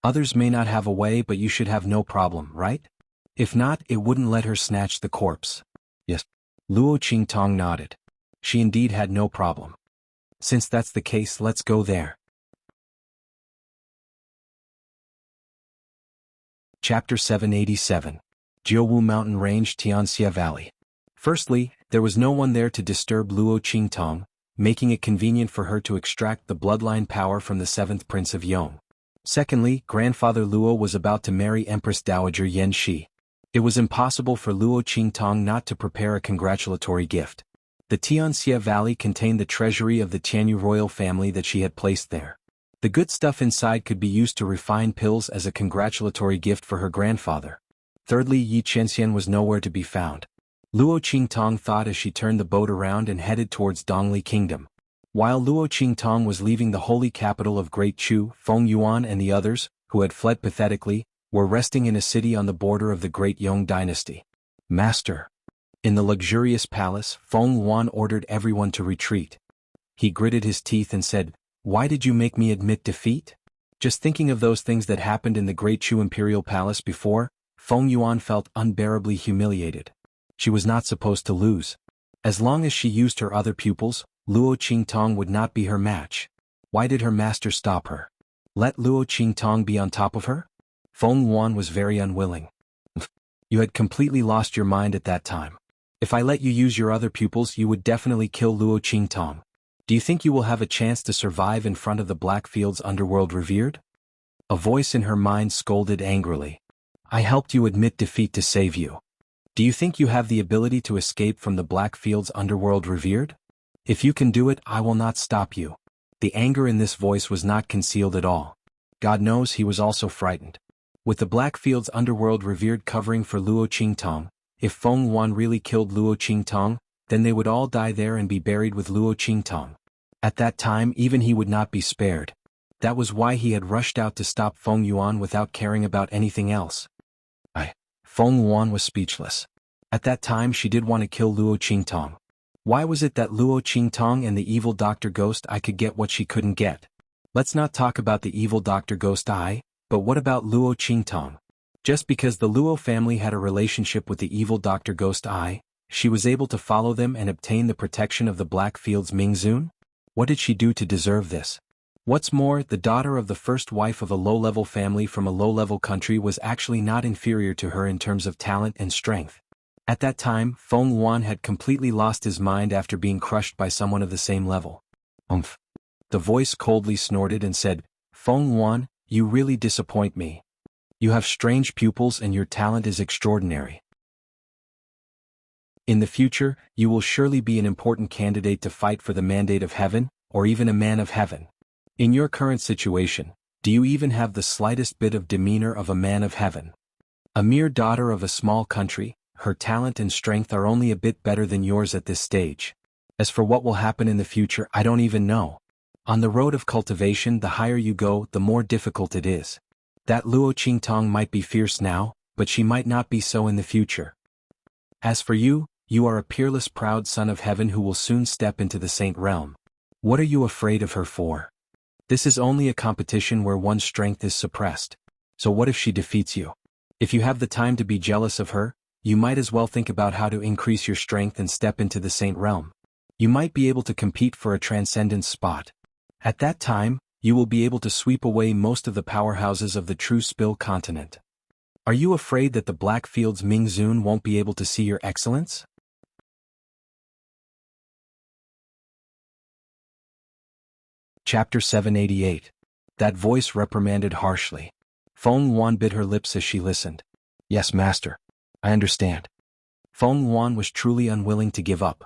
Others may not have a way, but you should have no problem, right? If not, it wouldn't let her snatch the corpse. Yes. Luo Qingtong nodded. She indeed had no problem. Since that's the case, let's go there. Chapter 787. Jiuwu Mountain Range, Tianxia Valley. Firstly, there was no one there to disturb Luo Qingtong, making it convenient for her to extract the bloodline power from the 7th Prince of Yong. Secondly, grandfather Luo was about to marry Empress Dowager Yan Shi. It was impossible for Luo Qingtong not to prepare a congratulatory gift. The Tianxia Valley contained the treasury of the Tianyu royal family that she had placed there. The good stuff inside could be used to refine pills as a congratulatory gift for her grandfather. Thirdly, Yi Chenxian was nowhere to be found. Luo Qingtong thought as she turned the boat around and headed towards Dongli Kingdom. While Luo Qingtong was leaving the holy capital of Great Chu, Feng Yuan and the others, who had fled pathetically, were resting in a city on the border of the Great Yong dynasty. Master. In the luxurious palace, Feng Yuan ordered everyone to retreat. He gritted his teeth and said, "Why did you make me admit defeat?" Just thinking of those things that happened in the Great Chu imperial palace before, Feng Yuan felt unbearably humiliated. She was not supposed to lose. As long as she used her other pupils, Luo Qingtong would not be her match. Why did her master stop her? Let Luo Qingtong be on top of her? Feng Yuan was very unwilling. You had completely lost your mind at that time. If I let you use your other pupils, you would definitely kill Luo Qingtong. Do you think you will have a chance to survive in front of the Blackfield's underworld revered? A voice in her mind scolded angrily. I helped you admit defeat to save you. Do you think you have the ability to escape from the Blackfield's underworld revered? If you can do it, I will not stop you. The anger in this voice was not concealed at all. God knows he was also frightened. With the Blackfield's underworld revered covering for Luo Qingtong, if Feng Yuan really killed Luo Qingtong, then they would all die there and be buried with Luo Qingtong. At that time even he would not be spared. That was why he had rushed out to stop Feng Yuan without caring about anything else. Feng Yuan was speechless. At that time she did want to kill Luo Qingtong. Why was it that Luo Qingtong and the evil Dr. Ghost Eye could get what she couldn't get? Let's not talk about the evil Dr. Ghost Eye, but what about Luo Qingtong? Just because the Luo family had a relationship with the evil Dr. Ghost Eye, she was able to follow them and obtain the protection of the Blackfield's Mingzun? What did she do to deserve this? What's more, the daughter of the first wife of a low-level family from a low-level country was actually not inferior to her in terms of talent and strength. At that time, Feng Yuan had completely lost his mind after being crushed by someone of the same level. Umph. The voice coldly snorted and said, Feng Yuan, you really disappoint me. You have strange pupils and your talent is extraordinary. In the future, you will surely be an important candidate to fight for the mandate of heaven, or even a man of heaven. In your current situation, do you even have the slightest bit of demeanor of a man of heaven? A mere daughter of a small country, her talent and strength are only a bit better than yours at this stage. As for what will happen in the future, I don't even know. On the road of cultivation, the higher you go, the more difficult it is. That Luo Qingtong might be fierce now, but she might not be so in the future. As for you, you are a peerless proud son of heaven who will soon step into the saint realm. What are you afraid of her for? This is only a competition where one's strength is suppressed. So what if she defeats you? If you have the time to be jealous of her, you might as well think about how to increase your strength and step into the saint realm. You might be able to compete for a transcendence spot. At that time, you will be able to sweep away most of the powerhouses of the true Spill continent. Are you afraid that the Blackfield's Mingzun won't be able to see your excellence? Chapter 788. That voice reprimanded harshly. Feng Yuan bit her lips as she listened. Yes, master. I understand. Feng Yuan was truly unwilling to give up.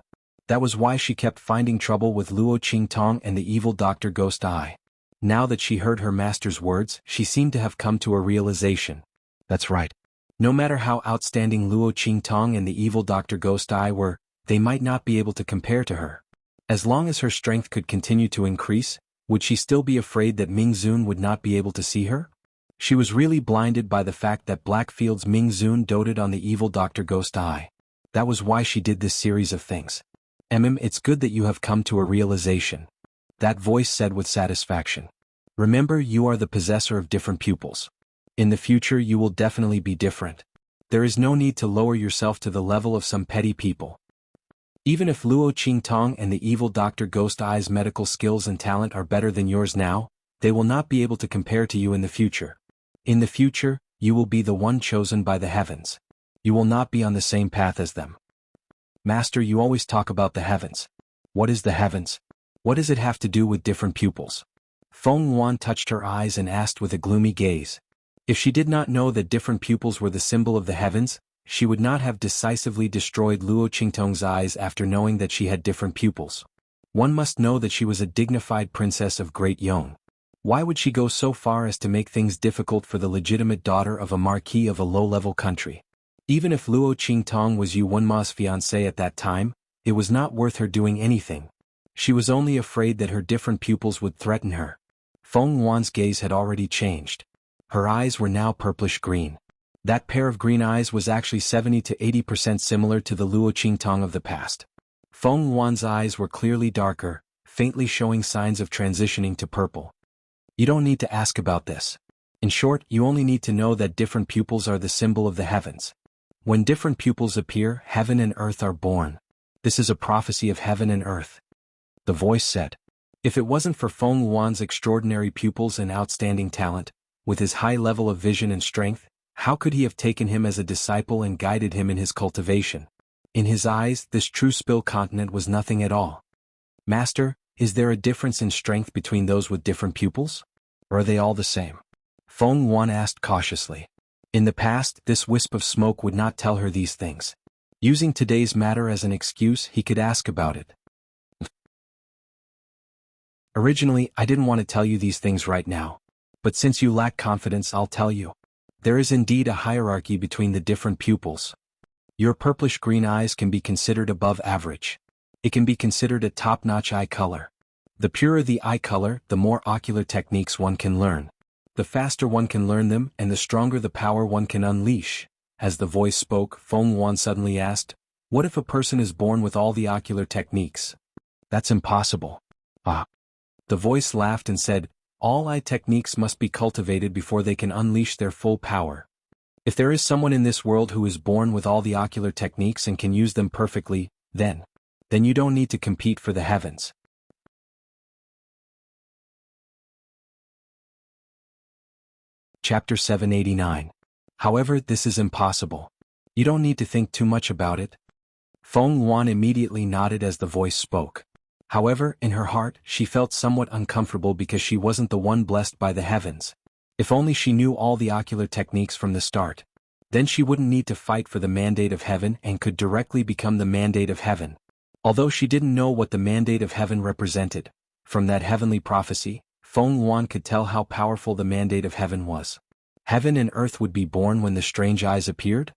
That was why she kept finding trouble with Luo Qingtong and the evil Dr. Ghost Eye. Now that she heard her master's words, she seemed to have come to a realization. That's right. No matter how outstanding Luo Qingtong and the evil Dr. Ghost Eye were, they might not be able to compare to her. As long as her strength could continue to increase, would she still be afraid that Mingzun would not be able to see her? She was really blinded by the fact that Blackfield's Mingzun doted on the evil Dr. Ghost Eye. That was why she did this series of things. It's good that you have come to a realization. That voice said with satisfaction. Remember, you are the possessor of different pupils. In the future you will definitely be different. There is no need to lower yourself to the level of some petty people. Even if Luo Qingtong and the evil Dr. Ghost Eye's medical skills and talent are better than yours now, they will not be able to compare to you in the future. In the future, you will be the one chosen by the heavens. You will not be on the same path as them. Master, you always talk about the heavens. What is the heavens? What does it have to do with different pupils? Feng Yuan touched her eyes and asked with a gloomy gaze. If she did not know that different pupils were the symbol of the heavens, she would not have decisively destroyed Luo Qingtong's eyes after knowing that she had different pupils. One must know that she was a dignified princess of Great Yong. Why would she go so far as to make things difficult for the legitimate daughter of a marquis of a low-level country? Even if Luo Qingtong was Yu Wenma's fiancé at that time, it was not worth her doing anything. She was only afraid that her different pupils would threaten her. Feng Yuan's gaze had already changed. Her eyes were now purplish-green. That pair of green eyes was actually 70 to 80% similar to the Luo Qingtong of the past. Feng Yuan's eyes were clearly darker, faintly showing signs of transitioning to purple. You don't need to ask about this. In short, you only need to know that different pupils are the symbol of the heavens. When different pupils appear, heaven and earth are born. This is a prophecy of heaven and earth. The voice said. If it wasn't for Feng Yuan's extraordinary pupils and outstanding talent, with his high level of vision and strength, how could he have taken him as a disciple and guided him in his cultivation? In his eyes, this true spill continent was nothing at all. Master, is there a difference in strength between those with different pupils? Or are they all the same? Feng Yuan asked cautiously. In the past, this wisp of smoke would not tell her these things. Using today's matter as an excuse, he could ask about it. Originally, I didn't want to tell you these things right now. But since you lack confidence, I'll tell you. There is indeed a hierarchy between the different pupils. Your purplish-green eyes can be considered above average. It can be considered a top-notch eye color. The purer the eye color, the more ocular techniques one can learn. The faster one can learn them, and the stronger the power one can unleash. As the voice spoke, Feng Yuan suddenly asked, what if a person is born with all the ocular techniques? That's impossible. The voice laughed and said, all eye techniques must be cultivated before they can unleash their full power. If there is someone in this world who is born with all the ocular techniques and can use them perfectly, then you don't need to compete for the heavens. Chapter 789. However, this is impossible. You don't need to think too much about it. Feng Yuan immediately nodded as the voice spoke. However, in her heart, she felt somewhat uncomfortable because she wasn't the one blessed by the heavens. If only she knew all the ocular techniques from the start. Then she wouldn't need to fight for the mandate of heaven and could directly become the mandate of heaven. Although she didn't know what the mandate of heaven represented, from that heavenly prophecy, Feng Yuan could tell how powerful the mandate of heaven was. Heaven and earth would be born when the strange eyes appeared?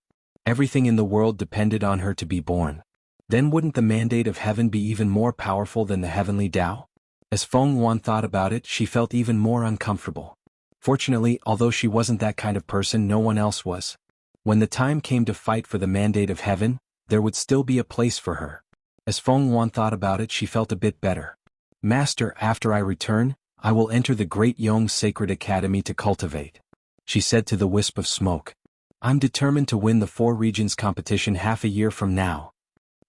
Everything in the world depended on her to be born. Then wouldn't the mandate of heaven be even more powerful than the heavenly Tao? As Feng Yuan thought about it, she felt even more uncomfortable. Fortunately, although she wasn't that kind of person, no one else was. When the time came to fight for the mandate of heaven, there would still be a place for her. As Feng Yuan thought about it, she felt a bit better. Master, after I return, I will enter the Great Yong Sacred Academy to cultivate. She said to the wisp of smoke. I'm determined to win the 4 regions competition half a year from now.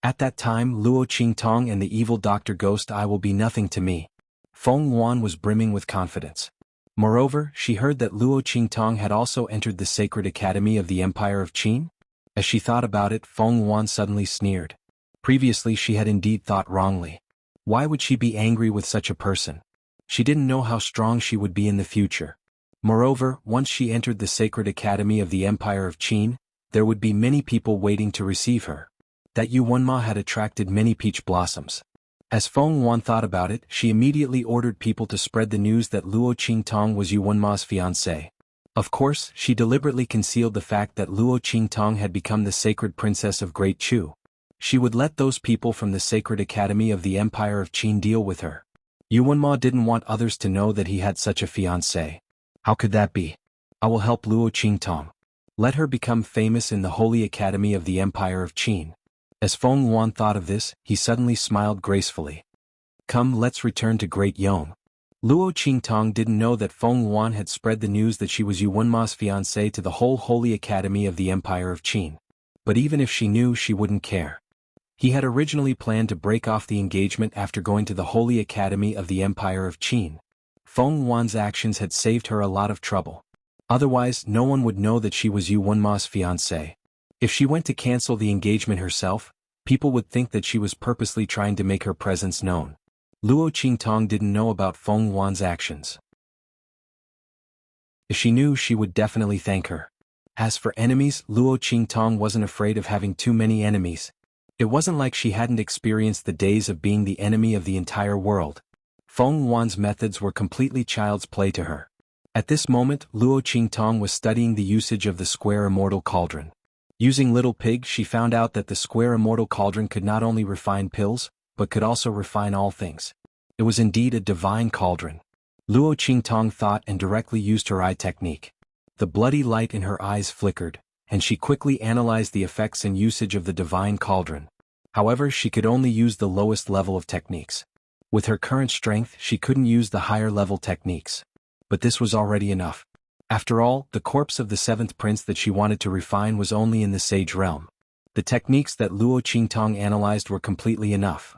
At that time, Luo Qingtong and the evil Dr. Ghost Eye will be nothing to me. Feng Yuan was brimming with confidence. Moreover, she heard that Luo Qingtong had also entered the Sacred Academy of the Empire of Qin. As she thought about it, Feng Yuan suddenly sneered. Previously she had indeed thought wrongly. Why would she be angry with such a person? She didn't know how strong she would be in the future. Moreover, once she entered the Sacred Academy of the Empire of Qin, there would be many people waiting to receive her. That Yu Wenma had attracted many peach blossoms. As Feng Yuan thought about it, she immediately ordered people to spread the news that Luo Qingtong was Yu Wenma's fiancé. Of course, she deliberately concealed the fact that Luo Qingtong had become the sacred princess of Great Chu. She would let those people from the Sacred Academy of the Empire of Qin deal with her. Yu Wenma didn't want others to know that he had such a fiancé. How could that be? I will help Luo Qingtong. Let her become famous in the Holy Academy of the Empire of Qin. As Feng Yuan thought of this, he suddenly smiled gracefully. Come, let's return to Great Yong. Luo Qingtong didn't know that Feng Yuan had spread the news that she was Yu Wenma's fiancée to the whole Holy Academy of the Empire of Qin. But even if she knew, she wouldn't care. He had originally planned to break off the engagement after going to the Holy Academy of the Empire of Qin. Feng Yuan's actions had saved her a lot of trouble. Otherwise, no one would know that she was Yu Wenma's fiancée. If she went to cancel the engagement herself, people would think that she was purposely trying to make her presence known. Luo Qingtong didn't know about Feng Yuan's actions. If she knew, she would definitely thank her. As for enemies, Luo Qingtong wasn't afraid of having too many enemies. It wasn't like she hadn't experienced the days of being the enemy of the entire world. Feng Yuan's methods were completely child's play to her. At this moment, Luo Qingtong was studying the usage of the square immortal cauldron. Using Little Pig, she found out that the square immortal cauldron could not only refine pills, but could also refine all things. It was indeed a divine cauldron. Luo Qingtong thought and directly used her eye technique. The bloody light in her eyes flickered, and she quickly analyzed the effects and usage of the divine cauldron. However, she could only use the lowest level of techniques. With her current strength, she couldn't use the higher level techniques. But this was already enough. After all, the corpse of the seventh prince that she wanted to refine was only in the sage realm. The techniques that Luo Qingtong analyzed were completely enough.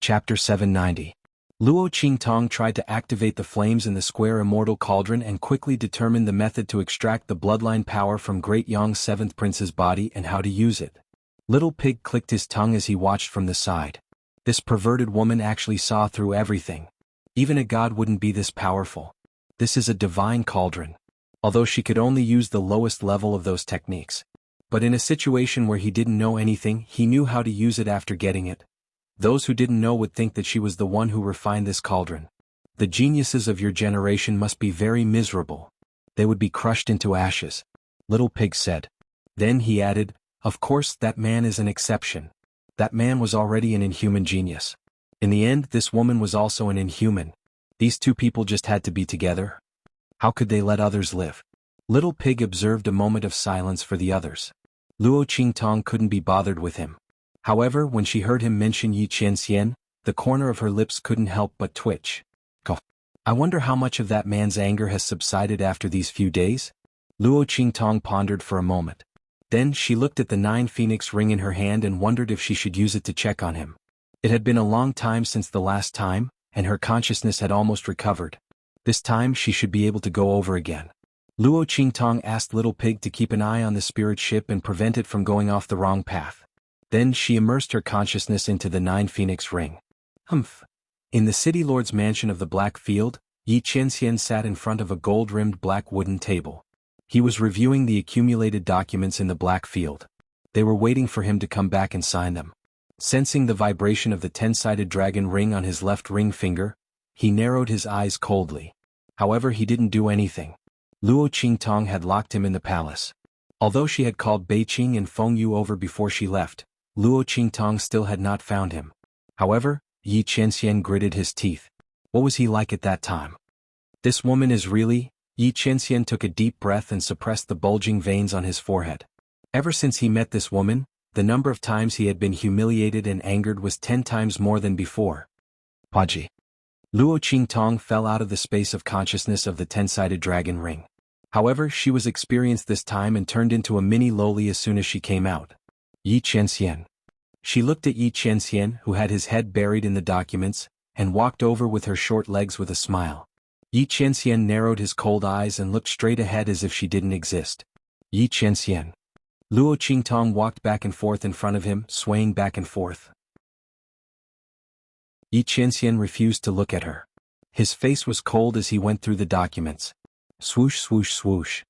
Chapter 790. Luo Qingtong tried to activate the flames in the square immortal cauldron and quickly determined the method to extract the bloodline power from Great Yong's seventh prince's body and how to use it. Little Pig clicked his tongue as he watched from the side. This perverted woman actually saw through everything. Even a god wouldn't be this powerful. This is a divine cauldron. Although she could only use the lowest level of those techniques. But in a situation where he didn't know anything, he knew how to use it after getting it. Those who didn't know would think that she was the one who refined this cauldron. The geniuses of your generation must be very miserable. They would be crushed into ashes. Little Pig said. Then he added, of course that man is an exception. That man was already an inhuman genius. In the end, this woman was also an inhuman. These two people just had to be together. How could they let others live? Little Pig observed a moment of silence for the others. Luo Qingtong couldn't be bothered with him. However, when she heard him mention Yi Qianxian, the corner of her lips couldn't help but twitch. I wonder how much of that man's anger has subsided after these few days? Luo Qingtong pondered for a moment. Then she looked at the 9 phoenix ring in her hand and wondered if she should use it to check on him. It had been a long time since the last time, and her consciousness had almost recovered. This time she should be able to go over again. Luo Qingtong asked Little Pig to keep an eye on the spirit ship and prevent it from going off the wrong path. Then she immersed her consciousness into the 9 phoenix ring. In the city lord's mansion of the Black Field, Yi Qianxian sat in front of a gold-rimmed black wooden table. He was reviewing the accumulated documents in the Black Field. They were waiting for him to come back and sign them. Sensing the vibration of the 10-sided dragon ring on his left ring finger, he narrowed his eyes coldly. However, he didn't do anything. Luo Qingtong had locked him in the palace. Although she had called Beiqing and Feng Yu over before she left, Luo Qingtong still had not found him. However, Yi Qianxian gritted his teeth. What was he like at that time? This woman is really... Yi Qianxian took a deep breath and suppressed the bulging veins on his forehead. Ever since he met this woman, the number of times he had been humiliated and angered was 10 times more than before. Paji. Luo Qingtong fell out of the space of consciousness of the 10-sided dragon ring. However, she was experienced this time and turned into a mini loli as soon as she came out. Yi Qianxian. She looked at Yi Qianxian, who had his head buried in the documents, and walked over with her short legs with a smile. Yi Qianxian narrowed his cold eyes and looked straight ahead as if she didn't exist. Yi Qianxian. Luo Qingtong walked back and forth in front of him, swaying back and forth. Yi Qianxian refused to look at her. His face was cold as he went through the documents. Swoosh swoosh swoosh.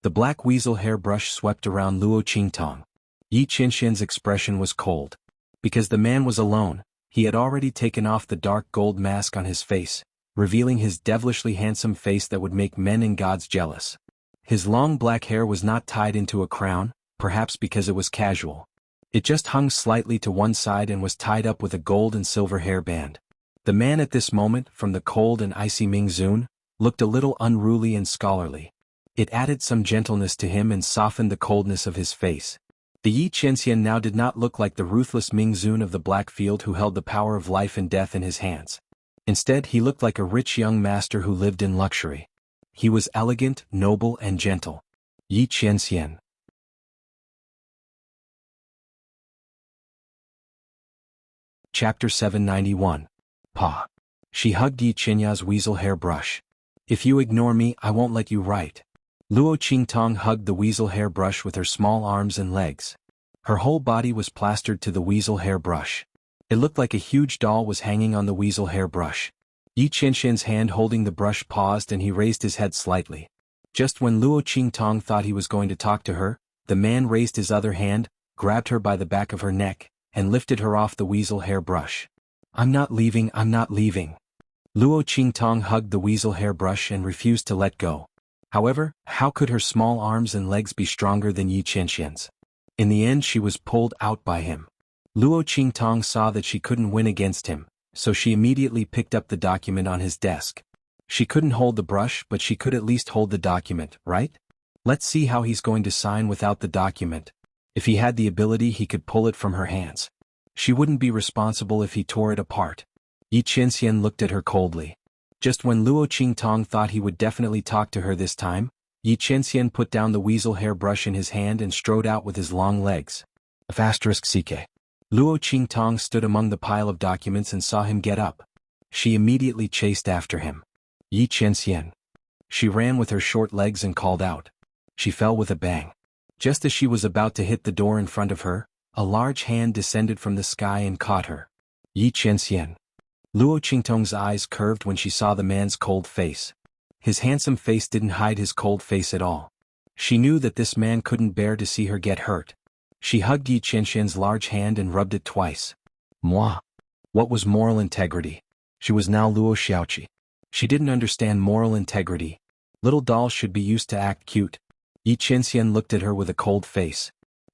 The black weasel hairbrush swept around Luo Qingtong. Yi Qianxian's expression was cold. Because the man was alone, he had already taken off the dark gold mask on his face, revealing his devilishly handsome face that would make men and gods jealous. His long black hair was not tied into a crown, perhaps because it was casual. It just hung slightly to one side and was tied up with a gold and silver hairband. The man at this moment, from the cold and icy Ming Zun, looked a little unruly and scholarly. It added some gentleness to him and softened the coldness of his face. The Yi Qianxian now did not look like the ruthless Ming Zun of the Black Field who held the power of life and death in his hands. Instead, he looked like a rich young master who lived in luxury. He was elegant, noble, and gentle. Yi Qianxian. Chapter 791. Pa. She hugged Yi Qianya's weasel hair brush. If you ignore me, I won't let you write. Luo Qingtong hugged the weasel hair brush with her small arms and legs. Her whole body was plastered to the weasel hair brush. It looked like a huge doll was hanging on the weasel hair brush. Yi Qianxian's hand holding the brush paused and he raised his head slightly. Just when Luo Qingtong thought he was going to talk to her, the man raised his other hand, grabbed her by the back of her neck, and lifted her off the weasel hair brush. I'm not leaving, I'm not leaving. Luo Qingtong hugged the weasel hair brush and refused to let go. However, how could her small arms and legs be stronger than Yi Qianxian's? In the end she was pulled out by him. Luo Qingtong saw that she couldn't win against him, so she immediately picked up the document on his desk. She couldn't hold the brush, but she could at least hold the document, right? Let's see how he's going to sign without the document. If he had the ability, he could pull it from her hands. She wouldn't be responsible if he tore it apart. Yi Qianxian looked at her coldly. Just when Luo Qingtong thought he would definitely talk to her this time, Yi Qianxian put down the weasel hair brush in his hand and strode out with his long legs. *CK. Luo Qingtong stood among the pile of documents and saw him get up. She immediately chased after him. Yi Qianxian. She ran with her short legs and called out. She fell with a bang. Just as she was about to hit the door in front of her, a large hand descended from the sky and caught her. Yi Qianxian. Luo Qingtong's eyes curved when she saw the man's cold face. His handsome face didn't hide his cold face at all. She knew that this man couldn't bear to see her get hurt. She hugged Yi Qianxian's large hand and rubbed it twice. Moi. What was moral integrity? She was now Luo Xiaoqi. She didn't understand moral integrity. Little dolls should be used to act cute. Yi Qianxian looked at her with a cold face.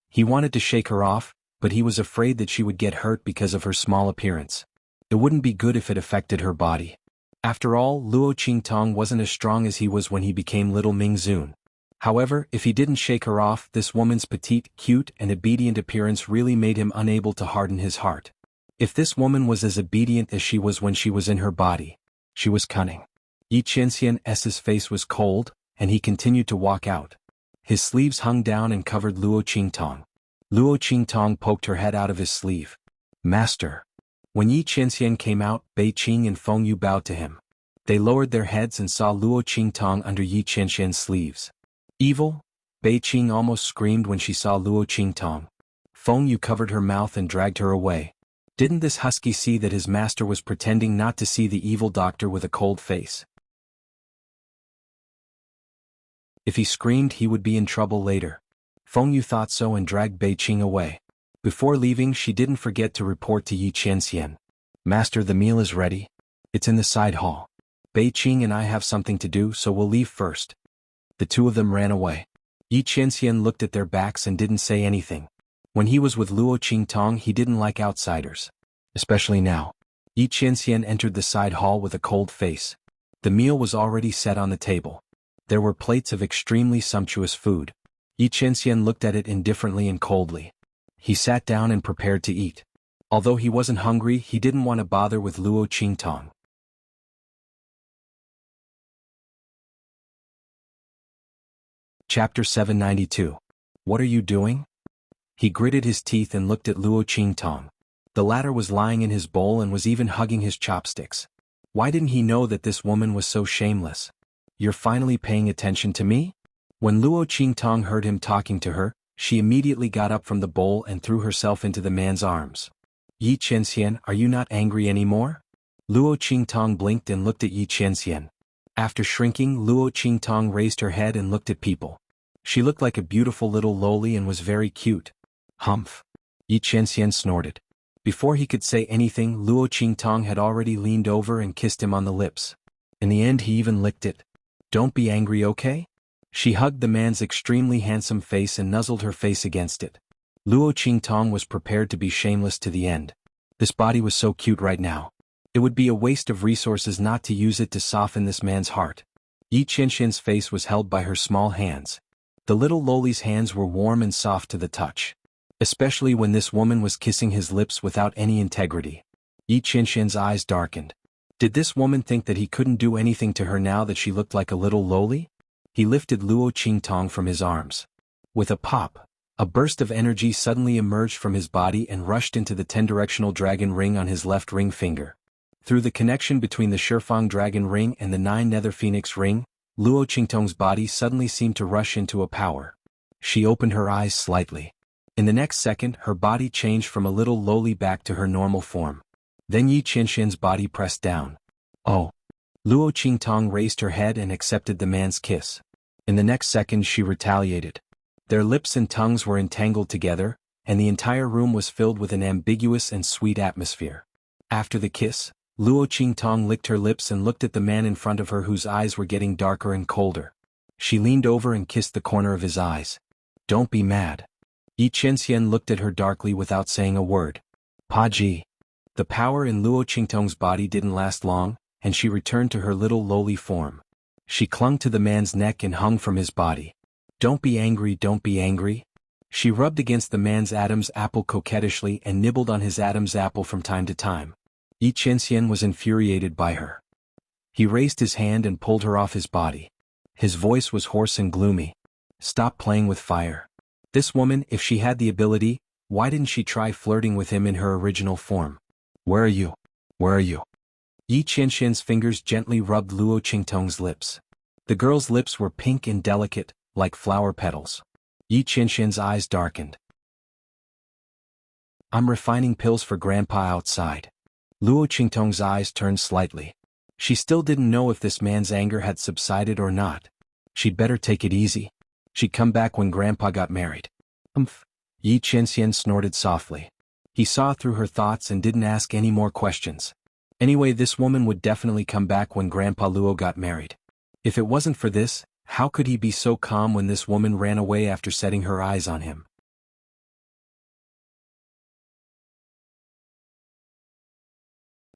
He wanted to shake her off, but he was afraid that she would get hurt because of her small appearance. It wouldn't be good if it affected her body. After all, Luo Qingtong wasn't as strong as he was when he became little Ming Zun. However, if he didn't shake her off, this woman's petite, cute, and obedient appearance really made him unable to harden his heart. If this woman was as obedient as she was when she was in her body, she was cunning. Yi Qianxian's face was cold, and he continued to walk out. His sleeves hung down and covered Luo Qingtong. Luo Qingtong poked her head out of his sleeve. Master. When Yi Qianxian came out, Bei Qing and Feng Yu bowed to him. They lowered their heads and saw Luo Qingtong under Yi Qianxian's sleeves. Evil? Bei Qing almost screamed when she saw Luo Qingtong. Feng Yu covered her mouth and dragged her away. Didn't this husky see that his master was pretending not to see the evil doctor with a cold face? If he screamed, he would be in trouble later. Feng Yu thought so and dragged Bei Qing away. Before leaving, she didn't forget to report to Yi Qianxian. Master, the meal is ready. It's in the side hall. Bei Qing and I have something to do, so we'll leave first. The two of them ran away. Yi Qianxian looked at their backs and didn't say anything. When he was with Luo Qingtong, he didn't like outsiders. Especially now. Yi Qianxian entered the side hall with a cold face. The meal was already set on the table. There were plates of extremely sumptuous food. Yi Qianxian looked at it indifferently and coldly. He sat down and prepared to eat. Although he wasn't hungry, he didn't want to bother with Luo Qingtong. Chapter 792. What are you doing? He gritted his teeth and looked at Luo Qingtong. The latter was lying in his bowl and was even hugging his chopsticks. Why didn't he know that this woman was so shameless? You're finally paying attention to me? When Luo Qingtong heard him talking to her, she immediately got up from the bowl and threw herself into the man's arms. Yi Qianxian, are you not angry anymore? Luo Qingtong blinked and looked at Yi Qianxian. After shrinking, Luo Qingtong raised her head and looked at people. She looked like a beautiful little loli and was very cute. Humph. Yi Qianxian snorted. Before he could say anything, Luo Qingtong had already leaned over and kissed him on the lips. In the end, he even licked it. Don't be angry, okay? She hugged the man's extremely handsome face and nuzzled her face against it. Luo Qingtong was prepared to be shameless to the end. This body was so cute right now. It would be a waste of resources not to use it to soften this man's heart. Yi Qianxian's face was held by her small hands. The little lowly's hands were warm and soft to the touch. Especially when this woman was kissing his lips without any integrity. Yi Qianxian's eyes darkened. Did this woman think that he couldn't do anything to her now that she looked like a little lowly? He lifted Luo Qingtong from his arms. With a pop, a burst of energy suddenly emerged from his body and rushed into the 10-directional dragon ring on his left ring finger. Through the connection between the Shifang dragon ring and the 9 nether phoenix ring, Luo Qingtong's body suddenly seemed to rush into a power. She opened her eyes slightly. In the next second, her body changed from a little lowly back to her normal form. Then Yi Qianxian's body pressed down. Oh! Luo Qingtong raised her head and accepted the man's kiss. In the next second she retaliated. Their lips and tongues were entangled together, and the entire room was filled with an ambiguous and sweet atmosphere. After the kiss, Luo Qingtong licked her lips and looked at the man in front of her whose eyes were getting darker and colder. She leaned over and kissed the corner of his eyes. Don't be mad. Yi Qianxian looked at her darkly without saying a word. Pa Ji. The power in Luo Qingtong's body didn't last long, and she returned to her little lowly form. She clung to the man's neck and hung from his body. Don't be angry, don't be angry. She rubbed against the man's Adam's apple coquettishly and nibbled on his Adam's apple from time to time. Yi Qianxian was infuriated by her. He raised his hand and pulled her off his body. His voice was hoarse and gloomy. Stop playing with fire. This woman, if she had the ability, why didn't she try flirting with him in her original form? Where are you? Where are you? Yi Qianxian's fingers gently rubbed Luo Qingtong's lips. The girl's lips were pink and delicate, like flower petals. Yi Qianxian's eyes darkened. I'm refining pills for Grandpa outside. Luo Qingtong's eyes turned slightly. She still didn't know if this man's anger had subsided or not. She'd better take it easy. She'd come back when Grandpa got married. Yi Qianxian snorted softly. He saw through her thoughts and didn't ask any more questions. Anyway, this woman would definitely come back when Grandpa Luo got married. If it wasn't for this, how could he be so calm when this woman ran away after setting her eyes on him?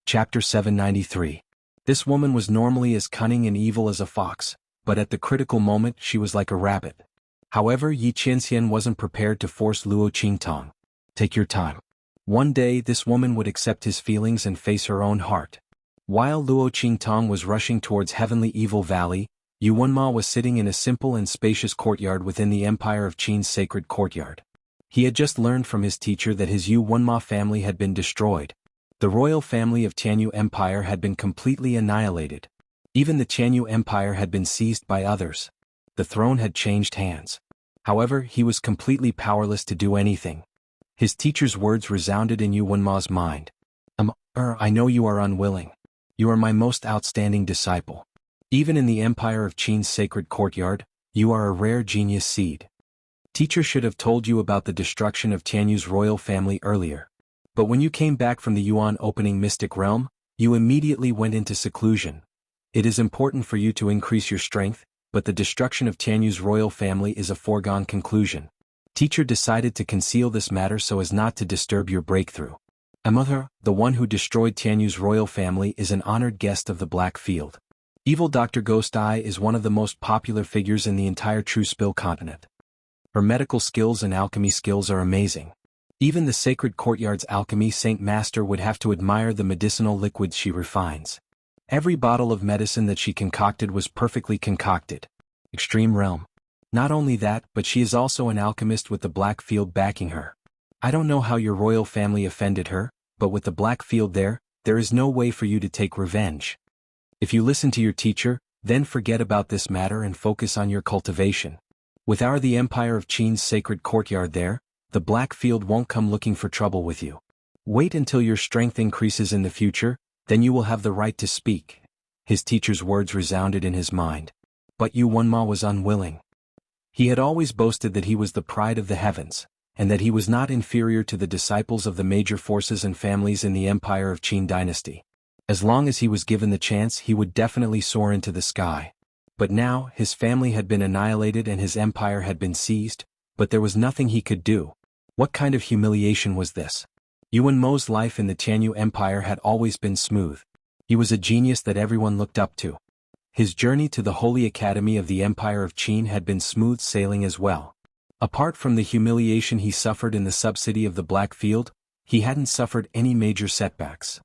Chapter 793. This woman was normally as cunning and evil as a fox, but at the critical moment she was like a rabbit. However, Yi Qianxian wasn't prepared to force Luo Qingtong. Take your time. One day this woman would accept his feelings and face her own heart. While Luo Qingtong was rushing towards Heavenly Evil Valley, Yu Wenma was sitting in a simple and spacious courtyard within the Empire of Qin's sacred courtyard. He had just learned from his teacher that his Yu Wenma family had been destroyed. The royal family of Tianyu Empire had been completely annihilated. Even the Tianyu Empire had been seized by others. The throne had changed hands. However, he was completely powerless to do anything. His teacher's words resounded in Yu Wenma's mind. I know you are unwilling. You are my most outstanding disciple. Even in the Empire of Qin's sacred courtyard, you are a rare genius seed. Teacher should have told you about the destruction of Tianyu's royal family earlier. But when you came back from the Yuan opening mystic realm, you immediately went into seclusion. It is important for you to increase your strength, but the destruction of Tianyu's royal family is a foregone conclusion. Teacher decided to conceal this matter so as not to disturb your breakthrough. Amuther, the one who destroyed Tianyu's royal family, is an honored guest of the Black Field. Evil Dr. Ghost Eye is one of the most popular figures in the entire True Spill continent. Her medical skills and alchemy skills are amazing. Even the sacred courtyard's alchemy Saint Master would have to admire the medicinal liquids she refines. Every bottle of medicine that she concocted was perfectly concocted. Extreme realm. Not only that, but she is also an alchemist with the Black Field backing her. I don't know how your royal family offended her, but with the Black Field there is no way for you to take revenge. If you listen to your teacher, then forget about this matter and focus on your cultivation. With the Empire of Qin's sacred courtyard there, the Black Field won't come looking for trouble with you. Wait until your strength increases in the future, then you will have the right to speak. His teacher's words resounded in his mind. But Yu Wenma was unwilling. He had always boasted that he was the pride of the heavens, and that he was not inferior to the disciples of the major forces and families in the Empire of Qin dynasty. As long as he was given the chance, he would definitely soar into the sky. But now, his family had been annihilated and his empire had been seized, but there was nothing he could do. What kind of humiliation was this? Yu Wenma's life in the Tianyu Empire had always been smooth. He was a genius that everyone looked up to. his journey to the Holy Academy of the Empire of Qin had been smooth sailing as well. Apart from the humiliation he suffered in the subcity of the Black Field, he hadn't suffered any major setbacks.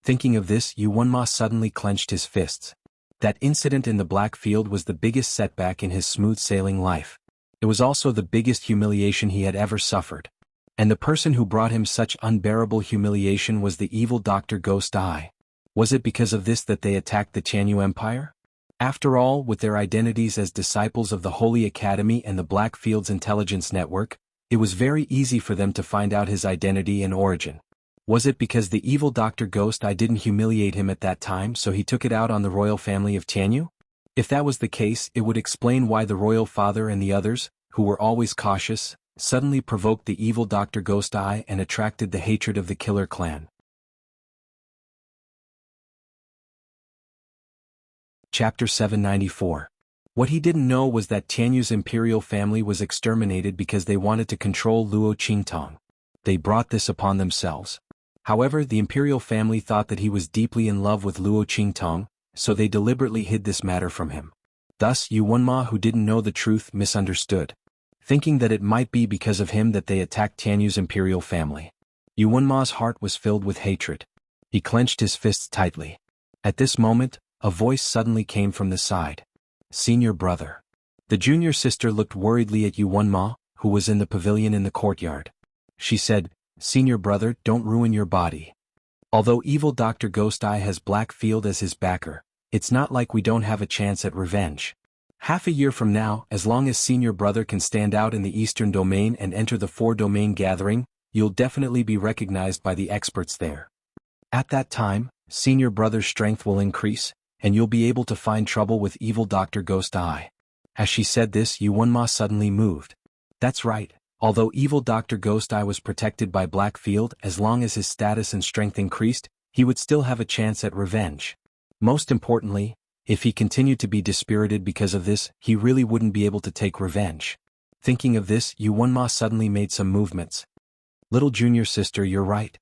Thinking of this, Yuanma suddenly clenched his fists. That incident in the Black Field was the biggest setback in his smooth-sailing life. It was also the biggest humiliation he had ever suffered. And the person who brought him such unbearable humiliation was the evil Dr. Ghost Eye. Was it because of this that they attacked the Tianyu Empire? After all, with their identities as disciples of the Holy Academy and the Black Field's intelligence network, it was very easy for them to find out his identity and origin. Was it because the evil Dr. Ghost Eye didn't humiliate him at that time, so he took it out on the royal family of Tianyu? If that was the case, it would explain why the royal father and the others, who were always cautious, suddenly provoked the evil Dr. Ghost Eye and attracted the hatred of the Killer Clan. Chapter 794. What he didn't know was that Tianyu's imperial family was exterminated because they wanted to control Luo Qingtong. They brought this upon themselves. However, the imperial family thought that he was deeply in love with Luo Qingtong, so they deliberately hid this matter from him. Thus, Yuanma, who didn't know the truth, misunderstood, thinking that it might be because of him that they attacked Tianyu's imperial family. Yuanma's heart was filled with hatred. He clenched his fists tightly. At this moment, a voice suddenly came from the side. "Senior brother." The junior sister looked worriedly at Yuanma, who was in the pavilion in the courtyard. She said, "Senior brother, don't ruin your body. Although evil Dr. Ghost Eye has Black Field as his backer, it's not like we don't have a chance at revenge. Half a year from now, as long as senior brother can stand out in the Eastern Domain and enter the 4-domain gathering, you'll definitely be recognized by the experts there. At that time, senior brother's strength will increase, and you'll be able to find trouble with evil Dr. Ghost Eye." As she said this, Yuanma suddenly moved. That's right. Although evil Dr. Ghost Eye was protected by Black Field, as long as his status and strength increased, he would still have a chance at revenge. Most importantly, if he continued to be dispirited because of this, he really wouldn't be able to take revenge. Thinking of this, Yuanma suddenly made some movements. "Little junior sister, you're right,"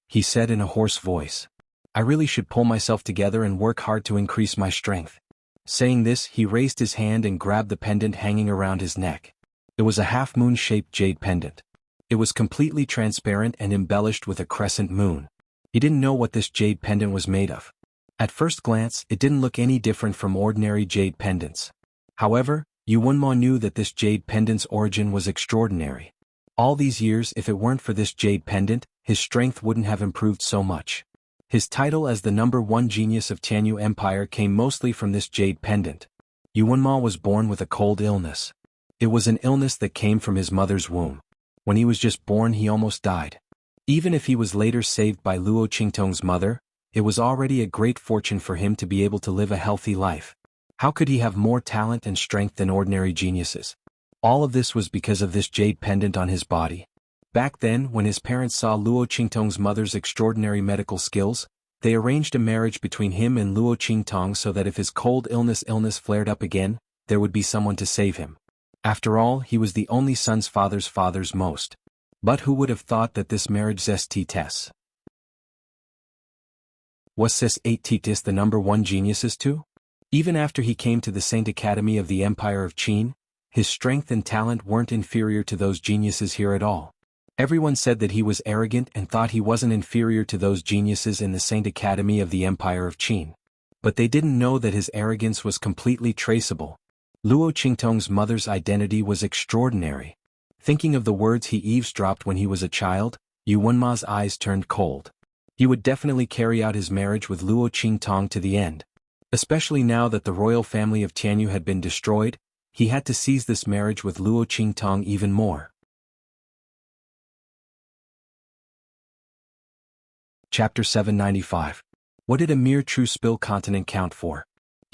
he said in a hoarse voice. "I really should pull myself together and work hard to increase my strength." Saying this, he raised his hand and grabbed the pendant hanging around his neck. It was a half-moon-shaped jade pendant. It was completely transparent and embellished with a crescent moon. He didn't know what this jade pendant was made of. At first glance, it didn't look any different from ordinary jade pendants. However, Yuanma knew that this jade pendant's origin was extraordinary. All these years, if it weren't for this jade pendant, his strength wouldn't have improved so much. His title as the #1 genius of Tianyu Empire came mostly from this jade pendant. Yuanma was born with a cold illness. It was an illness that came from his mother's womb. When he was just born, he almost died. Even if he was later saved by Luo Qingtong's mother, it was already a great fortune for him to be able to live a healthy life. How could he have more talent and strength than ordinary geniuses? All of this was because of this jade pendant on his body. Back then, when his parents saw Luo Qingtong's mother's extraordinary medical skills, they arranged a marriage between him and Luo Qingtong so that if his cold illness flared up again, there would be someone to save him. After all, he was the only son's father's most. But who would have thought that this marriage zestites? Was this 8 the #1 geniuses too? Even after he came to the Saint Academy of the Empire of Qin, his strength and talent weren't inferior to those geniuses here at all. Everyone said that he was arrogant and thought he wasn't inferior to those geniuses in the Saint Academy of the Empire of Qin. But they didn't know that his arrogance was completely traceable. Luo Qingtong's mother's identity was extraordinary. Thinking of the words he eavesdropped when he was a child, Yuanma's eyes turned cold. He would definitely carry out his marriage with Luo Qingtong to the end. Especially now that the royal family of Tianyu had been destroyed, he had to seize this marriage with Luo Qingtong even more. Chapter 795. What did a mere true spill continent count for?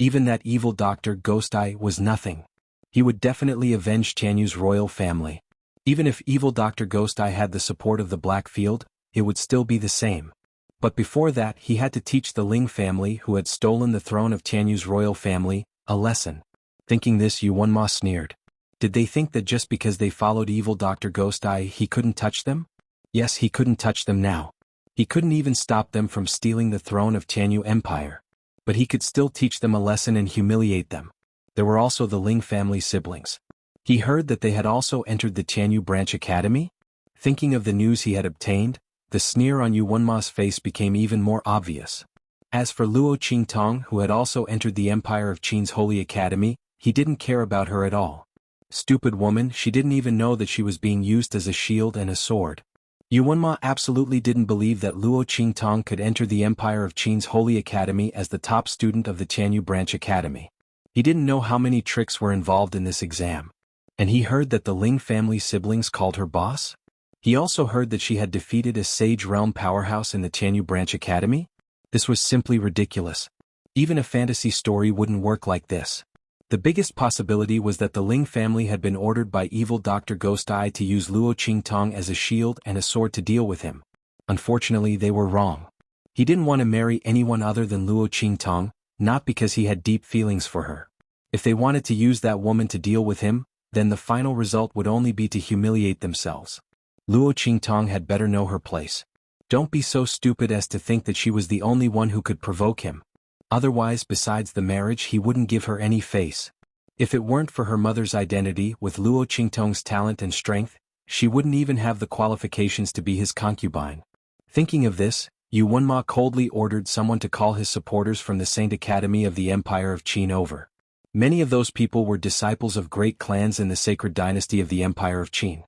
Even that evil Dr. Ghost Eye was nothing. He would definitely avenge Tianyu's royal family. Even if evil Dr. Ghost Eye had the support of the Black Field, it would still be the same. But before that, he had to teach the Ling family, who had stolen the throne of Tianyu's royal family, a lesson. Thinking this, Yuanma sneered. Did they think that just because they followed evil Dr. Ghost Eye he couldn't touch them? Yes, he couldn't touch them now. He couldn't even stop them from stealing the throne of Tianyu Empire. But he could still teach them a lesson and humiliate them. There were also the Ling family siblings. He heard that they had also entered the Tianyu Branch Academy? Thinking of the news he had obtained, the sneer on Yuanma's face became even more obvious. As for Luo Qingtong, who had also entered the Empire of Qin's Holy Academy, he didn't care about her at all. Stupid woman, she didn't even know that she was being used as a shield and a sword. Yuanma absolutely didn't believe that Luo Qingtong could enter the Empire of Qin's Holy Academy as the top student of the Tianyu Branch Academy. He didn't know how many tricks were involved in this exam. And he heard that the Ling family siblings called her boss? He also heard that she had defeated a Sage Realm powerhouse in the Tianyu Branch Academy? This was simply ridiculous. Even a fantasy story wouldn't work like this. The biggest possibility was that the Ling family had been ordered by evil Dr. Ghost Eye to use Luo Qingtong as a shield and a sword to deal with him. Unfortunately, they were wrong. He didn't want to marry anyone other than Luo Qingtong, not because he had deep feelings for her. If they wanted to use that woman to deal with him, then the final result would only be to humiliate themselves. Luo Qingtong had better know her place. Don't be so stupid as to think that she was the only one who could provoke him. Otherwise, besides the marriage, he wouldn't give her any face. If it weren't for her mother's identity with Luo Qingtong's talent and strength, she wouldn't even have the qualifications to be his concubine. Thinking of this, Yuanma coldly ordered someone to call his supporters from the Saint Academy of the Empire of Qin over. Many of those people were disciples of great clans in the sacred dynasty of the Empire of Qin.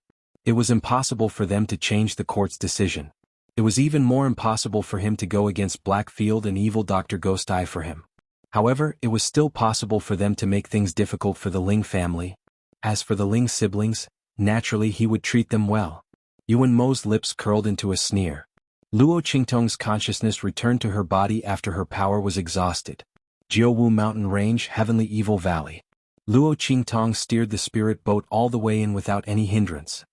It was impossible for them to change the court's decision. It was even more impossible for him to go against Blackfield and evil Dr. Ghost Eye for him. However, it was still possible for them to make things difficult for the Ling family. As for the Ling siblings, naturally he would treat them well. Yuan Mo's lips curled into a sneer. Luo Qingtong's consciousness returned to her body after her power was exhausted. Jiuwu Mountain Range, Heavenly Evil Valley. Luo Qingtong steered the spirit boat all the way in without any hindrance.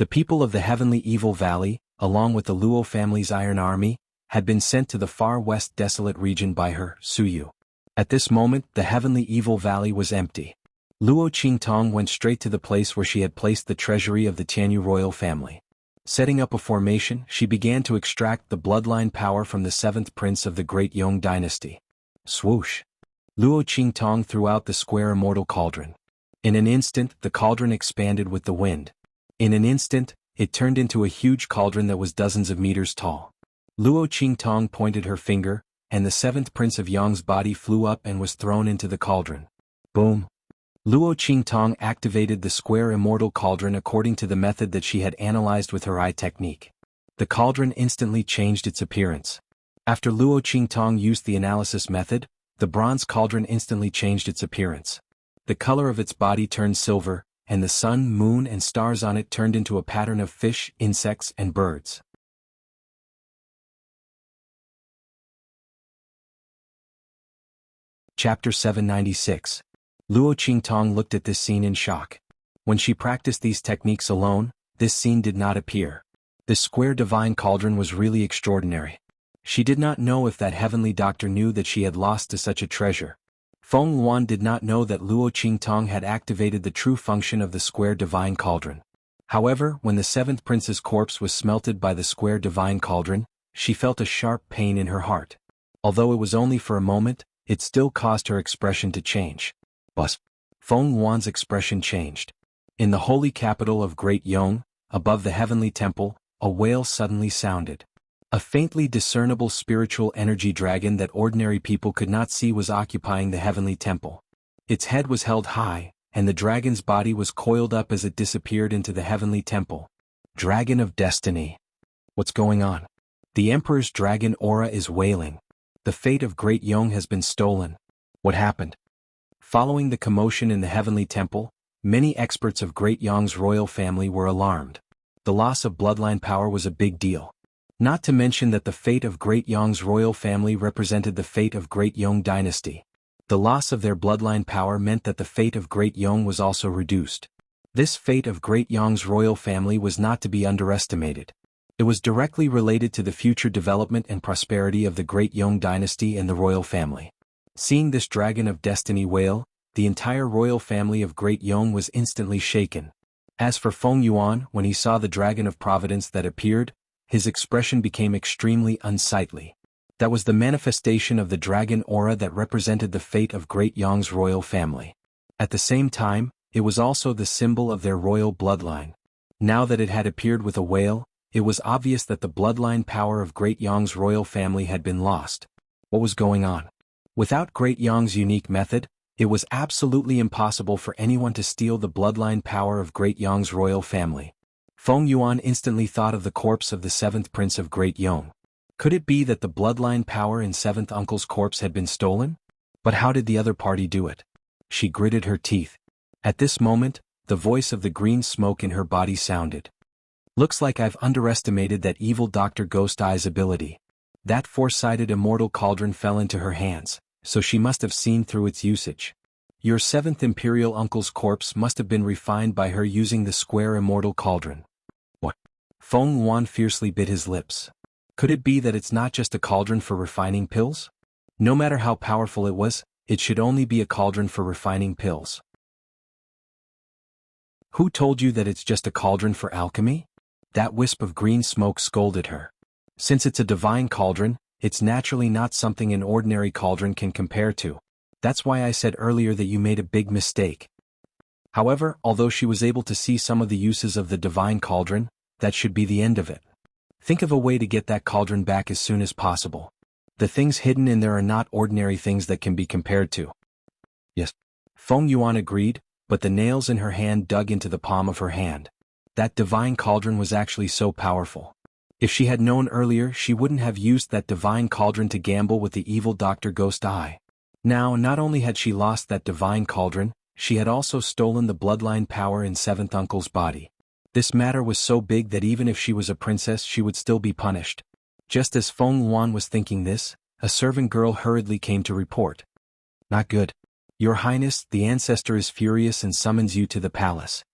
The people of the Heavenly Evil Valley, along with the Luo family's Iron Army, had been sent to the far west desolate region by her, Suyu. At this moment, the Heavenly Evil Valley was empty. Luo Qingtong went straight to the place where she had placed the treasury of the Tianyu royal family. Setting up a formation, she began to extract the bloodline power from the seventh prince of the Great Yong dynasty. Swoosh! Luo Qingtong threw out the square immortal cauldron. In an instant, the cauldron expanded with the wind. In an instant, it turned into a huge cauldron that was dozens of meters tall. Luo Qingtong pointed her finger, and the seventh prince of Yong's body flew up and was thrown into the cauldron. Boom! Luo Qingtong activated the square immortal cauldron according to the method that she had analyzed with her eye technique. The cauldron instantly changed its appearance. After Luo Qingtong used the analysis method, the bronze cauldron instantly changed its appearance. The color of its body turned silver, and the sun, moon, and stars on it turned into a pattern of fish, insects, and birds. Chapter 796. Luo Qingtong looked at this scene in shock. When she practiced these techniques alone, this scene did not appear. This square divine cauldron was really extraordinary. She did not know if that heavenly doctor knew that she had lost to such a treasure. Feng Luan did not know that Luo Qingtong had activated the true function of the square divine cauldron. However, when the seventh prince's corpse was smelted by the square divine cauldron, she felt a sharp pain in her heart. Although it was only for a moment, it still caused her expression to change. But Feng Luan's expression changed. In the holy capital of Great Yong, above the heavenly temple, a wail suddenly sounded. A faintly discernible spiritual energy dragon that ordinary people could not see was occupying the heavenly temple. Its head was held high, and the dragon's body was coiled up as it disappeared into the heavenly temple. Dragon of Destiny. What's going on? The Emperor's dragon aura is wailing. The fate of Great Yong has been stolen. What happened? Following the commotion in the heavenly temple, many experts of Great Yong's royal family were alarmed. The loss of bloodline power was a big deal. Not to mention that the fate of Great Yong's royal family represented the fate of Great Yong dynasty. The loss of their bloodline power meant that the fate of Great Yong was also reduced. This fate of Great Yong's royal family was not to be underestimated. It was directly related to the future development and prosperity of the Great Yong dynasty and the royal family. Seeing this dragon of destiny wail, the entire royal family of Great Yong was instantly shaken. As for Feng Yuan, when he saw the dragon of providence that appeared, his expression became extremely unsightly. That was the manifestation of the dragon aura that represented the fate of Great Yong's royal family. At the same time, it was also the symbol of their royal bloodline. Now that it had appeared with a whale, it was obvious that the bloodline power of Great Yong's royal family had been lost. What was going on? Without Great Yong's unique method, it was absolutely impossible for anyone to steal the bloodline power of Great Yong's royal family. Feng Yuan instantly thought of the corpse of the seventh prince of Great Yong. Could it be that the bloodline power in seventh uncle's corpse had been stolen? But how did the other party do it? She gritted her teeth. At this moment, the voice of the green smoke in her body sounded. Looks like I've underestimated that evil Dr. Ghost Eye's ability. That four-sided immortal cauldron fell into her hands, so she must have seen through its usage. Your seventh imperial uncle's corpse must have been refined by her using the square immortal cauldron. What? Feng Yuan fiercely bit his lips. Could it be that it's not just a cauldron for refining pills? No matter how powerful it was, it should only be a cauldron for refining pills. Who told you that it's just a cauldron for alchemy? That wisp of green smoke scolded her. Since it's a divine cauldron, it's naturally not something an ordinary cauldron can compare to. That's why I said earlier that you made a big mistake. However, although she was able to see some of the uses of the divine cauldron, that should be the end of it. Think of a way to get that cauldron back as soon as possible. The things hidden in there are not ordinary things that can be compared to. Yes. Feng Yuan agreed, but the nails in her hand dug into the palm of her hand. That divine cauldron was actually so powerful. If she had known earlier, she wouldn't have used that divine cauldron to gamble with the evil Dr. Ghost Eye. Now, not only had she lost that divine cauldron, she had also stolen the bloodline power in seventh uncle's body. This matter was so big that even if she was a princess she would still be punished. Just as Feng Yuan was thinking this, a servant girl hurriedly came to report. Not good. Your Highness, the ancestor is furious and summons you to the palace.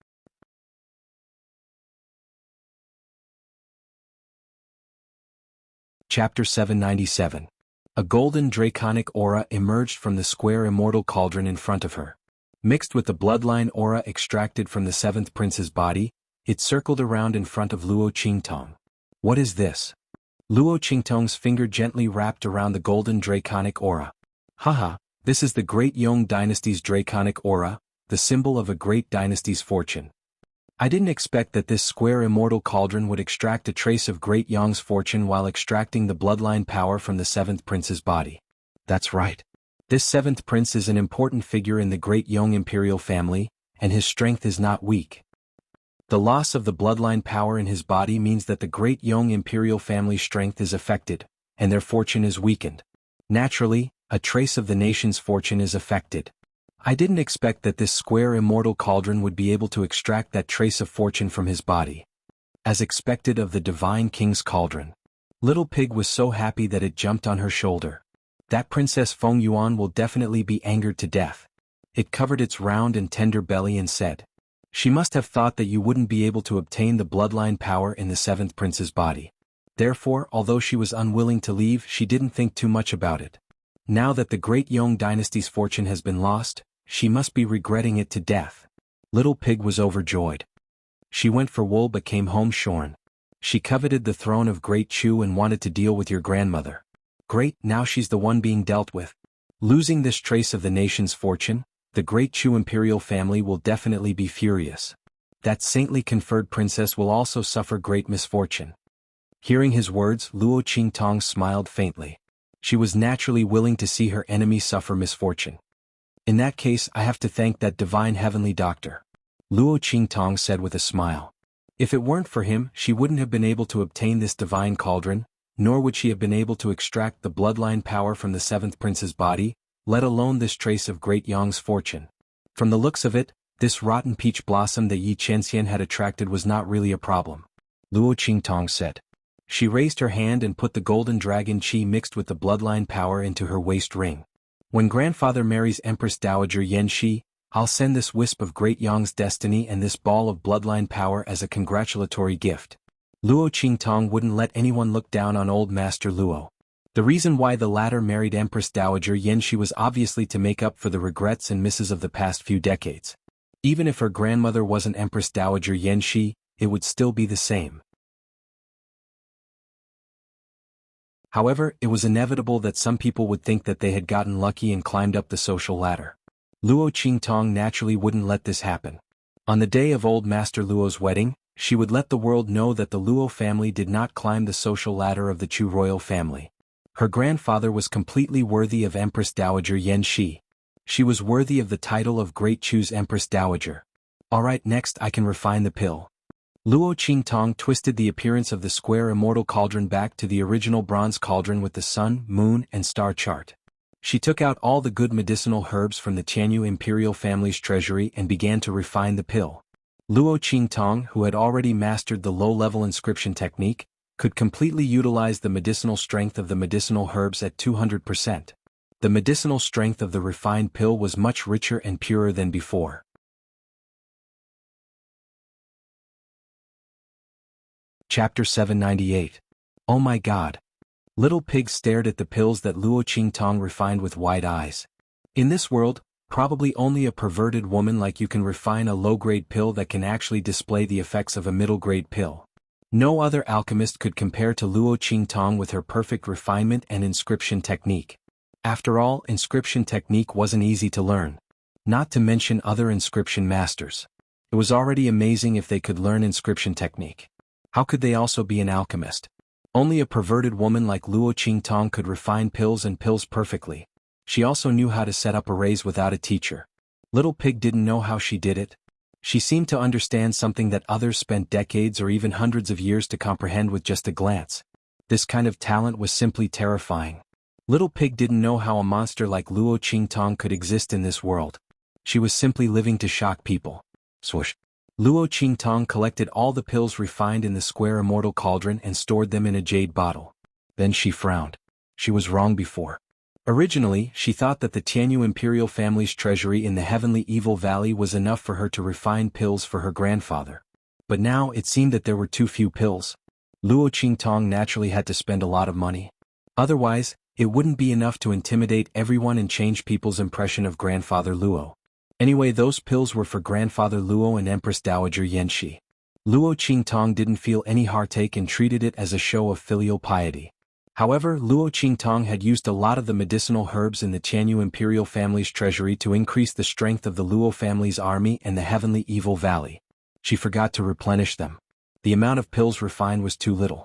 Chapter 797. A golden draconic aura emerged from the square immortal cauldron in front of her. Mixed with the bloodline aura extracted from the seventh prince's body, it circled around in front of Luo Qingtong. What is this? Luo Qingtong's finger gently wrapped around the golden draconic aura. Haha, this is the Great Yong dynasty's draconic aura, the symbol of a great dynasty's fortune. I didn't expect that this square immortal cauldron would extract a trace of Great Yong's fortune while extracting the bloodline power from the seventh prince's body. That's right. This seventh prince is an important figure in the Great Yong imperial family, and his strength is not weak. The loss of the bloodline power in his body means that the Great Yong imperial family's strength is affected, and their fortune is weakened. Naturally, a trace of the nation's fortune is affected. I didn't expect that this square immortal cauldron would be able to extract that trace of fortune from his body. As expected of the divine king's cauldron. Little Pig was so happy that it jumped on her shoulder. That Princess Feng Yuan will definitely be angered to death. It covered its round and tender belly and said, she must have thought that you wouldn't be able to obtain the bloodline power in the seventh prince's body. Therefore, although she was unwilling to leave, she didn't think too much about it. Now that the Great Yong dynasty's fortune has been lost, she must be regretting it to death. Little Pig was overjoyed. She went for wool but came home shorn. She coveted the throne of Great Chu and wanted to deal with your grandmother. Great, now she's the one being dealt with. Losing this trace of the nation's fortune, the Great Chu imperial family will definitely be furious. That saintly conferred princess will also suffer great misfortune. Hearing his words, Luo Qingtong smiled faintly. She was naturally willing to see her enemy suffer misfortune. In that case, I have to thank that divine heavenly doctor. Luo Qingtong said with a smile. If it weren't for him, she wouldn't have been able to obtain this divine cauldron, nor would she have been able to extract the bloodline power from the seventh prince's body, let alone this trace of Great Yong's fortune. From the looks of it, this rotten peach blossom that Yi Chenxian had attracted was not really a problem. Luo Qingtong said. She raised her hand and put the golden dragon qi mixed with the bloodline power into her waist ring. When grandfather marries Empress Dowager Yan Shi, I'll send this wisp of Great Yong's destiny and this ball of bloodline power as a congratulatory gift. Luo Qingtong wouldn't let anyone look down on old Master Luo. The reason why the latter married Empress Dowager Yan Shi was obviously to make up for the regrets and misses of the past few decades. Even if her grandmother wasn't Empress Dowager Yan Shi, it would still be the same. However, it was inevitable that some people would think that they had gotten lucky and climbed up the social ladder. Luo Qingtong naturally wouldn't let this happen. On the day of Old Master Luo's wedding, she would let the world know that the Luo family did not climb the social ladder of the Chu royal family. Her grandfather was completely worthy of Empress Dowager Yan Shi. She was worthy of the title of Great Chu's Empress Dowager. Alright, next I can refine the pill. Luo Qingtong twisted the appearance of the square immortal cauldron back to the original bronze cauldron with the sun, moon, and star chart. She took out all the good medicinal herbs from the Tianyu imperial family's treasury and began to refine the pill. Luo Qingtong, who had already mastered the low-level inscription technique, could completely utilize the medicinal strength of the medicinal herbs at 200%. The medicinal strength of the refined pill was much richer and purer than before. Chapter 798. Oh my God. Little Pig stared at the pills that Luo Qingtong refined with wide eyes. In this world, probably only a perverted woman like you can refine a low-grade pill that can actually display the effects of a middle-grade pill. No other alchemist could compare to Luo Qingtong with her perfect refinement and inscription technique. After all, inscription technique wasn't easy to learn. Not to mention other inscription masters. It was already amazing if they could learn inscription technique. How could they also be an alchemist? Only a perverted woman like Luo Qingtong could refine pills and pills perfectly. She also knew how to set up arrays without a teacher. Little Pig didn't know how she did it. She seemed to understand something that others spent decades or even hundreds of years to comprehend with just a glance. This kind of talent was simply terrifying. Little Pig didn't know how a monster like Luo Qingtong could exist in this world. She was simply living to shock people. Swoosh. Luo Qingtong collected all the pills refined in the square immortal cauldron and stored them in a jade bottle. Then she frowned. She was wrong before. Originally, she thought that the Tianyu imperial family's treasury in the heavenly evil valley was enough for her to refine pills for her grandfather. But now it seemed that there were too few pills. Luo Qingtong naturally had to spend a lot of money. Otherwise, it wouldn't be enough to intimidate everyone and change people's impression of Grandfather Luo. Anyway, those pills were for Grandfather Luo and Empress Dowager Yanxi. Luo Qingtong didn't feel any heartache and treated it as a show of filial piety. However, Luo Qingtong had used a lot of the medicinal herbs in the Tianyu imperial family's treasury to increase the strength of the Luo family's army and the heavenly evil valley. She forgot to replenish them. The amount of pills refined was too little.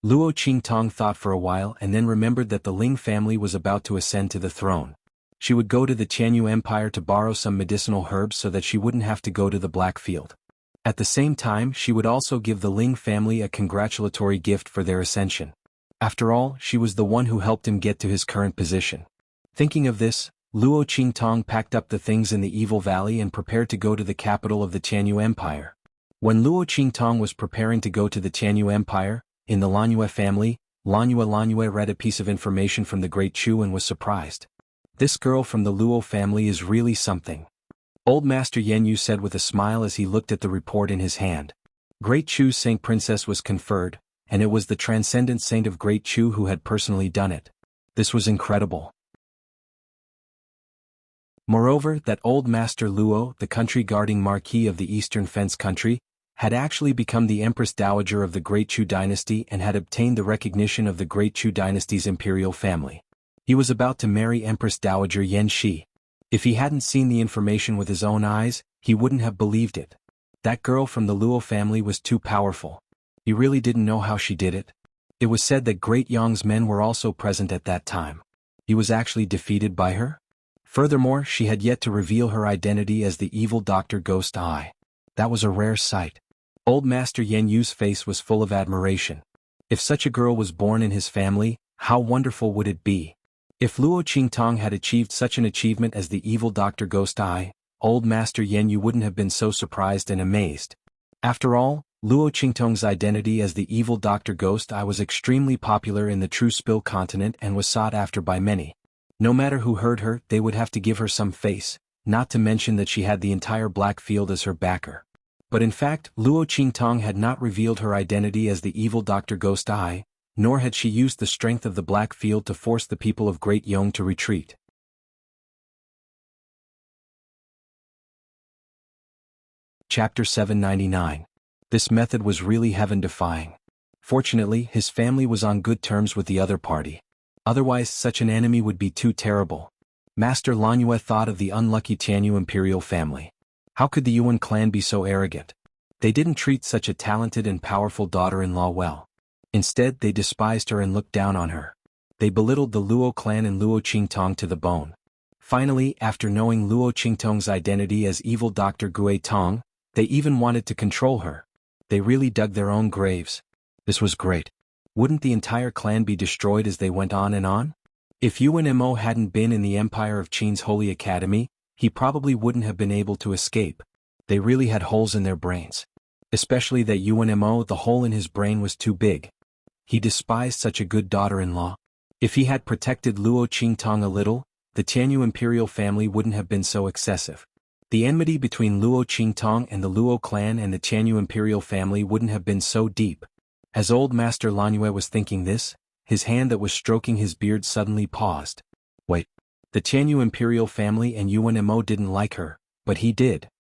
Luo Qingtong thought for a while and then remembered that the Ling family was about to ascend to the throne. She would go to the Tianyu Empire to borrow some medicinal herbs so that she wouldn't have to go to the Black Field. At the same time, she would also give the Ling family a congratulatory gift for their ascension. After all, she was the one who helped him get to his current position. Thinking of this, Luo Qingtong packed up the things in the Evil Valley and prepared to go to the capital of the Tianyu Empire. When Luo Qingtong was preparing to go to the Tianyu Empire, in the Lanyue family, Lanyue read a piece of information from the Great Chu and was surprised. This girl from the Luo family is really something. Old Master Yenyu said with a smile as he looked at the report in his hand. Great Chu's Saint Princess was conferred, and it was the Transcendent Saint of Great Chu who had personally done it. This was incredible. Moreover, that old Master Luo, the country-guarding Marquis of the Eastern Fence Country, had actually become the Empress Dowager of the Great Chu dynasty and had obtained the recognition of the Great Chu dynasty's imperial family. He was about to marry Empress Dowager Yanxi. If he hadn't seen the information with his own eyes, he wouldn't have believed it. That girl from the Luo family was too powerful. He really didn't know how she did it. It was said that Great Yong's men were also present at that time. He was actually defeated by her? Furthermore, she had yet to reveal her identity as the evil Dr. Ghost Eye. That was a rare sight. Old Master Yenyu's face was full of admiration. If such a girl was born in his family, how wonderful would it be? If Luo Qingtong had achieved such an achievement as the evil Dr. Ghost Eye, Old Master Yenyu wouldn't have been so surprised and amazed. After all, Luo Qingtong's identity as the evil Dr. Ghost Eye was extremely popular in the True Spill continent and was sought after by many. No matter who heard her, they would have to give her some face, not to mention that she had the entire Black Field as her backer. But in fact, Luo Qingtong had not revealed her identity as the evil Dr. Ghost Eye, nor had she used the strength of the Black Field to force the people of Great Yong to retreat. Chapter 799. This method was really heaven-defying. Fortunately, his family was on good terms with the other party. Otherwise, such an enemy would be too terrible. Master Lanyue thought of the unlucky Tianyu imperial family. How could the Yuan clan be so arrogant? They didn't treat such a talented and powerful daughter-in-law well. Instead, they despised her and looked down on her. They belittled the Luo clan and Luo Qingtong to the bone. Finally, after knowing Luo Qingtong's identity as evil Dr. Gui Tong, they even wanted to control her. They really dug their own graves. This was great. Wouldn't the entire clan be destroyed as they went on and on? If Yuan Mo hadn't been in the Empire of Qin's Holy Academy, he probably wouldn't have been able to escape. They really had holes in their brains. Especially that Yuan Mo, the hole in his brain was too big. He despised such a good daughter-in-law. If he had protected Luo Qingtong a little, the Tianyu imperial family wouldn't have been so excessive. The enmity between Luo Qingtong and the Luo clan and the Tianyu imperial family wouldn't have been so deep. As old Master Lanyue was thinking this, his hand that was stroking his beard suddenly paused. Wait. The Tianyu imperial family and Yuan Mo didn't like her, but he did.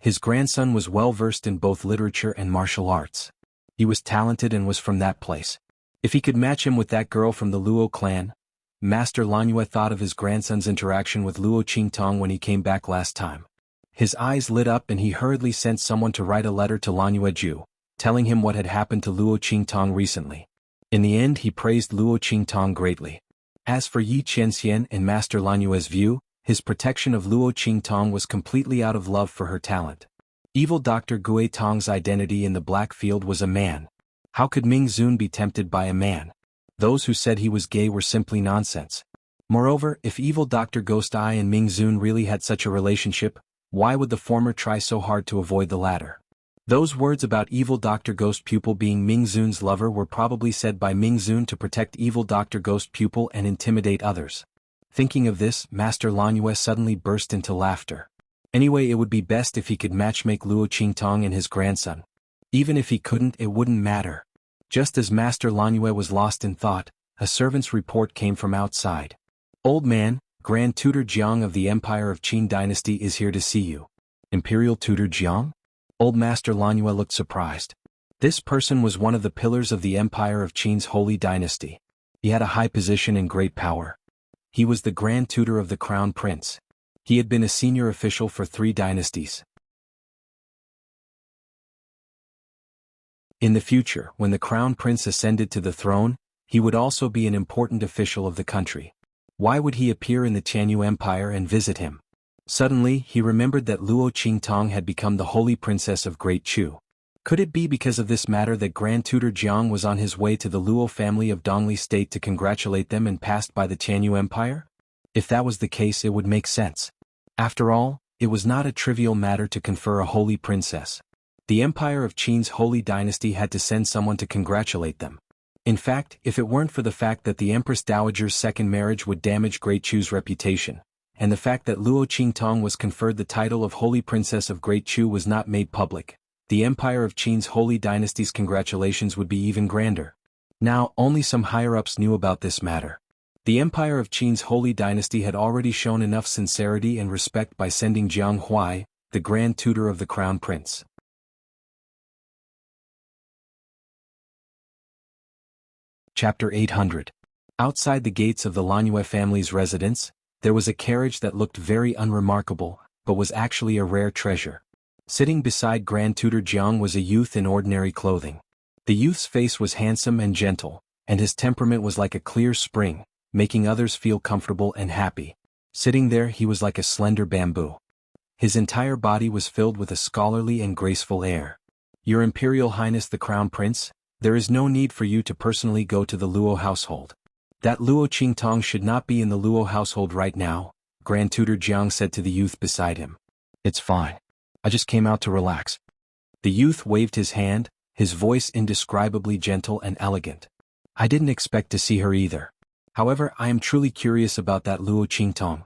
His grandson was well versed in both literature and martial arts. He was talented and was from that place. If he could match him with that girl from the Luo clan, Master Lanyue thought of his grandson's interaction with Luo Qingtong when he came back last time. His eyes lit up and he hurriedly sent someone to write a letter to Lanyue Ju, telling him what had happened to Luo Qingtong recently. In the end, he praised Luo Qingtong greatly. As for Yi Qianxian and Master Lanyue's view, his protection of Luo Qingtong was completely out of love for her talent. Evil Dr. Gui Tong's identity in the Black Field was a man. How could Ming Zun be tempted by a man? Those who said he was gay were simply nonsense. Moreover, if evil Dr. Ghost Eye and Ming Zun really had such a relationship, why would the former try so hard to avoid the latter? Those words about evil Dr. Ghost Pupil being Ming Zun's lover were probably said by Ming Zun to protect evil Dr. Ghost Pupil and intimidate others. Thinking of this, Master Lanyue suddenly burst into laughter. Anyway, it would be best if he could matchmake Luo Qingtong and his grandson. Even if he couldn't, it wouldn't matter. Just as Master Lanyue was lost in thought, a servant's report came from outside. Old man, Grand Tutor Jiang of the Empire of Qin Dynasty is here to see you. Imperial Tutor Jiang? Old Master Lanyue looked surprised. This person was one of the pillars of the Empire of Qin's Holy Dynasty. He had a high position and great power. He was the Grand Tutor of the Crown Prince. He had been a senior official for 3 dynasties. In the future, when the Crown Prince ascended to the throne, he would also be an important official of the country. Why would he appear in the Tianyu Empire and visit him? Suddenly, he remembered that Luo Qingtong had become the Holy Princess of Great Chu. Could it be because of this matter that Grand Tutor Jiang was on his way to the Luo family of Dongli State to congratulate them and passed by the Tianyu Empire? If that was the case, it would make sense. After all, it was not a trivial matter to confer a holy princess. The Empire of Qin's Holy Dynasty had to send someone to congratulate them. In fact, if it weren't for the fact that the Empress Dowager's second marriage would damage Great Chu's reputation, and the fact that Luo Qingtong was conferred the title of Holy Princess of Great Chu was not made public, the Empire of Qin's Holy Dynasty's congratulations would be even grander. Now, only some higher-ups knew about this matter. The Empire of Qin's Holy Dynasty had already shown enough sincerity and respect by sending Jiang Huai, the Grand Tutor of the Crown Prince. Chapter 800. Outside the gates of the Lanyue family's residence, there was a carriage that looked very unremarkable, but was actually a rare treasure. Sitting beside Grand Tutor Jiang was a youth in ordinary clothing. The youth's face was handsome and gentle, and his temperament was like a clear spring, making others feel comfortable and happy. Sitting there, he was like a slender bamboo. His entire body was filled with a scholarly and graceful air. Your Imperial Highness the Crown Prince, there is no need for you to personally go to the Luo household. That Luo Qingtong should not be in the Luo household right now, Grand Tutor Jiang said to the youth beside him. It's fine. I just came out to relax. The youth waved his hand, his voice indescribably gentle and elegant. I didn't expect to see her either. However, I am truly curious about that Luo Qingtong.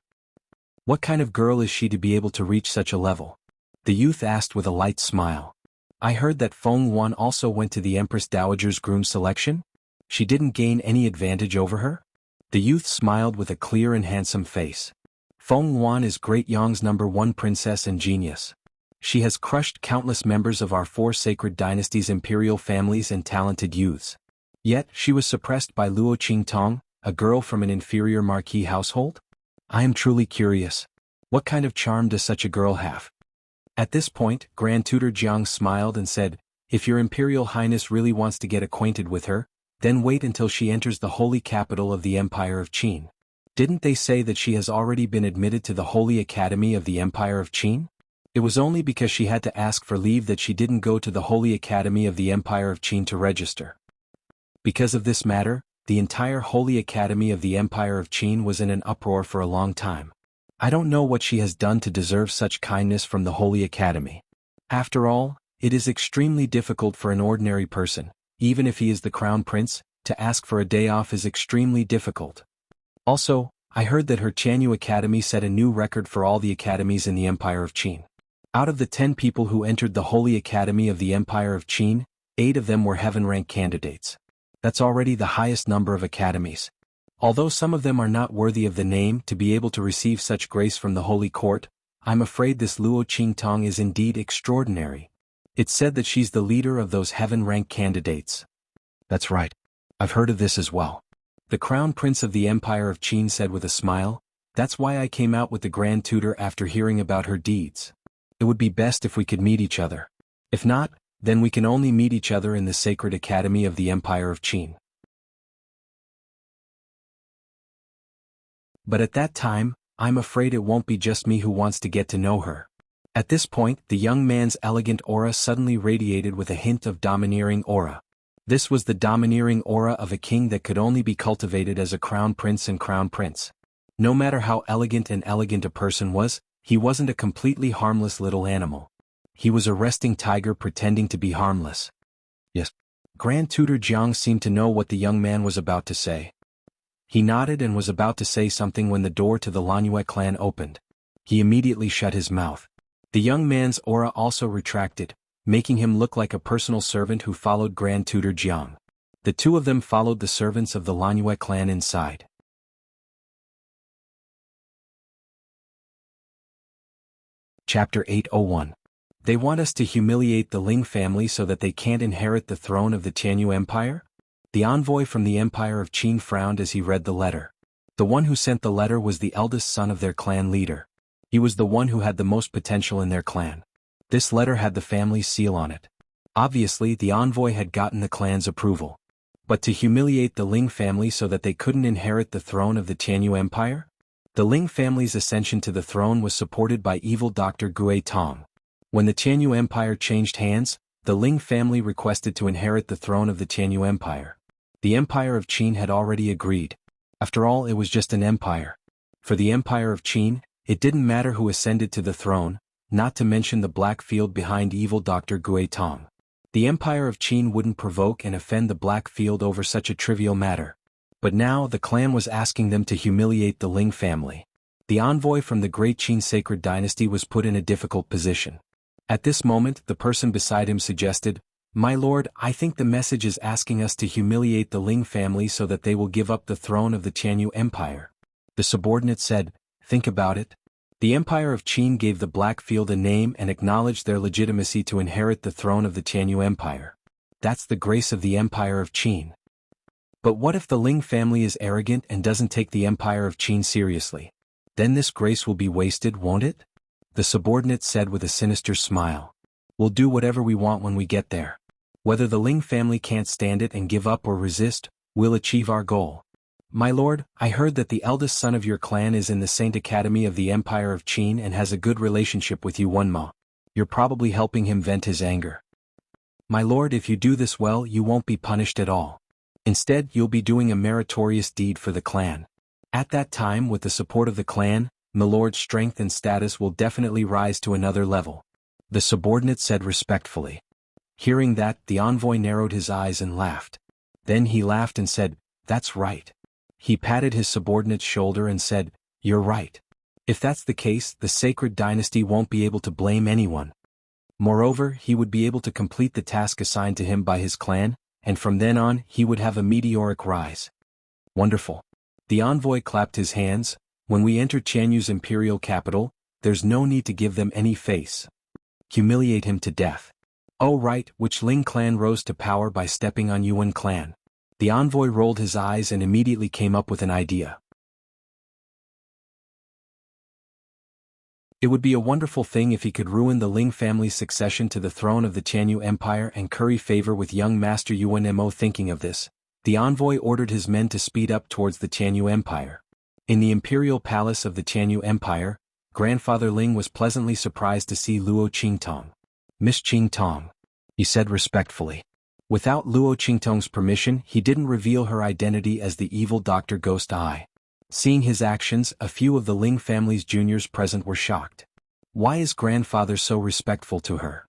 What kind of girl is she to be able to reach such a level? The youth asked with a light smile. I heard that Feng Wan also went to the Empress Dowager's groom selection? She didn't gain any advantage over her? The youth smiled with a clear and handsome face. Feng Wan is Great Yang's #1 princess and genius. She has crushed countless members of our 4 sacred dynasties' imperial families and talented youths. Yet, she was suppressed by Luo Qingtong, a girl from an inferior marquis household? I am truly curious. What kind of charm does such a girl have? At this point, Grand Tutor Jiang smiled and said, if your Imperial Highness really wants to get acquainted with her, then wait until she enters the holy capital of the Empire of Qin. Didn't they say that she has already been admitted to the Holy Academy of the Empire of Qin? It was only because she had to ask for leave that she didn't go to the Holy Academy of the Empire of Qin to register. Because of this matter, the entire Holy Academy of the Empire of Qin was in an uproar for a long time. I don't know what she has done to deserve such kindness from the Holy Academy. After all, it is extremely difficult for an ordinary person, even if he is the Crown Prince, to ask for a day off is extremely difficult. Also, I heard that her Tianyu Academy set a new record for all the academies in the Empire of Qin. Out of the 10 people who entered the Holy Academy of the Empire of Qin, 8 of them were heaven-rank candidates. That's already the highest number of academies. Although some of them are not worthy of the name to be able to receive such grace from the Holy Court, I'm afraid this Luo Qingtong is indeed extraordinary. It's said that she's the leader of those heaven-rank candidates. That's right. I've heard of this as well. The Crown Prince of the Empire of Qin said with a smile, that's why I came out with the Grand Tutor after hearing about her deeds. It would be best if we could meet each other. If not, then we can only meet each other in the Sacred Academy of the Empire of Qin. But at that time, I'm afraid it won't be just me who wants to get to know her. At this point, the young man's elegant aura suddenly radiated with a hint of domineering aura. This was the domineering aura of a king that could only be cultivated as a crown prince and crown prince. No matter how elegant a person was, he wasn't a completely harmless little animal. He was a resting tiger pretending to be harmless. Yes. Grand Tutor Jiang seemed to know what the young man was about to say. He nodded and was about to say something when the door to the Lanyue clan opened. He immediately shut his mouth. The young man's aura also retracted, making him look like a personal servant who followed Grand Tutor Jiang. The two of them followed the servants of the Lanyue clan inside. Chapter 801. They want us to humiliate the Ling family so that they can't inherit the throne of the Tianyu Empire? The envoy from the Empire of Qin frowned as he read the letter. The one who sent the letter was the eldest son of their clan leader. He was the one who had the most potential in their clan. This letter had the family's seal on it. Obviously, the envoy had gotten the clan's approval. But to humiliate the Ling family so that they couldn't inherit the throne of the Tianyu Empire? The Ling family's ascension to the throne was supported by evil Dr. Gue Tong. When the Tianyu Empire changed hands, the Ling family requested to inherit the throne of the Tianyu Empire. The Empire of Qin had already agreed. After all, it was just an empire. For the Empire of Qin, it didn't matter who ascended to the throne, not to mention the black field behind evil Dr. Gue Tong. The Empire of Qin wouldn't provoke and offend the black field over such a trivial matter. But now the clan was asking them to humiliate the Ling family. The envoy from the Great Qin Sacred Dynasty was put in a difficult position. At this moment, the person beside him suggested, "My lord, I think the message is asking us to humiliate the Ling family so that they will give up the throne of the Tianyu Empire." The subordinate said, "Think about it." The Empire of Qin gave the Blackfield a name and acknowledged their legitimacy to inherit the throne of the Tianyu Empire. That's the grace of the Empire of Qin. But what if the Ling family is arrogant and doesn't take the Empire of Qin seriously? Then this grace will be wasted, won't it? The subordinate said with a sinister smile. "We'll do whatever we want when we get there. Whether the Ling family can't stand it and give up or resist, we'll achieve our goal." "My lord, I heard that the eldest son of your clan is in the Saint Academy of the Empire of Qin and has a good relationship with you, Wenma. You're probably helping him vent his anger." "My lord, if you do this well, you won't be punished at all. Instead, you'll be doing a meritorious deed for the clan. At that time, with the support of the clan, my lord's strength and status will definitely rise to another level," the subordinate said respectfully. Hearing that, the envoy narrowed his eyes and laughed. Then he laughed and said, "That's right." He patted his subordinate's shoulder and said, "You're right. If that's the case, the sacred dynasty won't be able to blame anyone. Moreover, he would be able to complete the task assigned to him by his clan, and from then on, he would have a meteoric rise." Wonderful. The envoy clapped his hands. "When we enter Tianyu's imperial capital, there's no need to give them any face. Humiliate him to death." "Oh right, which Ling clan rose to power by stepping on Yuan clan?" The envoy rolled his eyes and immediately came up with an idea. It would be a wonderful thing if he could ruin the Ling family's succession to the throne of the Tianyu Empire and curry favor with young Master Yuan Mo. Thinking of this, the envoy ordered his men to speed up towards the Tianyu Empire. In the imperial palace of the Tianyu Empire, Grandfather Ling was pleasantly surprised to see Luo Qingtong. "Miss Qingtong," he said respectfully. Without Luo Qingtong's permission, he didn't reveal her identity as the evil Dr. Ghost Eye. Seeing his actions, a few of the Ling family's juniors present were shocked. Why is grandfather so respectful to her?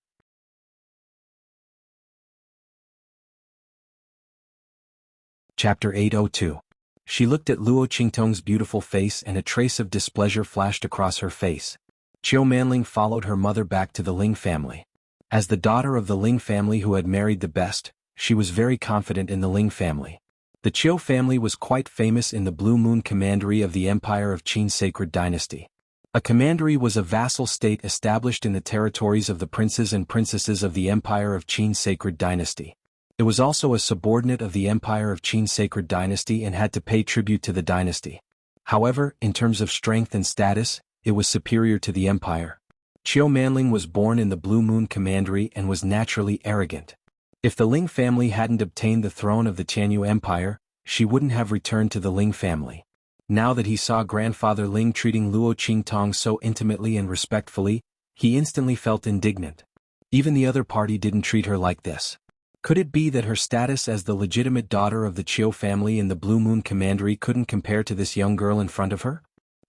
Chapter 802. She looked at Luo Qingtong's beautiful face and a trace of displeasure flashed across her face. Qiu Manling followed her mother back to the Ling family. As the daughter of the Ling family who had married the best, she was very confident in the Ling family. The Qiu family was quite famous in the Blue Moon Commandery of the Empire of Qin Sacred Dynasty. A commandery was a vassal state established in the territories of the princes and princesses of the Empire of Qin Sacred Dynasty. It was also a subordinate of the Empire of Qin Sacred Dynasty and had to pay tribute to the dynasty. However, in terms of strength and status, it was superior to the empire. Qiu Manling was born in the Blue Moon Commandery and was naturally arrogant. If the Ling family hadn't obtained the throne of the Tianyu Empire, she wouldn't have returned to the Ling family. Now that he saw Grandfather Ling treating Luo Qingtong so intimately and respectfully, he instantly felt indignant. Even the other party didn't treat her like this. Could it be that her status as the legitimate daughter of the Qiu family in the Blue Moon Commandery couldn't compare to this young girl in front of her?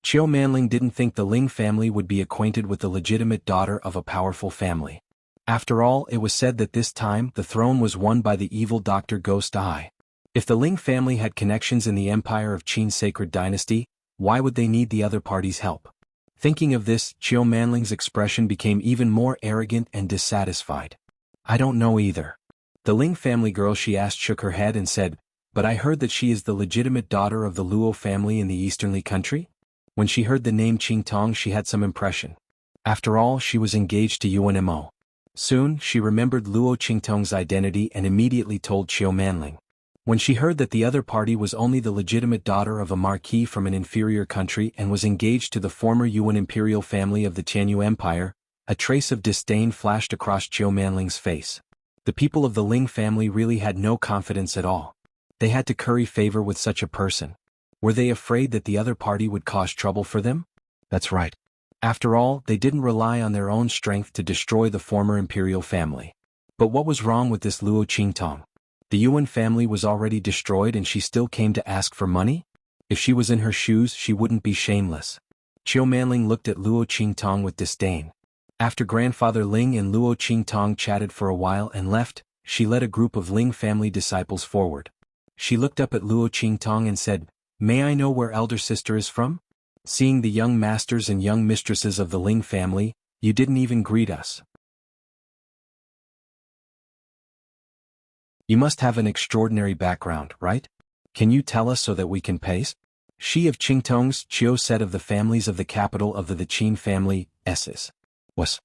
Qiu Manling didn't think the Ling family would be acquainted with the legitimate daughter of a powerful family. After all, it was said that this time the throne was won by the evil Dr. Ghost Eye. If the Ling family had connections in the Empire of Qin Sacred Dynasty, why would they need the other party's help? Thinking of this, Qiu Manling's expression became even more arrogant and dissatisfied. "I don't know either." The Ling family girl she asked shook her head and said, "But I heard that she is the legitimate daughter of the Luo family in the easternly country?" When she heard the name Qingtong, she had some impression. After all, she was engaged to Yuan Mo. Soon, she remembered Luo Qingtong's identity and immediately told Qiu Manling. When she heard that the other party was only the legitimate daughter of a marquis from an inferior country and was engaged to the former Yuan imperial family of the Tianyu Empire, a trace of disdain flashed across Qiu Manling's face. The people of the Ling family really had no confidence at all. They had to curry favor with such a person. Were they afraid that the other party would cause trouble for them? That's right. After all, they didn't rely on their own strength to destroy the former imperial family. But what was wrong with this Luo Qingtong? The Yuan family was already destroyed and she still came to ask for money? If she was in her shoes, she wouldn't be shameless. Qiu Manling looked at Luo Qingtong with disdain. After Grandfather Ling and Luo Qingtong chatted for a while and left, she led a group of Ling family disciples forward. She looked up at Luo Qingtong and said, "May I know where elder sister is from? Seeing the young masters and young mistresses of the Ling family, you didn't even greet us. You must have an extraordinary background, right? Can you tell us so that we can pace?" She of Qingtong's Qiu said of the families of the capital of the Qin family, S's. Was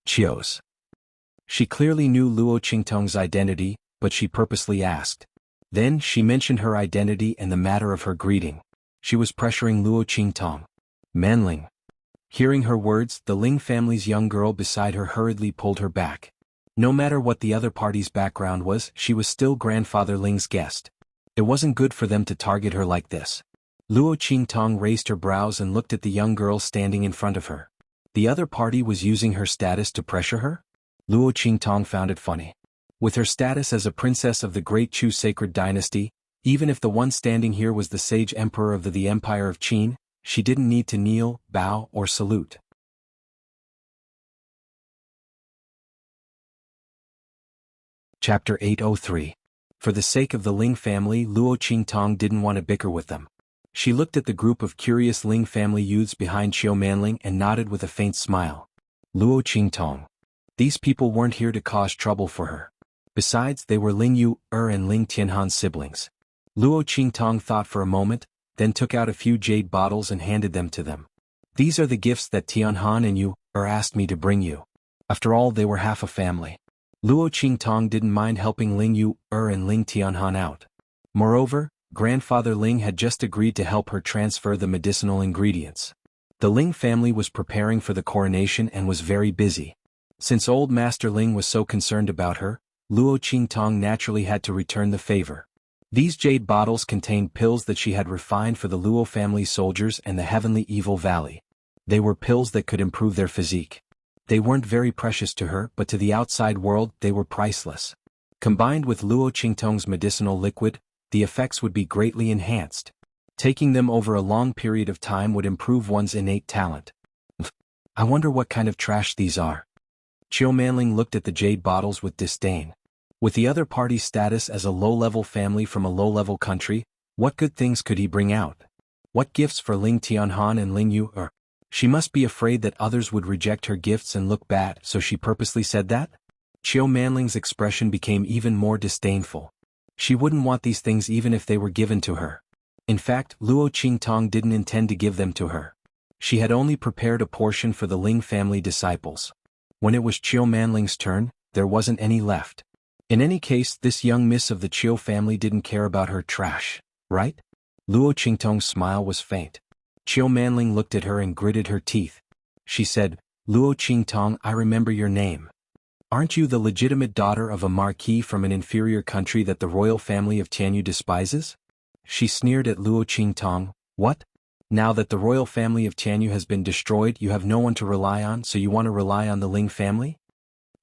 Qiu's. She clearly knew Luo Qingtong's identity, but she purposely asked. Then she mentioned her identity and the matter of her greeting. She was pressuring Luo Qingtong. "Manling." Hearing her words, the Ling family's young girl beside her hurriedly pulled her back. No matter what the other party's background was, she was still Grandfather Ling's guest. It wasn't good for them to target her like this. Luo Qingtong raised her brows and looked at the young girl standing in front of her. The other party was using her status to pressure her? Luo Qingtong found it funny. With her status as a princess of the Great Chu Sacred Dynasty, even if the one standing here was the sage emperor of the Empire of Qin, she didn't need to kneel, bow, or salute. Chapter 803. For the sake of the Ling family, Luo Qingtong didn't want to bicker with them. She looked at the group of curious Ling family youths behind Qiu Manling and nodded with a faint smile. Luo Qingtong. These people weren't here to cause trouble for her. Besides, they were Ling Yu, and Ling Tianhan's siblings. Luo Qingtong thought for a moment, then took out a few jade bottles and handed them to them. "These are the gifts that Tianhan and Yu, asked me to bring you." After all, they were half a family. Luo Qingtong didn't mind helping Ling Yu and Ling Tianhan out. Moreover, grandfather Ling had just agreed to help her transfer the medicinal ingredients. The Ling family was preparing for the coronation and was very busy. Since old Master Ling was so concerned about her, Luo Qingtong naturally had to return the favor. These jade bottles contained pills that she had refined for the Luo family soldiers and the Heavenly Evil Valley. They were pills that could improve their physique. They weren't very precious to her, but to the outside world they were priceless. Combined with Luo Qingtong's medicinal liquid, the effects would be greatly enhanced. Taking them over a long period of time would improve one's innate talent. I wonder what kind of trash these are. Qiu Manling looked at the jade bottles with disdain. With the other party's status as a low-level family from a low-level country, what good things could he bring out? What gifts for Ling Tianhan and Ling Yu? She must be afraid that others would reject her gifts and look bad, so she purposely said that? Qiu Manling's expression became even more disdainful. She wouldn't want these things even if they were given to her. In fact, Luo Qingtong didn't intend to give them to her. She had only prepared a portion for the Ling family disciples. When it was Qiu Manling's turn, there wasn't any left. In any case, this young miss of the Qiu family didn't care about her trash, right? Luo Qingtong's smile was faint. Qiu Manling looked at her and gritted her teeth. She said, Luo Qingtong, I remember your name. Aren't you the legitimate daughter of a marquis from an inferior country that the royal family of Tianyu despises? She sneered at Luo Qingtong. What? Now that the royal family of Tianyu has been destroyed, you have no one to rely on, so you want to rely on the Ling family?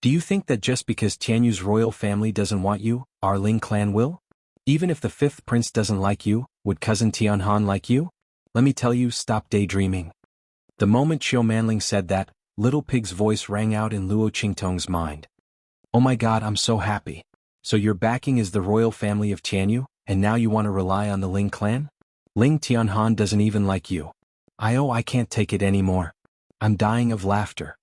Do you think that just because Tianyu's royal family doesn't want you, our Ling clan will? Even if the fifth prince doesn't like you, would cousin Tianhan like you? Let me tell you, stop daydreaming. The moment Qiu Manling said that, Little Pig's voice rang out in Luo Qingtong's mind. Oh my god, I'm so happy. So your backing is the royal family of Tianyu, and now you want to rely on the Ling clan? Ling Tianhan doesn't even like you. I can't take it anymore. I'm dying of laughter.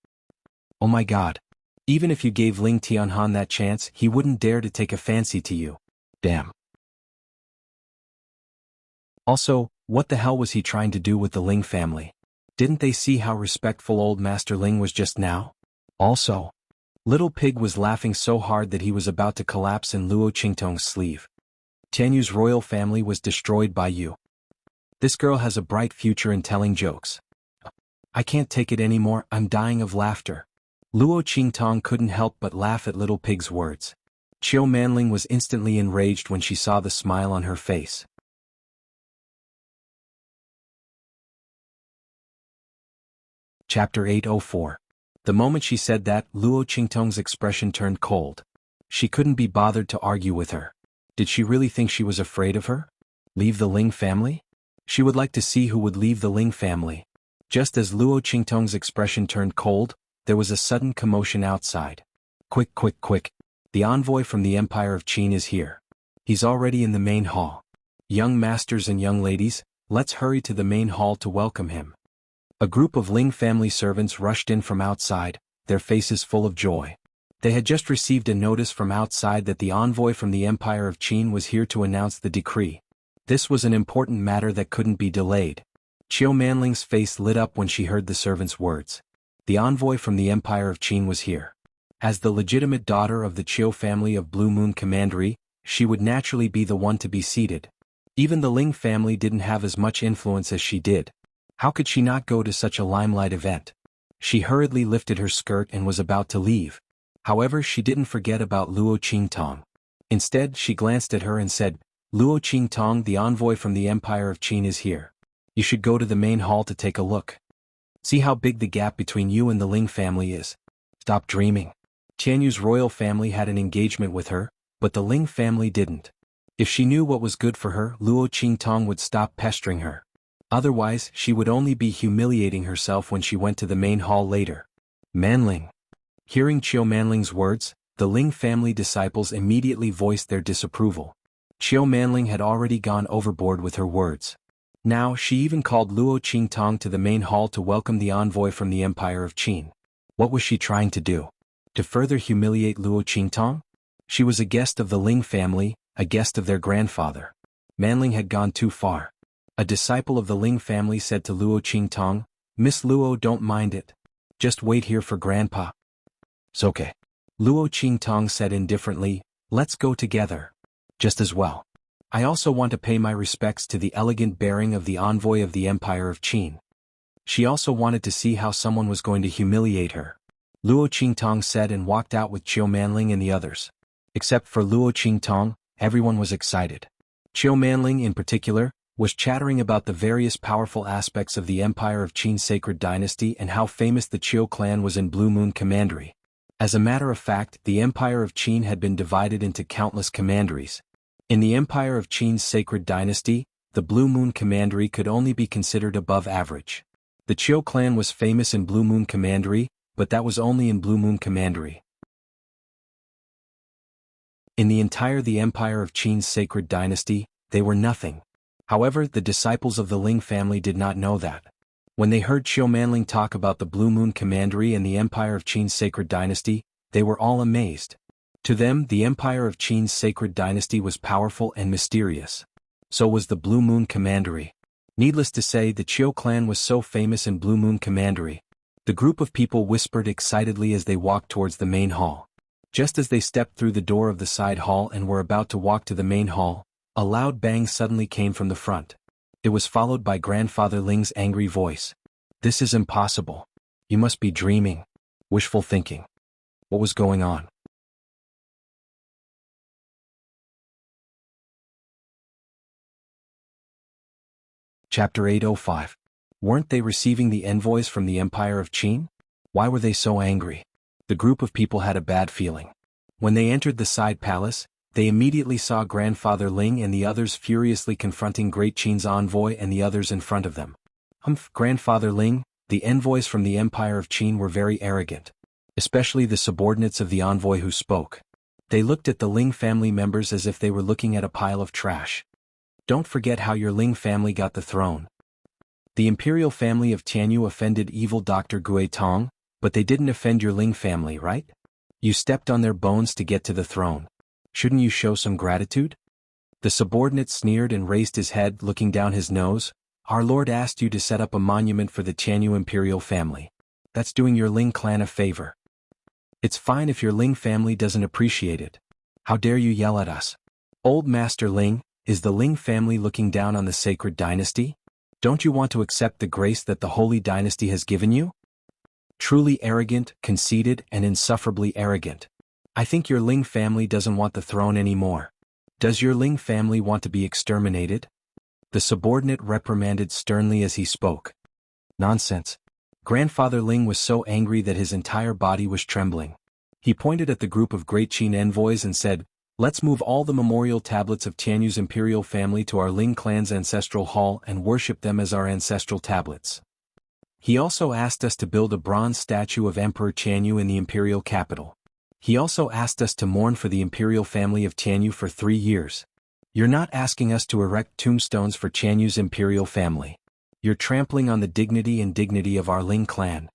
Oh my god. Even if you gave Ling Tianhan that chance, he wouldn't dare to take a fancy to you. Damn. Also, what the hell was he trying to do with the Ling family? Didn't they see how respectful old Master Ling was just now? Also, Little Pig was laughing so hard that he was about to collapse in Luo Qingtong's sleeve. Tianyu's royal family was destroyed by you. This girl has a bright future in telling jokes. I can't take it anymore, I'm dying of laughter. Luo Qingtong couldn't help but laugh at Little Pig's words. Qiu Manling was instantly enraged when she saw the smile on her face. Chapter 804. The moment she said that, Luo Qingtong's expression turned cold. She couldn't be bothered to argue with her. Did she really think she was afraid of her? Leave the Ling family? She would like to see who would leave the Ling family. Just as Luo Qingtong's expression turned cold, there was a sudden commotion outside. Quick, quick, quick. The envoy from the Empire of Qin is here. He's already in the main hall. Young masters and young ladies, let's hurry to the main hall to welcome him. A group of Ling family servants rushed in from outside, their faces full of joy. They had just received a notice from outside that the envoy from the Empire of Qin was here to announce the decree. This was an important matter that couldn't be delayed. Qiu Manling's face lit up when she heard the servant's words. The envoy from the Empire of Qin was here. As the legitimate daughter of the Qiu family of Blue Moon Commandery, she would naturally be the one to be seated. Even the Ling family didn't have as much influence as she did. How could she not go to such a limelight event? She hurriedly lifted her skirt and was about to leave. However, she didn't forget about Luo Qingtong. Instead, she glanced at her and said, Luo Qingtong, the envoy from the Empire of Qin is here. You should go to the main hall to take a look. See how big the gap between you and the Ling family is. Stop dreaming. Tianyu's royal family had an engagement with her, but the Ling family didn't. If she knew what was good for her, Luo Qingtong would stop pestering her. Otherwise, she would only be humiliating herself when she went to the main hall later. Manling. Hearing Qiu Manling's words, the Ling family disciples immediately voiced their disapproval. Qiu Manling had already gone overboard with her words. Now, she even called Luo Qingtong to the main hall to welcome the envoy from the Empire of Qin. What was she trying to do? To further humiliate Luo Qingtong? She was a guest of the Ling family, a guest of their grandfather. Manling had gone too far. A disciple of the Ling family said to Luo Qingtong, Miss Luo, don't mind it. Just wait here for Grandpa. It's okay. Luo Qingtong said indifferently, "Let's go together." Just as well. I also want to pay my respects to the elegant bearing of the envoy of the Empire of Qin. She also wanted to see how someone was going to humiliate her. Luo Qingtong said and walked out with Qiu Manling and the others. Except for Luo Qingtong, everyone was excited. Qiu Manling in particular, was chattering about the various powerful aspects of the Empire of Qin's sacred dynasty and how famous the Qiu clan was in Blue Moon Commandery. As a matter of fact, the Empire of Qin had been divided into countless commanderies. In the Empire of Qin's sacred dynasty, the Blue Moon Commandery could only be considered above average. The Qiu clan was famous in Blue Moon Commandery, but that was only in Blue Moon Commandery. In the Empire of Qin's sacred dynasty, they were nothing. However, the disciples of the Ling family did not know that. When they heard Qiu Manling talk about the Blue Moon Commandery and the Empire of Qin's sacred dynasty, they were all amazed. To them, the Empire of Qin's sacred dynasty was powerful and mysterious. So was the Blue Moon Commandery. Needless to say, the Qiu clan was so famous in Blue Moon Commandery. The group of people whispered excitedly as they walked towards the main hall. Just as they stepped through the door of the side hall and were about to walk to the main hall, a loud bang suddenly came from the front. It was followed by Grandfather Ling's angry voice. "This is impossible. You must be dreaming. Wishful thinking." What was going on? Chapter 805. Weren't they receiving the envoys from the Empire of Qin? Why were they so angry? The group of people had a bad feeling. When they entered the side palace, they immediately saw Grandfather Ling and the others furiously confronting Great Qin's envoy and the others in front of them. Grandfather Ling, the envoys from the Empire of Qin were very arrogant. Especially the subordinates of the envoy who spoke. They looked at the Ling family members as if they were looking at a pile of trash. Don't forget how your Ling family got the throne. The imperial family of Tianyu offended evil Dr. Gue Tong, but they didn't offend your Ling family, right? You stepped on their bones to get to the throne. Shouldn't you show some gratitude? The subordinate sneered and raised his head, looking down his nose. Our lord asked you to set up a monument for the Tianyu imperial family. That's doing your Ling clan a favor. It's fine if your Ling family doesn't appreciate it. How dare you yell at us? Old Master Ling, is the Ling family looking down on the sacred dynasty? Don't you want to accept the grace that the holy dynasty has given you? Truly arrogant, conceited, and insufferably arrogant. I think your Ling family doesn't want the throne anymore. Does your Ling family want to be exterminated? The subordinate reprimanded sternly as he spoke. Nonsense. Grandfather Ling was so angry that his entire body was trembling. He pointed at the group of Great Qin envoys and said, "Let's move all the memorial tablets of Tianyu's imperial family to our Ling clan's ancestral hall and worship them as our ancestral tablets." He also asked us to build a bronze statue of Emperor Tianyu in the imperial capital. He also asked us to mourn for the imperial family of Tianyu for 3 years. You're not asking us to erect tombstones for Tianyu's imperial family. You're trampling on the dignity of our Ling clan.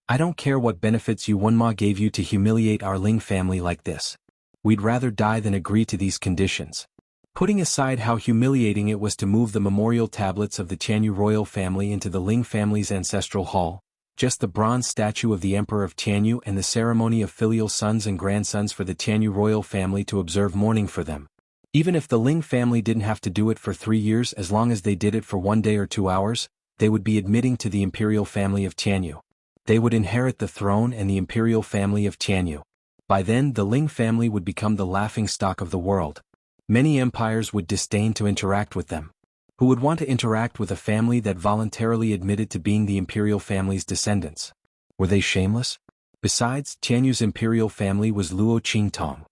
I don't care what benefits Yuanma gave you to humiliate our Ling family like this. We'd rather die than agree to these conditions. Putting aside how humiliating it was to move the memorial tablets of the Tianyu royal family into the Ling family's ancestral hall, just the bronze statue of the Emperor of Tianyu and the ceremony of filial sons and grandsons for the Tianyu royal family to observe mourning for them. Even if the Ling family didn't have to do it for 3 years, as long as they did it for 1 day or 2 hours, they would be admitting to the imperial family of Tianyu. They would inherit the throne and the imperial family of Tianyu. By then the Ling family would become the laughingstock of the world. Many empires would disdain to interact with them. Who would want to interact with a family that voluntarily admitted to being the imperial family's descendants? Were they shameless? Besides, Tianyu's imperial family was Luo Qingtong.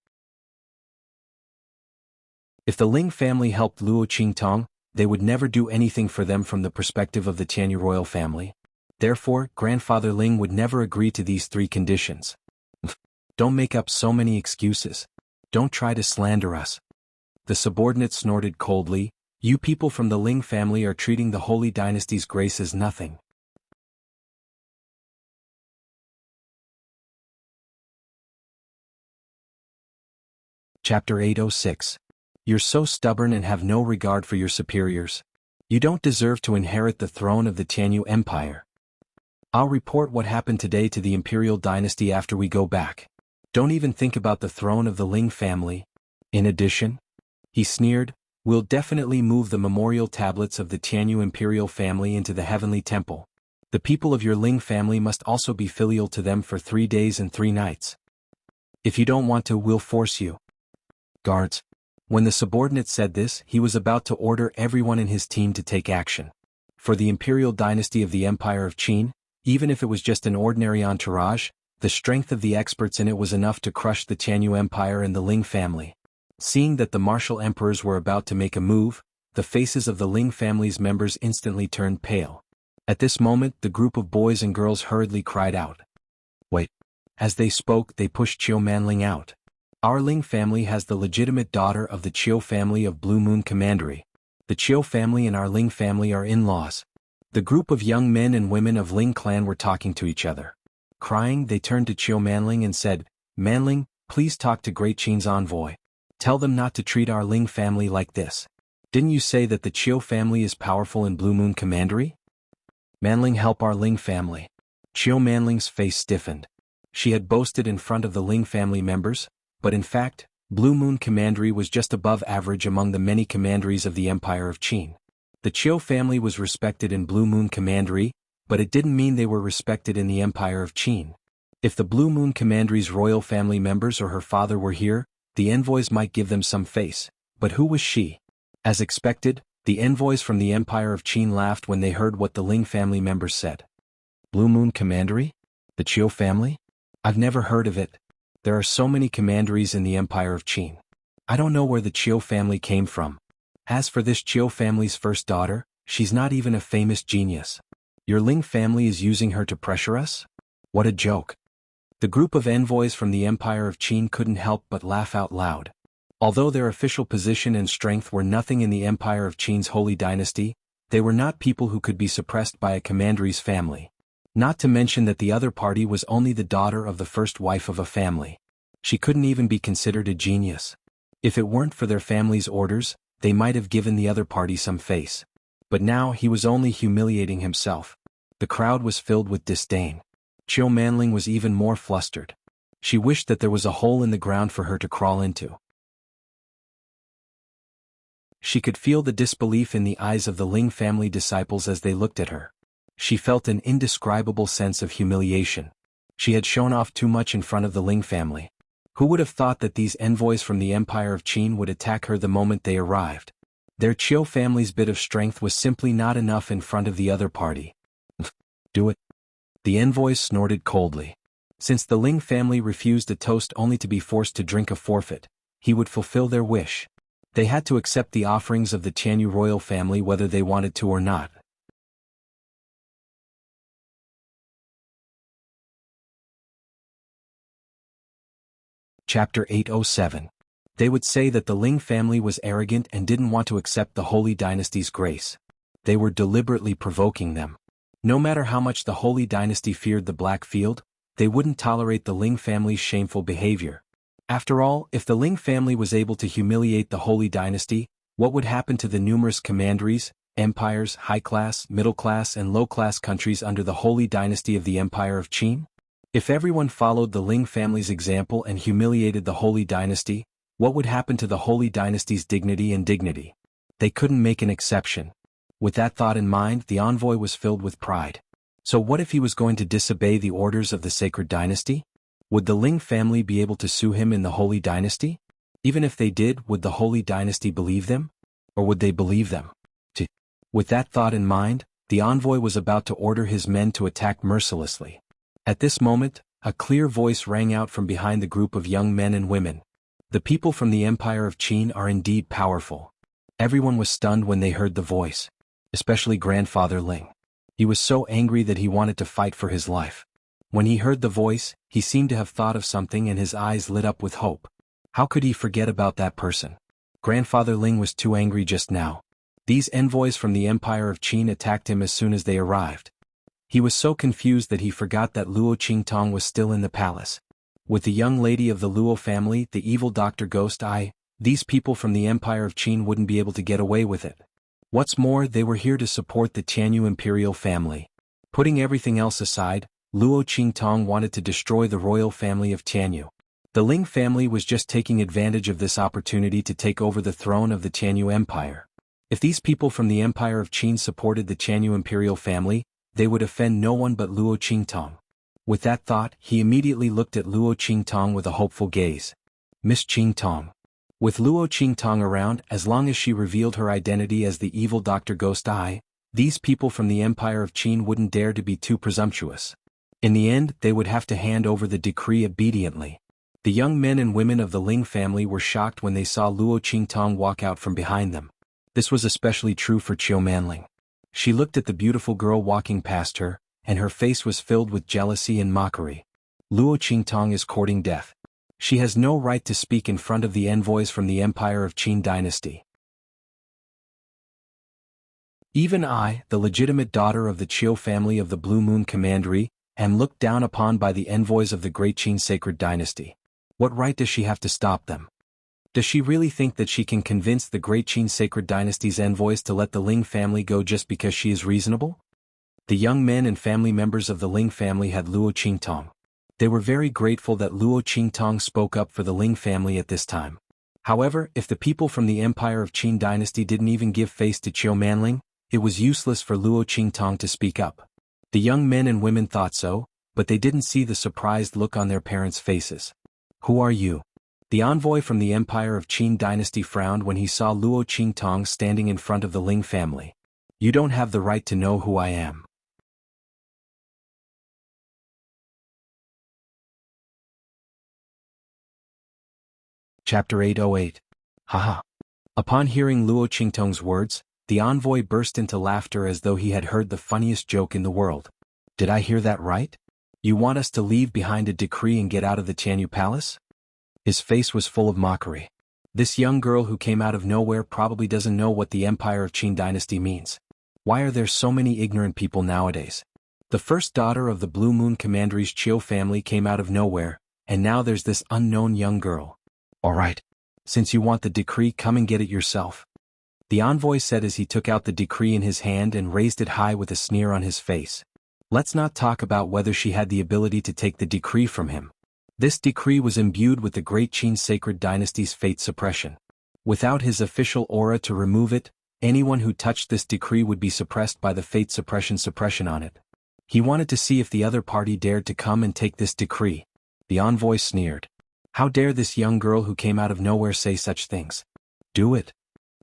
If the Ling family helped Luo Qingtong, they would never do anything for them from the perspective of the Tianyu royal family. Therefore, Grandfather Ling would never agree to these 3 conditions. Don't make up so many excuses. Don't try to slander us. The subordinate snorted coldly. You people from the Ling family are treating the holy dynasty's grace as nothing. Chapter 806. You're so stubborn and have no regard for your superiors. You don't deserve to inherit the throne of the Tianyu Empire. I'll report what happened today to the imperial dynasty after we go back. Don't even think about the throne of the Ling family. In addition, he sneered, we'll definitely move the memorial tablets of the Tianyu imperial family into the heavenly temple. The people of your Ling family must also be filial to them for 3 days and 3 nights. If you don't want to, we'll force you. Guards. When the subordinate said this, he was about to order everyone in his team to take action. For the imperial dynasty of the Empire of Qin, even if it was just an ordinary entourage, the strength of the experts in it was enough to crush the Tianyu Empire and the Ling family. Seeing that the martial emperors were about to make a move, the faces of the Ling family's members instantly turned pale. At this moment, the group of boys and girls hurriedly cried out. Wait. As they spoke, they pushed Qiu Manling out. Our Ling family has the legitimate daughter of the Qiu family of Blue Moon Commandery. The Qiu family and our Ling family are in-laws. The group of young men and women of Ling clan were talking to each other. Crying, they turned to Qiu Manling and said, Manling, please talk to Great Qin's envoy. Tell them not to treat our Ling family like this. Didn't you say that the Qiu family is powerful in Blue Moon Commandery? Manling, help our Ling family. Qiu Manling's face stiffened. She had boasted in front of the Ling family members, but in fact, Blue Moon Commandery was just above average among the many commanderies of the Empire of Qin. The Qiu family was respected in Blue Moon Commandery, but it didn't mean they were respected in the Empire of Qin. If the Blue Moon Commandery's royal family members or her father were here, the envoys might give them some face, but who was she? As expected, the envoys from the Empire of Qin laughed when they heard what the Ling family members said. Blue Moon Commandery? The Qiu family? I've never heard of it. There are so many commanderies in the Empire of Qin. I don't know where the Qiu family came from. As for this Qiu family's first daughter, she's not even a famous genius. Your Ling family is using her to pressure us? What a joke. The group of envoys from the Empire of Qin couldn't help but laugh out loud. Although their official position and strength were nothing in the Empire of Qin's holy dynasty, they were not people who could be suppressed by a commandery's family. Not to mention that the other party was only the daughter of the first wife of a family. She couldn't even be considered a genius. If it weren't for their family's orders, they might have given the other party some face. But now he was only humiliating himself. The crowd was filled with disdain. Qiu Manling was even more flustered. She wished that there was a hole in the ground for her to crawl into. She could feel the disbelief in the eyes of the Ling family disciples as they looked at her. She felt an indescribable sense of humiliation. She had shown off too much in front of the Ling family. Who would have thought that these envoys from the Empire of Qin would attack her the moment they arrived? Their Qiu family's bit of strength was simply not enough in front of the other party. Do it. The envoys snorted coldly. Since the Ling family refused a toast only to be forced to drink a forfeit, he would fulfill their wish. They had to accept the offerings of the Tianyu royal family whether they wanted to or not. Chapter 807. They would say that the Ling family was arrogant and didn't want to accept the Holy Dynasty's grace. They were deliberately provoking them. No matter how much the Holy Dynasty feared the Black Field, they wouldn't tolerate the Ling family's shameful behavior. After all, if the Ling family was able to humiliate the Holy Dynasty, what would happen to the numerous commanderies, empires, high-class, middle-class and low-class countries under the Holy Dynasty of the Empire of Qin? If everyone followed the Ling family's example and humiliated the Holy Dynasty, what would happen to the Holy Dynasty's dignity and dignity? They couldn't make an exception. With that thought in mind, the envoy was filled with pride. So what if he was going to disobey the orders of the sacred dynasty? Would the Ling family be able to sue him in the Holy Dynasty? Even if they did, would the Holy Dynasty believe them? Or would they believe them? With that thought in mind, the envoy was about to order his men to attack mercilessly. At this moment, a clear voice rang out from behind the group of young men and women. The people from the Empire of Qin are indeed powerful. Everyone was stunned when they heard the voice, especially Grandfather Ling. He was so angry that he wanted to fight for his life. When he heard the voice, he seemed to have thought of something and his eyes lit up with hope. How could he forget about that person? Grandfather Ling was too angry just now. These envoys from the Empire of Qin attacked him as soon as they arrived. He was so confused that he forgot that Luo Qingtong was still in the palace. With the young lady of the Luo family, the evil Dr. Ghost Eye, these people from the Empire of Qin wouldn't be able to get away with it. What's more, they were here to support the Tianyu imperial family. Putting everything else aside, Luo Qingtong wanted to destroy the royal family of Tianyu. The Ling family was just taking advantage of this opportunity to take over the throne of the Tianyu Empire. If these people from the Empire of Qin supported the Tianyu imperial family, they would offend no one but Luo Qingtong. With that thought, he immediately looked at Luo Qingtong with a hopeful gaze. Miss Qingtong. With Luo Qingtong around, as long as she revealed her identity as the evil Dr. Ghost Eye, these people from the Empire of Qin wouldn't dare to be too presumptuous. In the end, they would have to hand over the decree obediently. The young men and women of the Ling family were shocked when they saw Luo Qingtong walk out from behind them. This was especially true for Qiu Manling. She looked at the beautiful girl walking past her, and her face was filled with jealousy and mockery. Luo Qingtong is courting death. She has no right to speak in front of the envoys from the Empire of Qin dynasty. Even I, the legitimate daughter of the Qiu family of the Blue Moon Commandery, am looked down upon by the envoys of the Great Qin sacred dynasty. What right does she have to stop them? Does she really think that she can convince the Great Qin sacred dynasty's envoys to let the Ling family go just because she is reasonable? The young men and family members of the Ling family had Luo Qingtong. They were very grateful that Luo Qingtong spoke up for the Ling family at this time. However, if the people from the Empire of Qin dynasty didn't even give face to Qiu Manling, it was useless for Luo Qingtong to speak up. The young men and women thought so, but they didn't see the surprised look on their parents' faces. Who are you? The envoy from the Empire of Qin dynasty frowned when he saw Luo Qingtong standing in front of the Ling family. You don't have the right to know who I am. Chapter 808. Haha. Upon hearing Luo Qingtong's words, the envoy burst into laughter as though he had heard the funniest joke in the world. Did I hear that right? You want us to leave behind a decree and get out of the Tianyu palace? His face was full of mockery. This young girl who came out of nowhere probably doesn't know what the Empire of Qin dynasty means. Why are there so many ignorant people nowadays? The first daughter of the Blue Moon Commandery's Qiu family came out of nowhere, and now there's this unknown young girl. Alright. Since you want the decree, come and get it yourself. The envoy said as he took out the decree in his hand and raised it high with a sneer on his face. Let's not talk about whether she had the ability to take the decree from him. This decree was imbued with the Great Qin sacred dynasty's fate suppression. Without his official aura to remove it, anyone who touched this decree would be suppressed by the fate suppression on it. He wanted to see if the other party dared to come and take this decree. The envoy sneered. How dare this young girl who came out of nowhere say such things? Do it.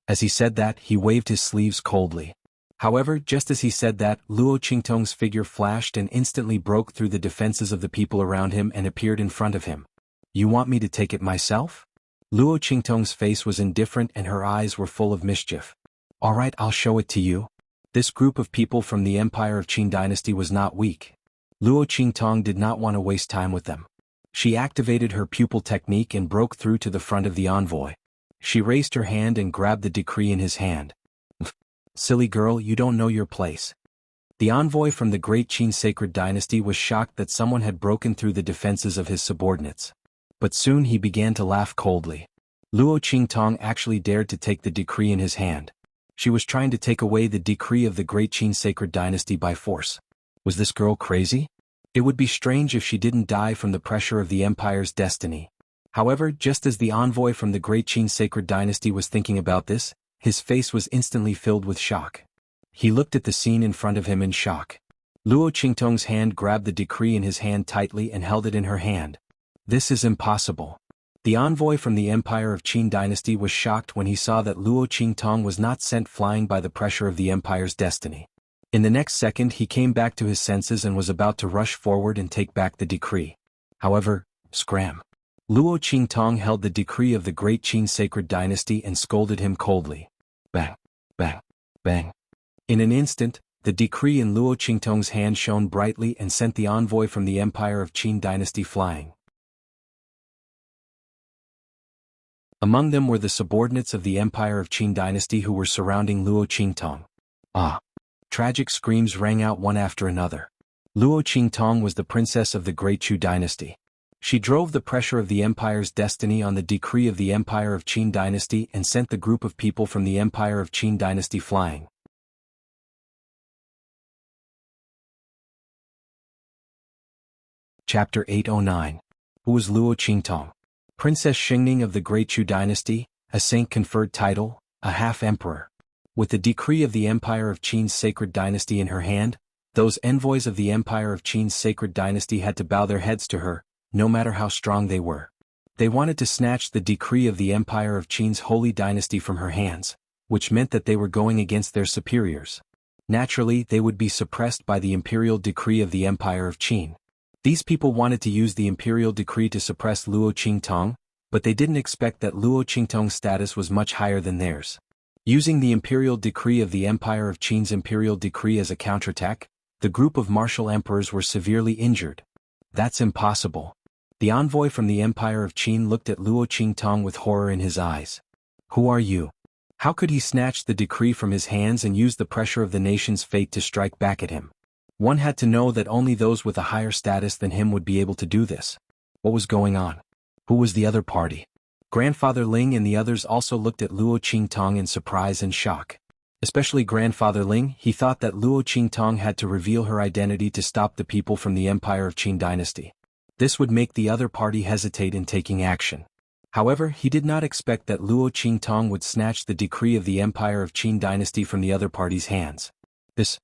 As he said that, he waved his sleeves coldly. However, just as he said that, Luo Qingtong's figure flashed and instantly broke through the defenses of the people around him and appeared in front of him. You want me to take it myself? Luo Qingtong's face was indifferent and her eyes were full of mischief. Alright, I'll show it to you. This group of people from the Empire of Qin dynasty was not weak. Luo Qingtong did not want to waste time with them. She activated her pupil technique and broke through to the front of the envoy. She raised her hand and grabbed the decree in his hand. Silly girl, you don't know your place. The envoy from the Great Qin sacred dynasty was shocked that someone had broken through the defenses of his subordinates. But soon he began to laugh coldly. Luo Qingtong actually dared to take the decree in his hand. She was trying to take away the decree of the Great Qin sacred dynasty by force. Was this girl crazy? It would be strange if she didn't die from the pressure of the empire's destiny. However, just as the envoy from the Great Qin sacred dynasty was thinking about this, his face was instantly filled with shock. He looked at the scene in front of him in shock. Luo Qingtong's hand grabbed the decree in his hand tightly and held it in her hand. This is impossible. The envoy from the Empire of Qin dynasty was shocked when he saw that Luo Qingtong was not sent flying by the pressure of the empire's destiny. In the next second he came back to his senses and was about to rush forward and take back the decree. However, scram. Luo Qingtong held the decree of the Great Qin sacred dynasty and scolded him coldly. Bang, bang, bang. In an instant, the decree in Luo Qingtong's hand shone brightly and sent the envoy from the Empire of Qin dynasty flying. Among them were the subordinates of the Empire of Qin dynasty who were surrounding Luo Qingtong. Ah! Tragic screams rang out one after another. Luo Qingtong was the princess of the Great Chu dynasty. She drove the pressure of the empire's destiny on the decree of the Empire of Qin dynasty and sent the group of people from the Empire of Qin dynasty flying. Chapter 809. Who was Luo Qingtong? Princess Xingning of the Great Chu dynasty, a saint-conferred title, a half-emperor. With the decree of the Empire of Qin's sacred dynasty in her hand, those envoys of the Empire of Qin's sacred dynasty had to bow their heads to her, no matter how strong they were. They wanted to snatch the decree of the Empire of Qin's holy dynasty from her hands, which meant that they were going against their superiors. Naturally, they would be suppressed by the imperial decree of the Empire of Qin. These people wanted to use the imperial decree to suppress Luo Qingtong, but they didn't expect that Luo Qingtong's status was much higher than theirs. Using the imperial decree of the Empire of Qin's imperial decree as a counterattack, the group of martial emperors were severely injured. That's impossible. The envoy from the Empire of Qin looked at Luo Qingtong with horror in his eyes. Who are you? How could he snatch the decree from his hands and use the pressure of the nation's fate to strike back at him? One had to know that only those with a higher status than him would be able to do this. What was going on? Who was the other party? Grandfather Ling and the others also looked at Luo Qingtong in surprise and shock. Especially Grandfather Ling, he thought that Luo Qingtong had to reveal her identity to stop the people from the Empire of Qin dynasty. This would make the other party hesitate in taking action. However, he did not expect that Luo Qingtong would snatch the decree of the Empire of Qin dynasty from the other party's hands.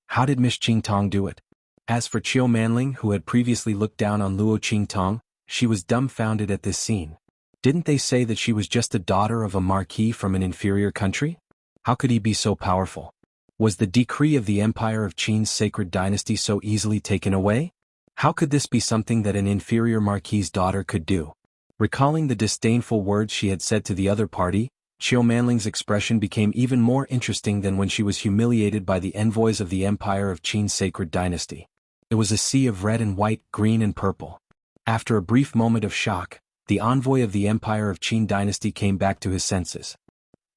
How did Miss Qingtong do it? As for Qiu Manling, who had previously looked down on Luo Qingtong, she was dumbfounded at this scene. Didn't they say that she was just a daughter of a marquis from an inferior country? How could he be so powerful? Was the decree of the Empire of Qin's sacred dynasty so easily taken away? How could this be something that an inferior marquis's daughter could do? Recalling the disdainful words she had said to the other party, Qiu Manling's expression became even more interesting than when she was humiliated by the envoys of the Empire of Qin's sacred dynasty. It was a sea of red and white, green and purple. After a brief moment of shock, the envoy of the Empire of Qin dynasty came back to his senses.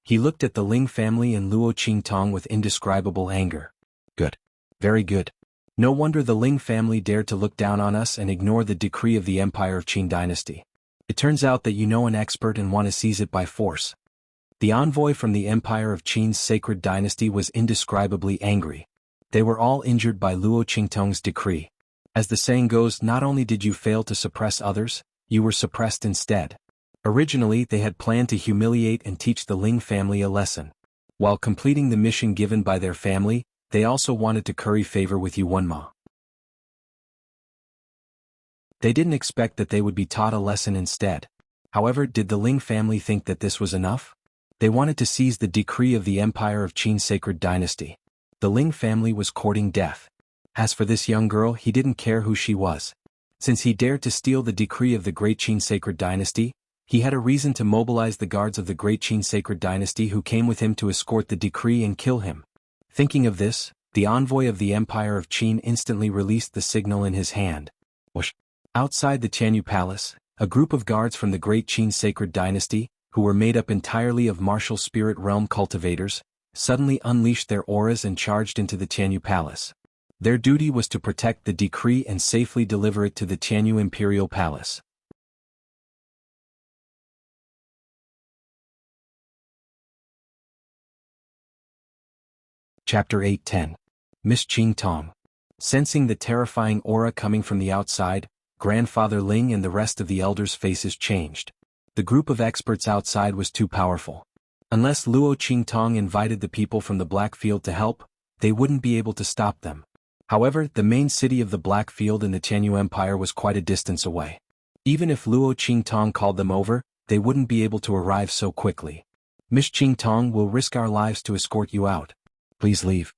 He looked at the Ling family and Luo Qingtong with indescribable anger. Good. Very good. No wonder the Ling family dared to look down on us and ignore the decree of the Empire of Qin dynasty. It turns out that you know an expert and want to seize it by force. The envoy from the Empire of Qin's sacred dynasty was indescribably angry. They were all injured by Luo Qingtong's decree. As the saying goes, not only did you fail to suppress others, you were suppressed instead. Originally, they had planned to humiliate and teach the Ling family a lesson. While completing the mission given by their family, they also wanted to curry favor with Yuan Ma. They didn't expect that they would be taught a lesson instead. However, did the Ling family think that this was enough? They wanted to seize the decree of the Empire of Qin's sacred dynasty. The Ling family was courting death. As for this young girl, he didn't care who she was. Since he dared to steal the decree of the Great Qin sacred dynasty, he had a reason to mobilize the guards of the Great Qin sacred dynasty who came with him to escort the decree and kill him. Thinking of this, the envoy of the Empire of Qin instantly released the signal in his hand. Whoosh. Outside the Tianyu Palace, a group of guards from the Great Qin sacred dynasty, who were made up entirely of martial spirit realm cultivators, suddenly unleashed their auras and charged into the Tianyu Palace. Their duty was to protect the decree and safely deliver it to the Tianyu Imperial Palace. Chapter 8:10. Miss Qingtong. Sensing the terrifying aura coming from the outside, Grandfather Ling and the rest of the elders' faces changed. The group of experts outside was too powerful. Unless Luo Qingtong invited the people from the Black Field to help, they wouldn't be able to stop them. However, the main city of the Black Field in the Tianyu Empire was quite a distance away. Even if Luo Qingtong called them over, they wouldn't be able to arrive so quickly. Miss Qingtong will risk our lives to escort you out. Please leave.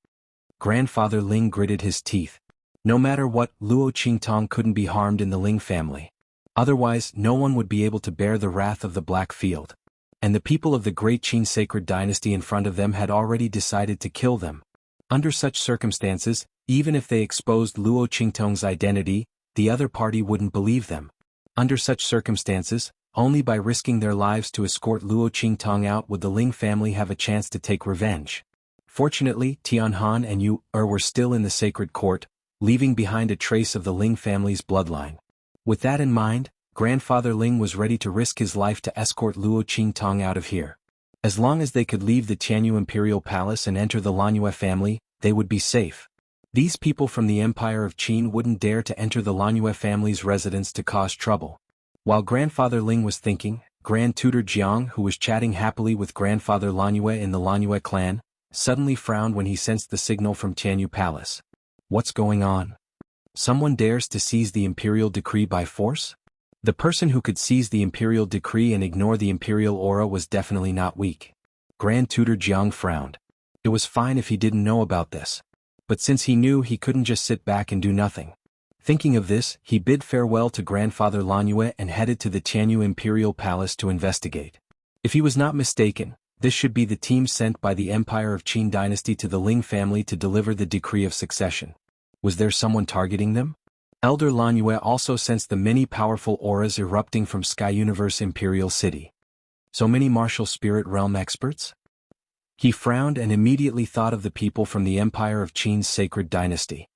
Grandfather Ling gritted his teeth. No matter what, Luo Qingtong couldn't be harmed in the Ling family. Otherwise, no one would be able to bear the wrath of the Black Field. And the people of the Great Qin sacred dynasty in front of them had already decided to kill them. Under such circumstances, even if they exposed Luo Qingtong's identity, the other party wouldn't believe them. Under such circumstances, only by risking their lives to escort Luo Qingtong out would the Ling family have a chance to take revenge. Fortunately, Tianhan and Yu were still in the sacred court, leaving behind a trace of the Ling family's bloodline. With that in mind, Grandfather Ling was ready to risk his life to escort Luo Qingtong out of here. As long as they could leave the Tianyu Imperial Palace and enter the Lanyue family, they would be safe. These people from the Empire of Qin wouldn't dare to enter the Lanyue family's residence to cause trouble. While Grandfather Ling was thinking, Grand Tutor Jiang, who was chatting happily with Grandfather Lanyue in the Lanyue clan, suddenly frowned when he sensed the signal from Tianyu Palace. What's going on? Someone dares to seize the imperial decree by force? The person who could seize the imperial decree and ignore the imperial aura was definitely not weak. Grand Tutor Jiang frowned. It was fine if he didn't know about this. But since he knew, he couldn't just sit back and do nothing. Thinking of this, he bid farewell to Grandfather Lanyue and headed to the Tianyu Imperial Palace to investigate. If he was not mistaken, this should be the team sent by the Empire of Qin dynasty to the Ling family to deliver the decree of succession. Was there someone targeting them? Elder Lanyue also sensed the many powerful auras erupting from Sky Universe Imperial City. So many martial spirit realm experts? He frowned and immediately thought of the people from the Empire of Qin's sacred dynasty.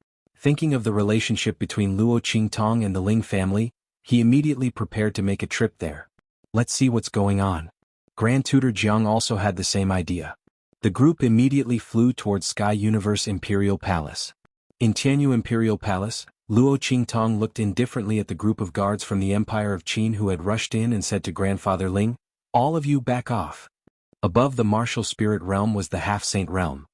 Thinking of the relationship between Luo Qingtong and the Ling family, he immediately prepared to make a trip there. Let's see what's going on. Grand Tutor Jiang also had the same idea. The group immediately flew towards Sky Universe Imperial Palace. In Tianyu Imperial Palace, Luo Qingtong looked indifferently at the group of guards from the Empire of Qin who had rushed in and said to Grandfather Ling, "All of you back off." Above the martial spirit realm was the half-saint realm.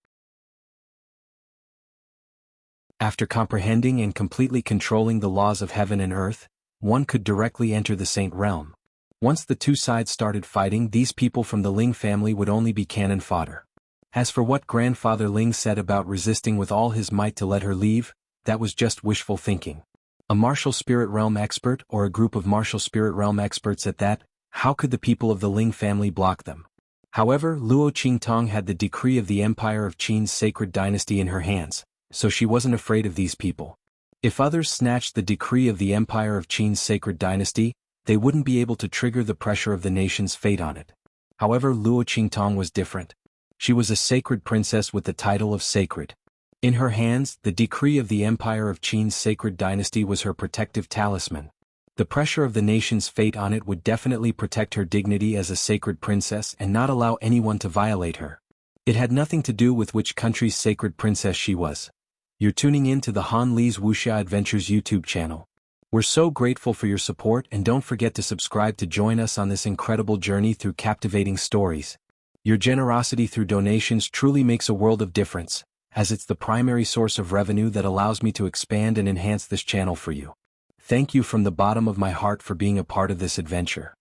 After comprehending and completely controlling the laws of heaven and earth, one could directly enter the saint realm. Once the two sides started fighting, these people from the Ling family would only be cannon fodder. As for what Grandfather Ling said about resisting with all his might to let her leave, that was just wishful thinking. A martial spirit realm expert, or a group of martial spirit realm experts at that, how could the people of the Ling family block them? However, Luo Qingtong had the decree of the Empire of Qin's sacred dynasty in her hands, so she wasn't afraid of these people. If others snatched the decree of the Empire of Qin's sacred dynasty, they wouldn't be able to trigger the pressure of the nation's fate on it. However, Luo Qingtong was different. She was a sacred princess with the title of sacred. In her hands, the decree of the Empire of Qin's sacred dynasty was her protective talisman. The pressure of the nation's fate on it would definitely protect her dignity as a sacred princess and not allow anyone to violate her. It had nothing to do with which country's sacred princess she was. You're tuning in to the Han Li's Wuxia Adventures YouTube channel. We're so grateful for your support, and don't forget to subscribe to join us on this incredible journey through captivating stories. Your generosity through donations truly makes a world of difference, as it's the primary source of revenue that allows me to expand and enhance this channel for you. Thank you from the bottom of my heart for being a part of this adventure.